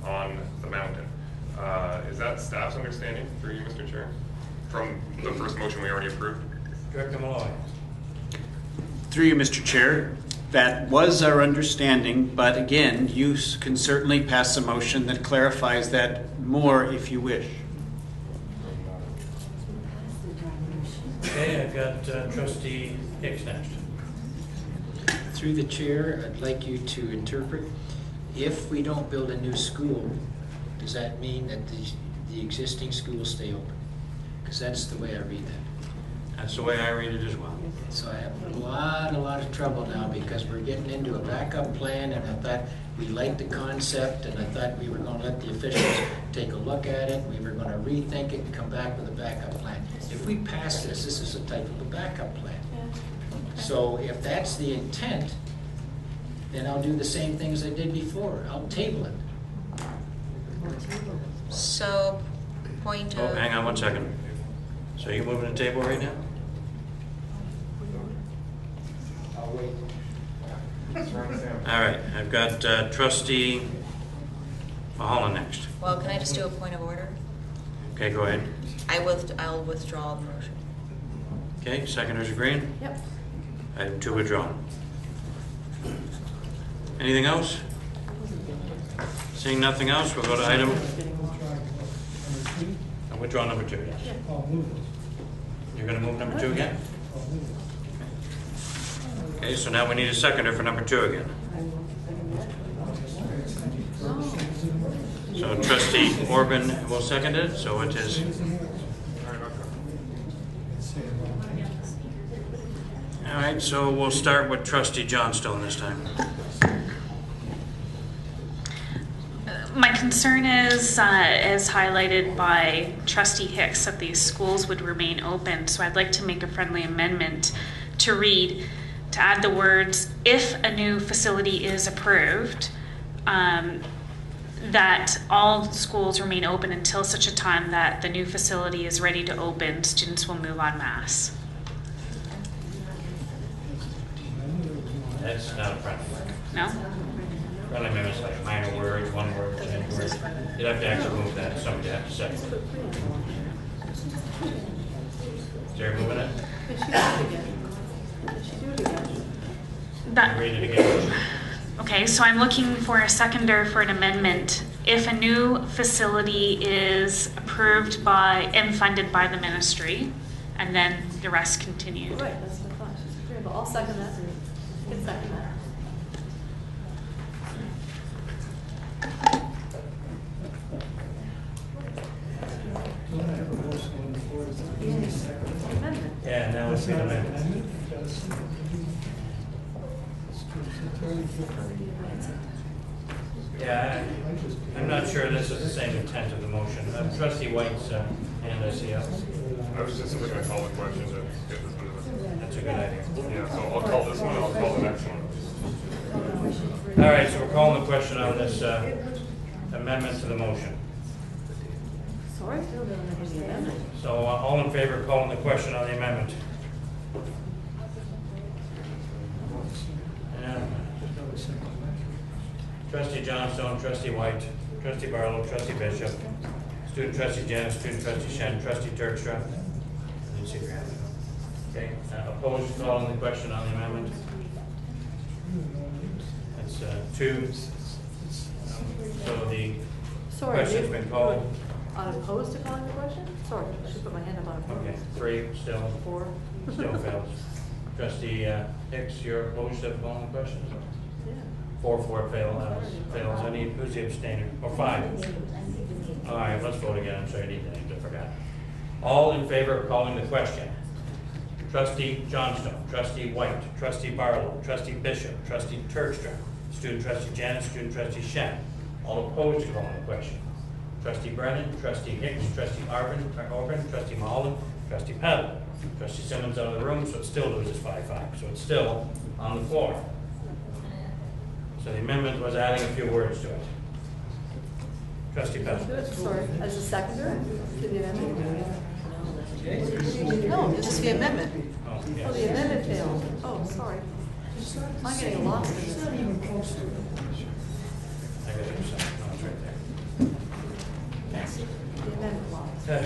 on the Mountain. Is that staff's understanding through you, Mr. Chair? From the first motion we already approved? Director Malloy. Through you, Mr. Chair, that was our understanding, but again, you can certainly pass a motion that clarifies that more if you wish. Okay, I've got Trustee Hicks next. Through the chair, I'd like you to interpret, if we don't build a new school, does that mean that the existing schools stay open? Because that's the way I read that. That's the way I read it as well. So I have a lot of trouble now, because we're getting into a backup plan, and I thought we liked the concept, and I thought we were going to let the officials take a look at it, we were going to rethink it and come back with a backup plan. If we pass this is a type of a backup plan. So if that's the intent, then I'll do the same thing as I did before. I'll table it. So, point Oh, of... hang on 1 second. So you're moving the table right now? I'll wait. All right, I've got Trustee Mulholland next. Well, can I just do a point of order? Okay, go ahead. I'll withdraw the motion. Okay, seconders agreeing? Yep. Item 2 withdrawn. Anything else? Seeing nothing else, we'll go to item... I'll withdraw number 2, yes. I'll move it. You're going to move number 2 again? I'll move it. Okay, so now we need a seconder for number 2 again. So Trustee Orban will second it, so it is... All right, so we'll start with Trustee Johnstone this time. My concern is, as highlighted by Trustee Hicks, that these schools would remain open. So I'd like to make a friendly amendment to read, to add the words, if a new facility is approved, that all schools remain open until such a time that the new facility is ready to open. Students will move en masse. That's not a friendly. No? Friendly amendment's like minor words, 1 word, change word. You'd have to actually move that, somebody would have to second it. Is Jerry moving it? That, Read it again. okay, so I'm looking for a seconder for an amendment. If a new facility is approved by and funded by the ministry, and then the rest continued. Right, that's what I thought. She's agreeable. I'll second that. You can second that. Don't I have a motion on the floor? Is there a second? Amendment. Yeah, now it's the amendment. Amendment? It's totally different. Yeah, I'm not sure this is the same intent of the motion. Trustee White's hand I see up. I was just simply going to call the question to get this one. That's a good idea. Yeah, so I'll call this one, I'll call the next one. All right, so we're calling the question on this amendment to the motion. Sorry, still doesn't have any amendment. So all in favor of calling the question on the amendment? Trustee Johnstone, Trustee White, Trustee Barlow, Trustee Bishop, Student Trustee Janice, Student Trustee Shen, Trustee Turkstra. I didn't see your hand. Okay, opposed, calling the question on the amendment? That's 2. So the question's been called. On opposed to calling the question? Sorry, I should put my hand up on opposed. Okay, 3, still. 4. Still fails. Trustee Hicks, you're opposed to calling the question? Yeah. 4 fails. I need, who's the abstainer? Or 5? All right, let's vote again. I'm sorry, I need the names, I forgot. All in favor of calling the question? Trustee Johnstone, Trustee White, Trustee Barlow, Trustee Bishop, Trustee Turkstra, Student Trustee Janice, Student Trustee Shen. All opposed to calling the question? Trustee Brennan, Trustee Hicks, Trustee Orban, Trustee Mullen, Trustee Peddle. Trustee Simmons out of the room, so it still loses 5-5. So it's still on the floor. So the amendment was adding a few words to it. Trustee Peddle. Sorry, as a seconder to the amendment? No, this is the amendment. Oh, yes. Oh, the amendment failed. Oh, sorry. I'm getting lost in this. I got it. No, it's right there. The amendment lost. Where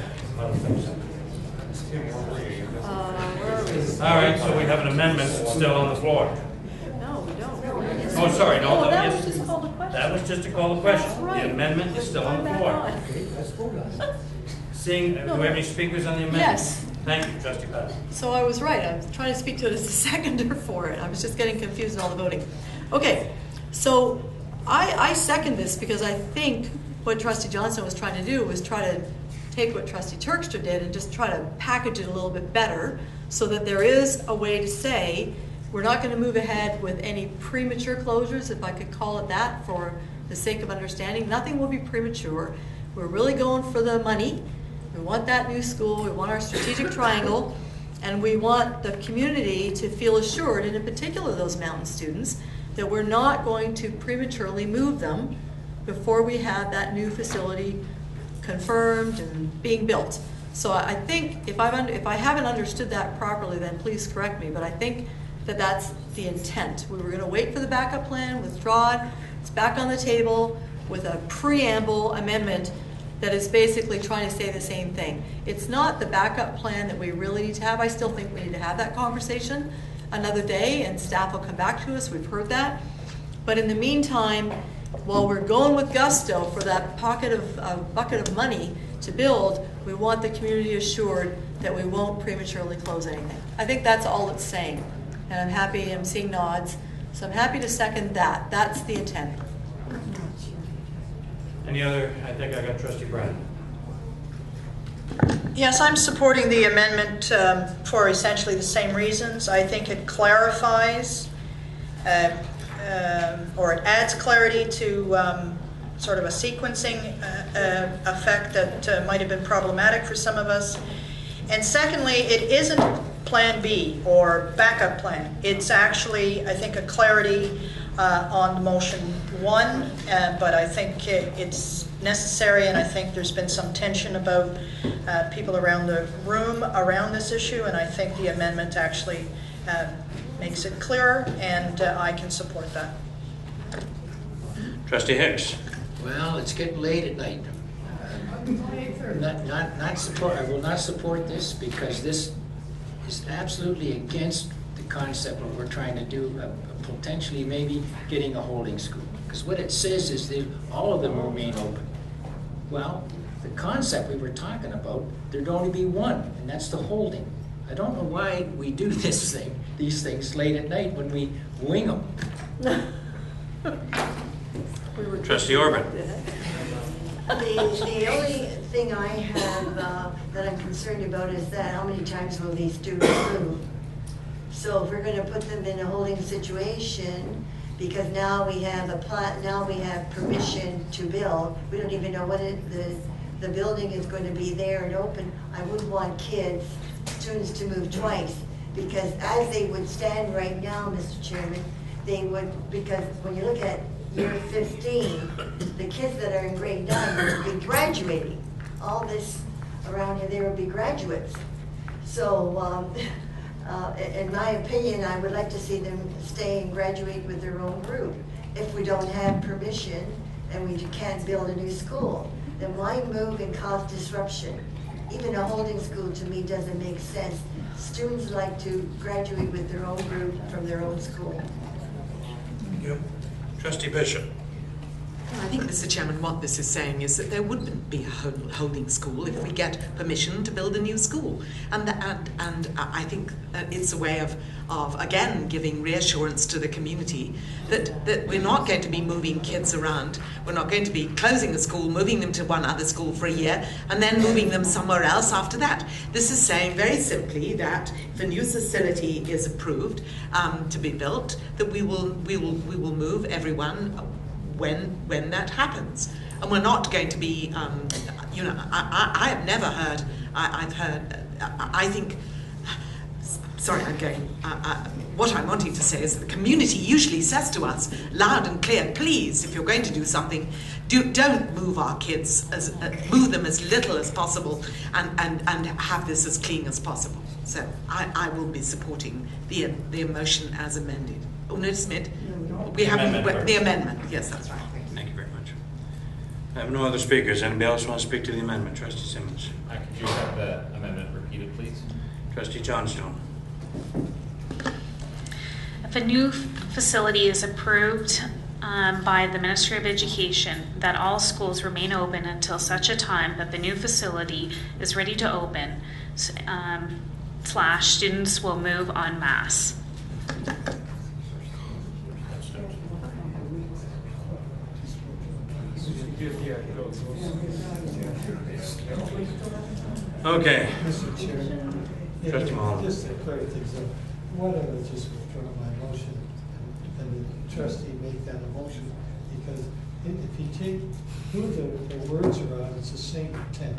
are we? All right, so we have an amendment still on the floor. No, we don't. Oh, sorry, no. Oh, that was just called a question. That was just to call the question. That's right. The amendment is still on the floor. Seeing, do we have any speakers on the amendment? Yes. Thank you, Trustee Peddle. So I was right. I was trying to speak to it as a seconder for it. I was just getting confused in all the voting. Okay, so I second this because I think what Trustee Johnson was trying to do was try to take what Trustee Turkstra did and just try to package it a little bit better so that there is a way to say we're not going to move ahead with any premature closures, if I could call it that, for the sake of understanding. Nothing will be premature. We're really going for the money. We want that new school. We want our strategic triangle. And we want the community to feel assured, and in particular those mountain students, that we're not going to prematurely move them before we have that new facility confirmed and being built. So I think if I haven't understood that properly, then please correct me, but I think that that's the intent. We were going to wait for the backup plan, withdraw it. It's back on the table with a preamble amendment that is basically trying to say the same thing. It's not the backup plan that we really need to have. I still think we need to have that conversation another day, and staff will come back to us. We've heard that. But in the meantime, while we're going with gusto for that bucket of money to build, we want the community assured that we won't prematurely close anything. I think that's all it's saying. And I'm happy, I'm seeing nods. So I'm happy to second that. That's the intent. Any other? I think I got Trustee Brennan. Yes, I'm supporting the amendment for essentially the same reasons. I think it clarifies or it adds clarity to sort of a sequencing effect that might have been problematic for some of us. And secondly, it isn't Plan B or backup plan. It's actually, I think, a clarity on the motion 1, but I think it's necessary, and I think there's been some tension about people around the room around this issue, and I think the amendment actually makes it clearer, and I can support that. Trustee Hicks. Well, it's getting late at night. I will not support this because this is absolutely against the concept of what we're trying to do, potentially maybe getting a holding school. Because what it says is that all of them remain open. Well, the concept we were talking about, there'd only be one, and that's the holding. I don't know why we do these things late at night when we wing them. Trustee Orban. The only thing I have that I'm concerned about is that how many times will these students move? So if we're going to put them in a holding situation, because now we have now we have permission to build. We don't even know what the building is going to be there and open. I wouldn't want students to move twice, because as they would stand right now, Mr. Chairman, they would, because when you look at year 15, the kids that are in grade 9 will be graduating. All this around here, there will be graduates. So, in my opinion, I would like to see them stay and graduate with their own group. if we don't have permission and we can't build a new school? Then why move and cause disruption? Even a holding school to me doesn't make sense. Students like to graduate with their own group from their own school. Thank you. Trustee Bishop. I think, Mr. Chairman, what this is saying is that there wouldn't be a holding school if we get permission to build a new school. And I think that it's a way of again, giving reassurance to the community that we're not going to be moving kids around. We're not going to be closing a school, moving them to one other school for a year, and then moving them somewhere else after that. This is saying very simply that if a new facility is approved to be built, that we will move everyone when that happens. And we're not going to be, I have never heard, I think, sorry, I'm going, what I'm wanting to say is that the community usually says to us, loud and clear, please, if you're going to do something, don't move our kids, move them as little as possible and have this as clean as possible. So I will be supporting the motion as amended. Oh, no, Smith? We have the amendment. Yes, that's right. Thank you very much. I have no other speakers. Anybody else want to speak to the amendment? Trustee Simmons. Could you have the amendment repeated, please? Trustee Johnstone. If a new facility is approved by the Ministry of Education, that all schools remain open until such a time that the new facility is ready to open, / students will move en masse. Okay. Mr. Chairman, Trustee Mahoney. just to clear things up, why don't I just withdraw my motion and the trustee make that a motion? Because if you take who the words are on, it's the same intent.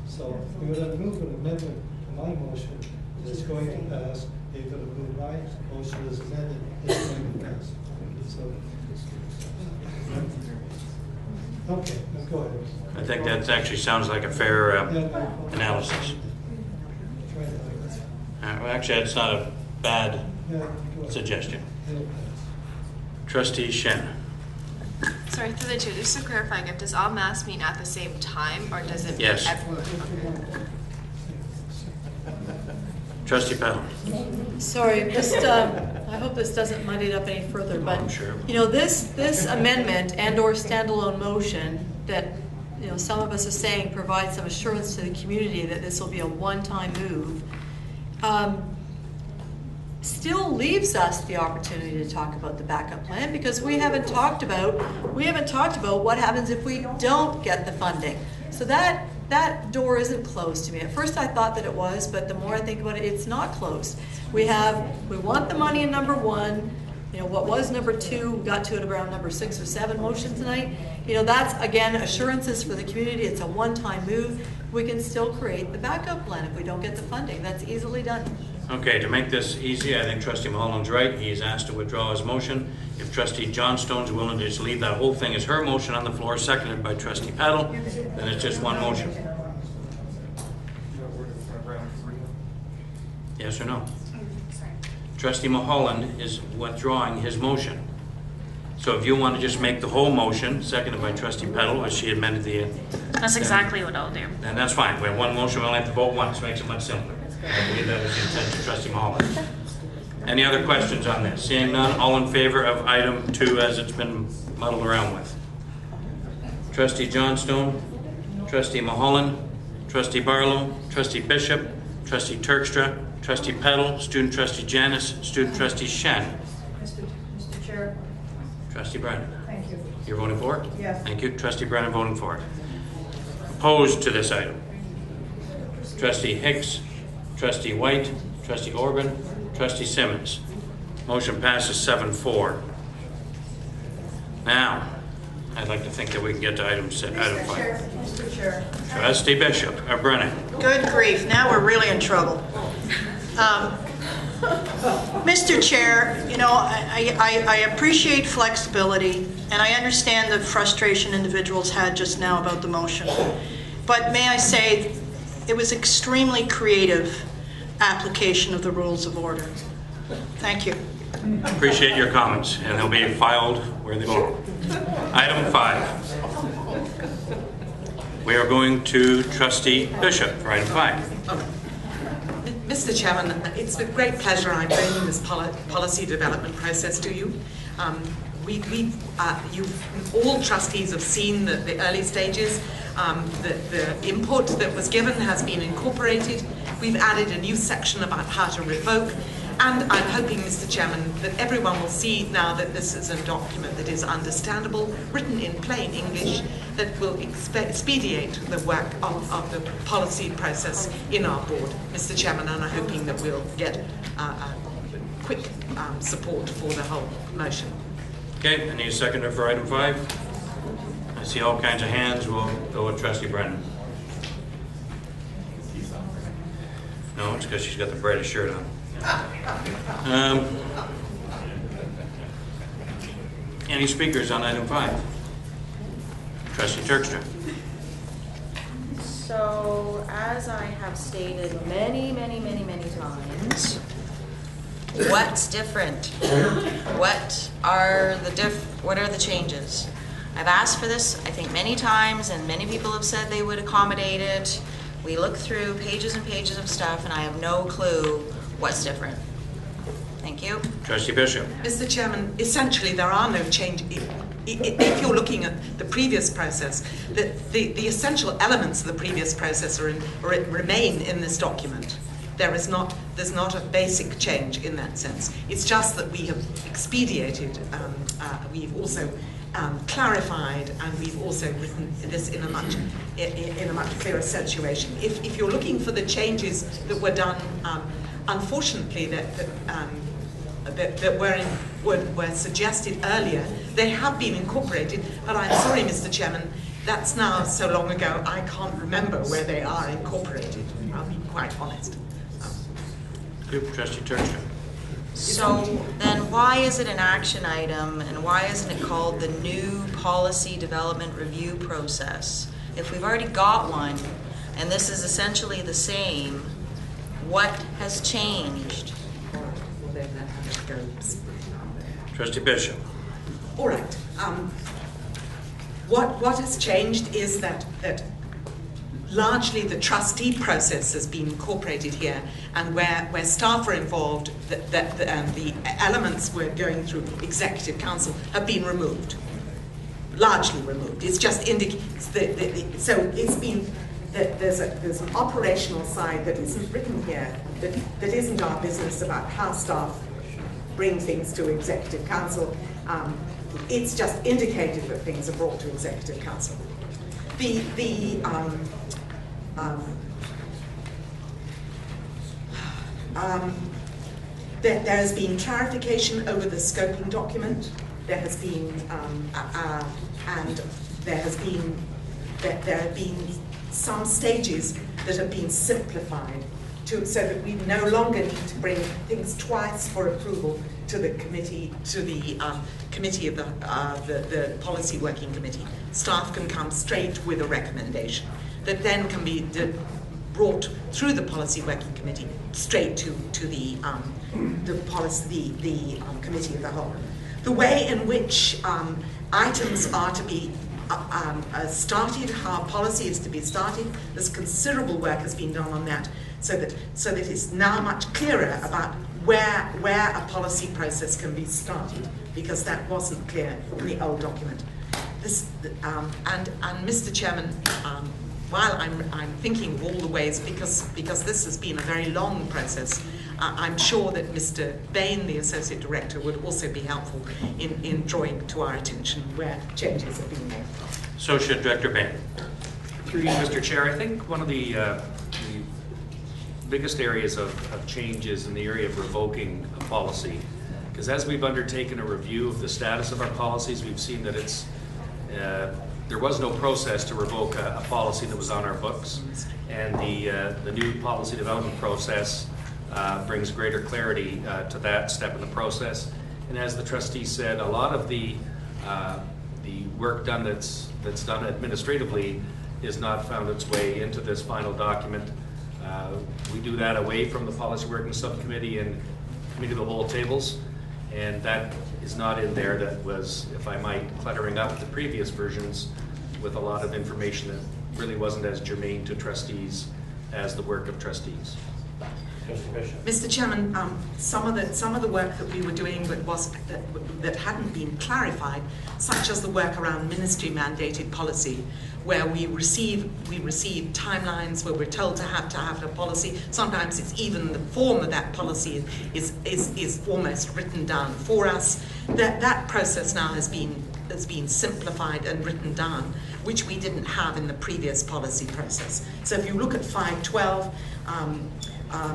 So you're going to move an amendment to my motion that's going to pass. You're going to move my motion as amended, it's going to pass. So, okay, go ahead. I think that actually sounds like a fair analysis. Well, actually, that's not a bad suggestion. Trustee Shen. Sorry, through the chair, just to clarify again, does en masse mean at the same time, or does it mean Yes. everyone? Trustee Petal. Sorry, just, I hope this doesn't muddy it up any further, but, I'm sure. This amendment and/or standalone motion that, some of us are saying provides some assurance to the community that this will be a one-time move, still leaves us the opportunity to talk about the backup plan, because we haven't talked about what happens if we don't get the funding. So that door isn't closed to me. At first I thought that it was, but the more I think about it, it's not closed. We want the money in number one. What was number two, we got to it around number 6 or 7 motion tonight. That's, again, assurances for the community. It's a one-time move. We can still create the backup plan if we don't get the funding. That's easily done. Okay, to make this easy, I think Trustee Mulholland's right. He's asked to withdraw his motion. If Trustee Johnstone's willing to just leave that whole thing as her motion on the floor, seconded by Trustee Petal, then it's just one motion. Yes or no? Trustee Mulholland is withdrawing his motion. So if you want to just make the whole motion, seconded by Trustee Petal, as she amended the... That's exactly what I'll do. And that's fine. We have one motion, we only have to vote once. Makes it much simpler. I believe that was the intent of Trustee Mulholland. Any other questions on this? Seeing none, all in favor of item 2 as it's been muddled around with? Trustee Johnstone, Trustee Mulholland, Trustee Barlow, Trustee Bishop, Trustee Turkstra, Trustee Petal, Student Trustee Janis, Student Trustee Shen. Mr. Chair. Trustee Brennan. Thank you. You're voting for it? Yes. Thank you. Trustee Brennan voting for it. Opposed to this item? Trustee Hicks, Trustee White, Trustee Orban, Trustee Simmons. Motion passes 7-4. Now, I'd like to think that we can get to item 5. Mr. Chair. Trustee Bishop, Brennan. Good grief, now we're really in trouble. Mr. Chair, I appreciate flexibility, and I understand the frustration individuals had just now about the motion. But may I say, it was extremely creative application of the rules of order. Thank you. Appreciate your comments, and they'll be filed where they belong. Item 5. We are going to Trustee Bishop for item 5. Mr. Chairman, it's with great pleasure I'm bringing this policy development process to you. All trustees have seen the early stages. The input that was given has been incorporated. We've added a new section about how to revoke. And I'm hoping, Mr. Chairman, that everyone will see now that this is a document that is understandable, written in plain English, that will expedite the work of the policy process in our board, Mr. Chairman, and I'm hoping that we'll get quick support for the whole motion. Okay, I need a seconder for item 5. I see all kinds of hands. We'll go with Trustee Brennan. No, it's because she's got the brightest shirt on. Any speakers on item 5? Trustee Turkstra. So, as I have stated many times, what's different? What are the changes? I've asked for this, I think, many times, and many people have said they would accommodate it. We look through pages and pages of stuff, and I have no clue what's different. Thank you. Trustee Bishop. Mr. Chairman, essentially there are no changes. If you're looking at the previous process, the essential elements of the previous process remain in this document. There's not a basic change in that sense. It's just that we have expedited, we've also clarified, and we've also written this in a much clearer situation. If you're looking for the changes that were done, unfortunately, that were suggested earlier, they have been incorporated, but I'm sorry, Mr. Chairman, that's now so long ago, I can't remember where they are incorporated. I'll be quite honest. Trustee Turkstra. So then why is it an action item, and why isn't it called the new policy development review process? If we've already got one, and this is essentially the same, what has changed? Trustee Bishop. All right. What has changed is that largely the trustee process has been incorporated here, and where staff are involved, the elements we're going through executive council have been removed, largely removed. It's just indicates so it's been that there's an operational side that isn't written here, that isn't our business about how staff bring things to executive council. It's just indicated that things are brought to executive council. There has been clarification over the scoping document. There has been, and there have been some stages that have been simplified so that we no longer need to bring things twice for approval to the committee, to the committee of the policy working committee. Staff can come straight with a recommendation that then can be brought through the policy working committee straight to the committee of the whole. The way in which items are to be started, how policy is to be started, there's considerable work has been done on that, so that it's now much clearer about where a policy process can be started, because that wasn't clear in the old document. And Mr. Chairman, while I'm thinking of all the ways, because this has been a very long process, I'm sure that Mr. Bain, the Associate Director, would also be helpful in drawing to our attention where changes have been made. Associate Director Bain. Through you, Mr. Chair, I think one of the biggest areas of change is in the area of revoking a policy. Because as we've undertaken a review of the status of our policies, we've seen that it's there was no process to revoke a policy that was on our books, and the new policy development process brings greater clarity to that step in the process. And as the trustee said, a lot of the work done that's done administratively is not found its way into this final document. We do that away from the policy working subcommittee and committee of the whole tables, And that is not in there. That was, if I might, cluttering up the previous versions with a lot of information that really wasn't as germane to trustees as the work of trustees. Mr. Chairman, some of the work that we were doing that hadn't been clarified, such as the work around ministry mandated policy, where we receive timelines where we're told to have a policy. Sometimes it's even the form of that policy is almost written down for us. That process now has been simplified and written down, which we didn't have in the previous policy process. So if you look at 512,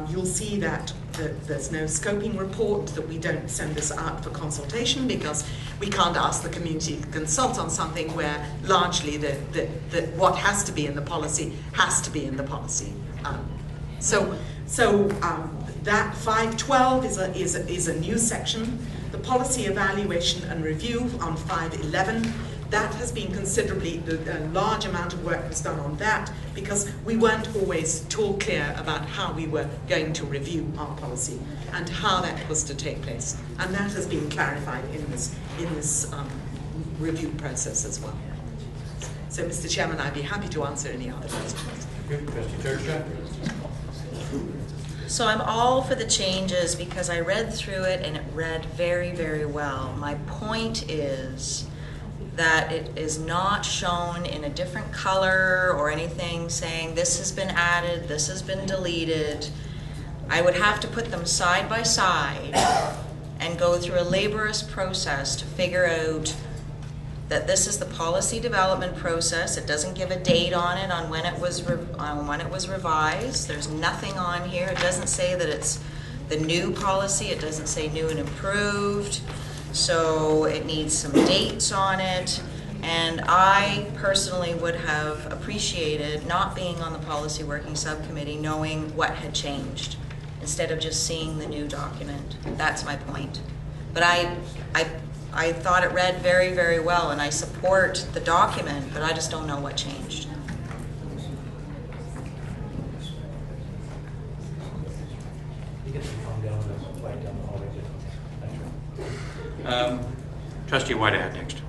you'll see that there's no scoping report, that we don't send this out for consultation because we can't ask the community to consult on something where largely that what has to be in the policy has to be in the policy. That 512 is a new section. The policy evaluation and review on 511, that has been considerably, a large amount of work was done on that because we weren't always at all clear about how we were going to review our policy and how that was to take place. And that has been clarified in this review process as well. So, Mr. Chairman, I'd be happy to answer any other questions. Trustee Turkstra? So I'm all for the changes because I read through it and it read very, very well. My point is that it is not shown in a different color or anything saying this has been added, this has been deleted. I would have to put them side by side and go through a laborious process to figure out that this is the policy development process. It doesn't give a date on it on when it was revised. There's nothing on here. It doesn't say that it's the new policy. It doesn't say new and improved. So it needs some dates on it. And I personally would have appreciated not being on the policy working subcommittee, knowing what had changed instead of just seeing the new document. That's my point. But I thought it read very, very well, and I support the document, but I just don't know what changed. Trustee Whitehead next.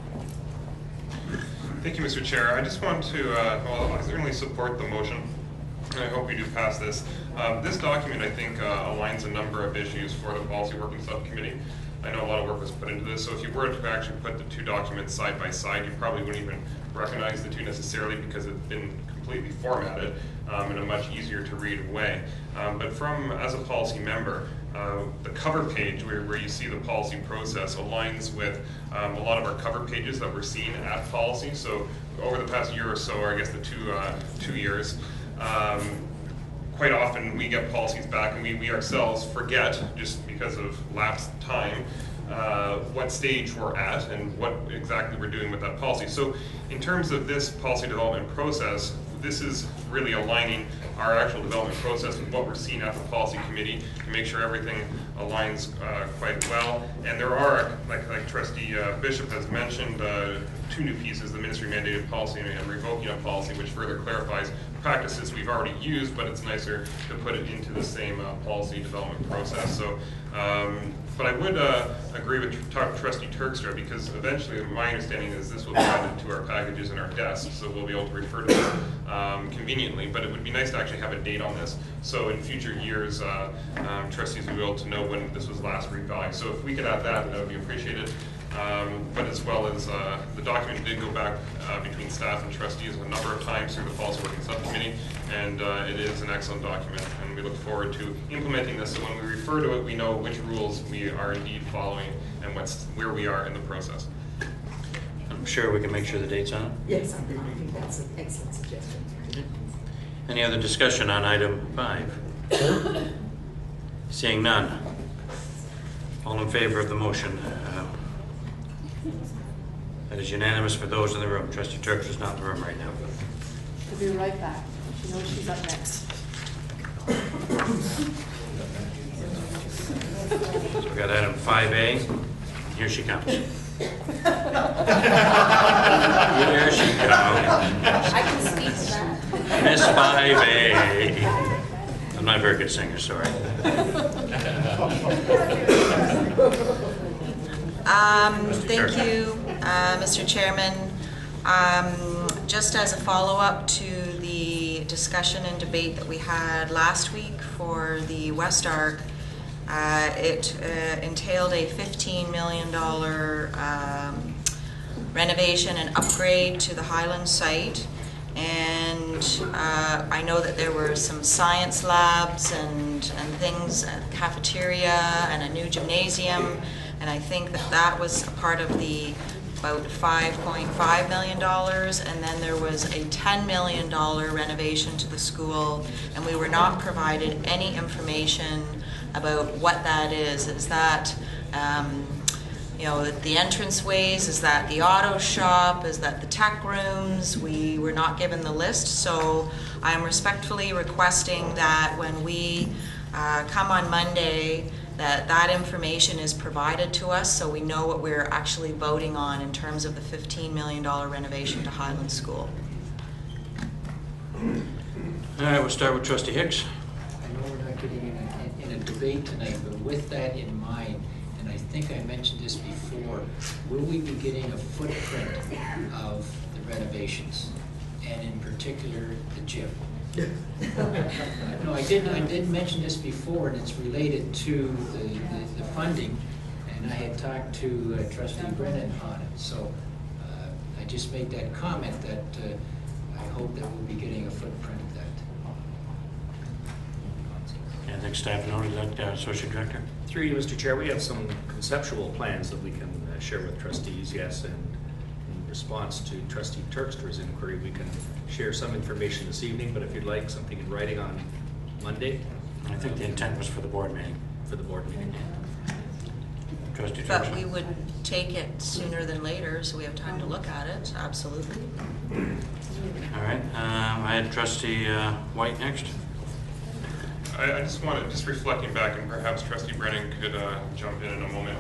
Thank you, Mr. Chair. I just want to, well, I certainly support the motion, and I hope we do pass this. This document, I think, aligns a number of issues for the Policy Working Subcommittee. I know a lot of work was put into this, so if you were to actually put the two documents side by side, you probably wouldn't even recognize the two necessarily because it's been completely formatted in a much easier to read way. But as a policy member, the cover page where you see the policy process aligns with a lot of our cover pages that we're seeing at policy. So over the past year or so, or I guess the 2 years, quite often we get policies back and we ourselves forget, just because of lapsed time, what stage we're at and what exactly we're doing with that policy. So in terms of this policy development process, this is really aligning our actual development process with what we're seeing at the policy committee to make sure everything aligns quite well. And there are, like Trustee Bishop has mentioned, two new pieces, the ministry mandated policy and revoking a policy, which further clarifies practices we've already used, but it's nicer to put it into the same policy development process. So, but I would agree with Trustee Turkstra, because eventually my understanding is this will be added to our packages and our desks, so we'll be able to refer to it conveniently, but it would be nice to actually have a date on this. So in future years, trustees will be able to know when this was last revised. So if we could add that, that would be appreciated. But as well as the document did go back between staff and trustees a number of times through the Policy Working Subcommittee, and it is an excellent document, and we look forward to implementing this so when we refer to it, we know which rules we are indeed following and where we are in the process. I'm sure we can make sure the date's on it. Yes, I think that's an excellent suggestion. Any other discussion on item 5? Seeing none. All in favor of the motion? That is unanimous for those in the room. Trustee Turks is not in the room right now. She'll be right back. She knows she's up next. So we got item 5A. Here she comes. Here she comes. I can speak to that. Miss 5A. I'm not a very good singer, sorry. Thank you, Mr. Chairman. Just as a follow-up to the discussion and debate that we had last week for the West Arc, it entailed a $15 million renovation and upgrade to the Highland site. And I know that there were some science labs and things, a cafeteria and a new gymnasium, and I think that that was a part of the about $5.5 million, and then there was a $10 million renovation to the school, and we were not provided any information about what that is. Is that you know, the entranceways? Is that the auto shop? Is that the tech rooms? We were not given the list, so I'm respectfully requesting that when we come on Monday, that information is provided to us so we know what we're actually voting on in terms of the $15 million renovation to Highland School. All right, we'll start with Trustee Hicks. I know we're not getting in a debate tonight, but with that in mind, and I think I mentioned this before, will we be getting a footprint of the renovations, and in particular the gym? No, I did mention this before, and it's related to the funding, and I had talked to Trustee Brennan on it. So I just made that comment that I hope that we'll be getting a footprint of that. I think staff noted that, Associate Director. Through you, Mr. Chair, we have some conceptual plans that we can share with trustees, yes, and in response to Trustee Turkstra's inquiry, we can share some information this evening, but if you'd like something in writing on Monday. I think the intent was for the board meeting. For the board meeting. Trustee Turkstr. But we would take it sooner than later, so we have time to look at it, absolutely. All right, I had Trustee White next. I just wanted, just reflecting back, and perhaps Trustee Brennan could jump in a moment.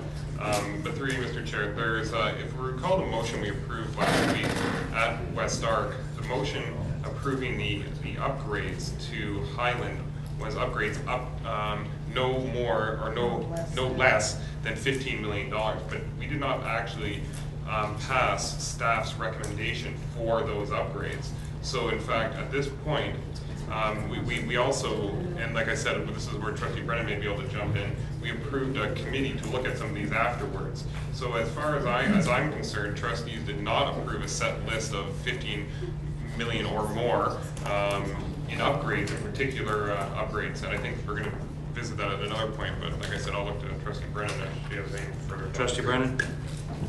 But through you, Mr. Chair, there's, if we recall the motion we approved last week at West Arc, the motion approving the upgrades to Highland was upgrades up no more or no less than $15 million. But we did not actually pass staff's recommendation for those upgrades. So in fact, at this point, we also, and like I said, this is where Trustee Brennan may be able to jump in, we approved a committee to look at some of these afterwards. So as far as I'm concerned, trustees did not approve a set list of 15 million or more in upgrades, in particular upgrades, and I think we're going to visit that at another point, but like I said, I'll look to Trustee Brennan if she has any further. Trustee Brennan?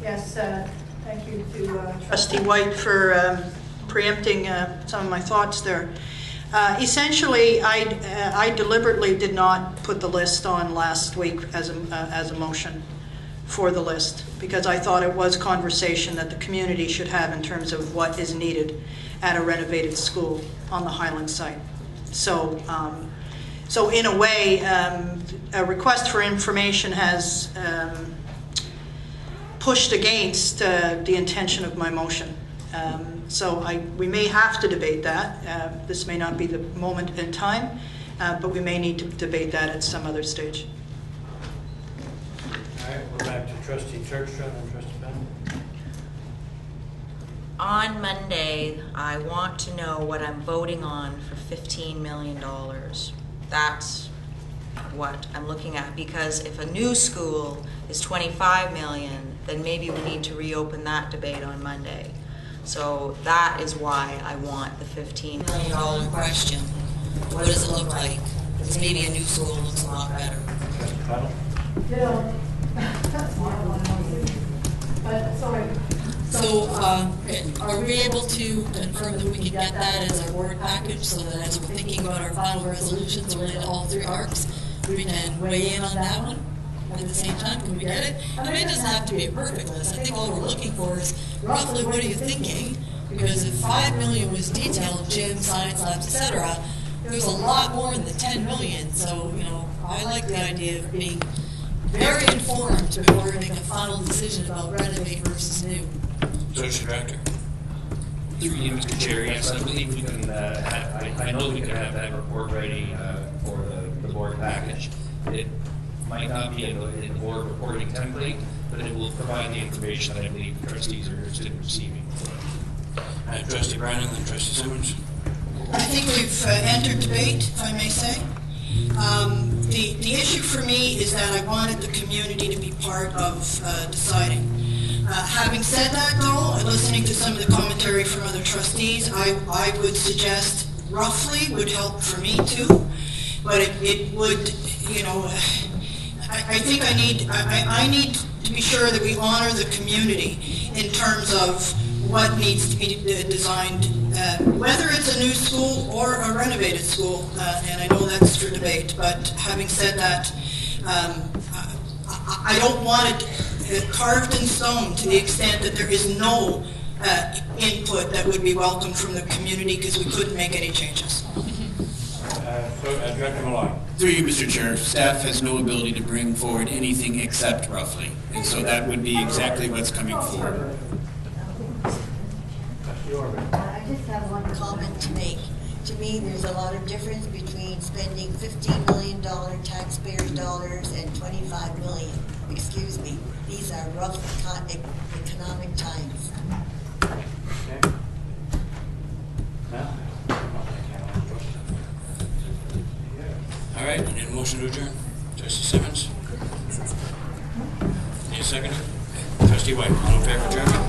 Yes, thank you to Trustee White for preempting some of my thoughts there. Essentially, I deliberately did not put the list on last week as a motion for the list because I thought it was conversation that the community should have in terms of what is needed at a renovated school on the Highland site. So, so in a way, a request for information has pushed against the intention of my motion. So we may have to debate that. This may not be the moment in time, but we may need to debate that at some other stage. All right, we're back to Trustee Turkstra and Trustee Bennett. On Monday, I want to know what I'm voting on for $15 million. That's what I'm looking at, because if a new school is $25 million, then maybe we need to reopen that debate on Monday. So that is why I want the $15 million question. What does it look like? Because maybe a new school looks a lot better. Yeah. But sorry. So are we able to confirm that we can get that as a board package so that as we're thinking about our final resolutions related to all three arcs, we can weigh in on that one at the same time? Can we get it? I mean, it doesn't have to be a perfect list. I think all we're looking for is roughly what are you thinking? Because if $5 million was detailed, gym, science labs, etc., there's a lot more than the $10 million. So, you know, I like the idea of being very informed before we make a final decision about renovate versus new. Associate Director. Through you, Mr. Chair, yes, I believe we can I know we can have that report ready for the board package. might not be in the board reporting template, but it will provide the information that I believe trustees are interested in receiving. Trustee Brennan, then Trustee Simmons. I think we've entered debate, if I may say. The issue for me is that I wanted the community to be part of deciding. Having said that, though, listening to some of the commentary from other trustees, I would suggest roughly would help for me too, but it would, you know, I think I need to be sure that we honor the community in terms of what needs to be designed, whether it's a new school or a renovated school, and I know that's for debate, but having said that, I don't want it carved in stone to the extent that there is no input that would be welcomed from the community because we couldn't make any changes. Director Malloy. Through you, Mr. Chair, staff has no ability to bring forward anything except roughly, and so that would be exactly what's coming forward. I just have one comment to make. To me, there's a lot of difference between spending $15 million taxpayers' dollars and $25 million. Excuse me, these are rough economic times. Okay. Well, all right, I need a motion to adjourn. Trustee Simmons? Need a second? Trustee White, all in favor of adjournment?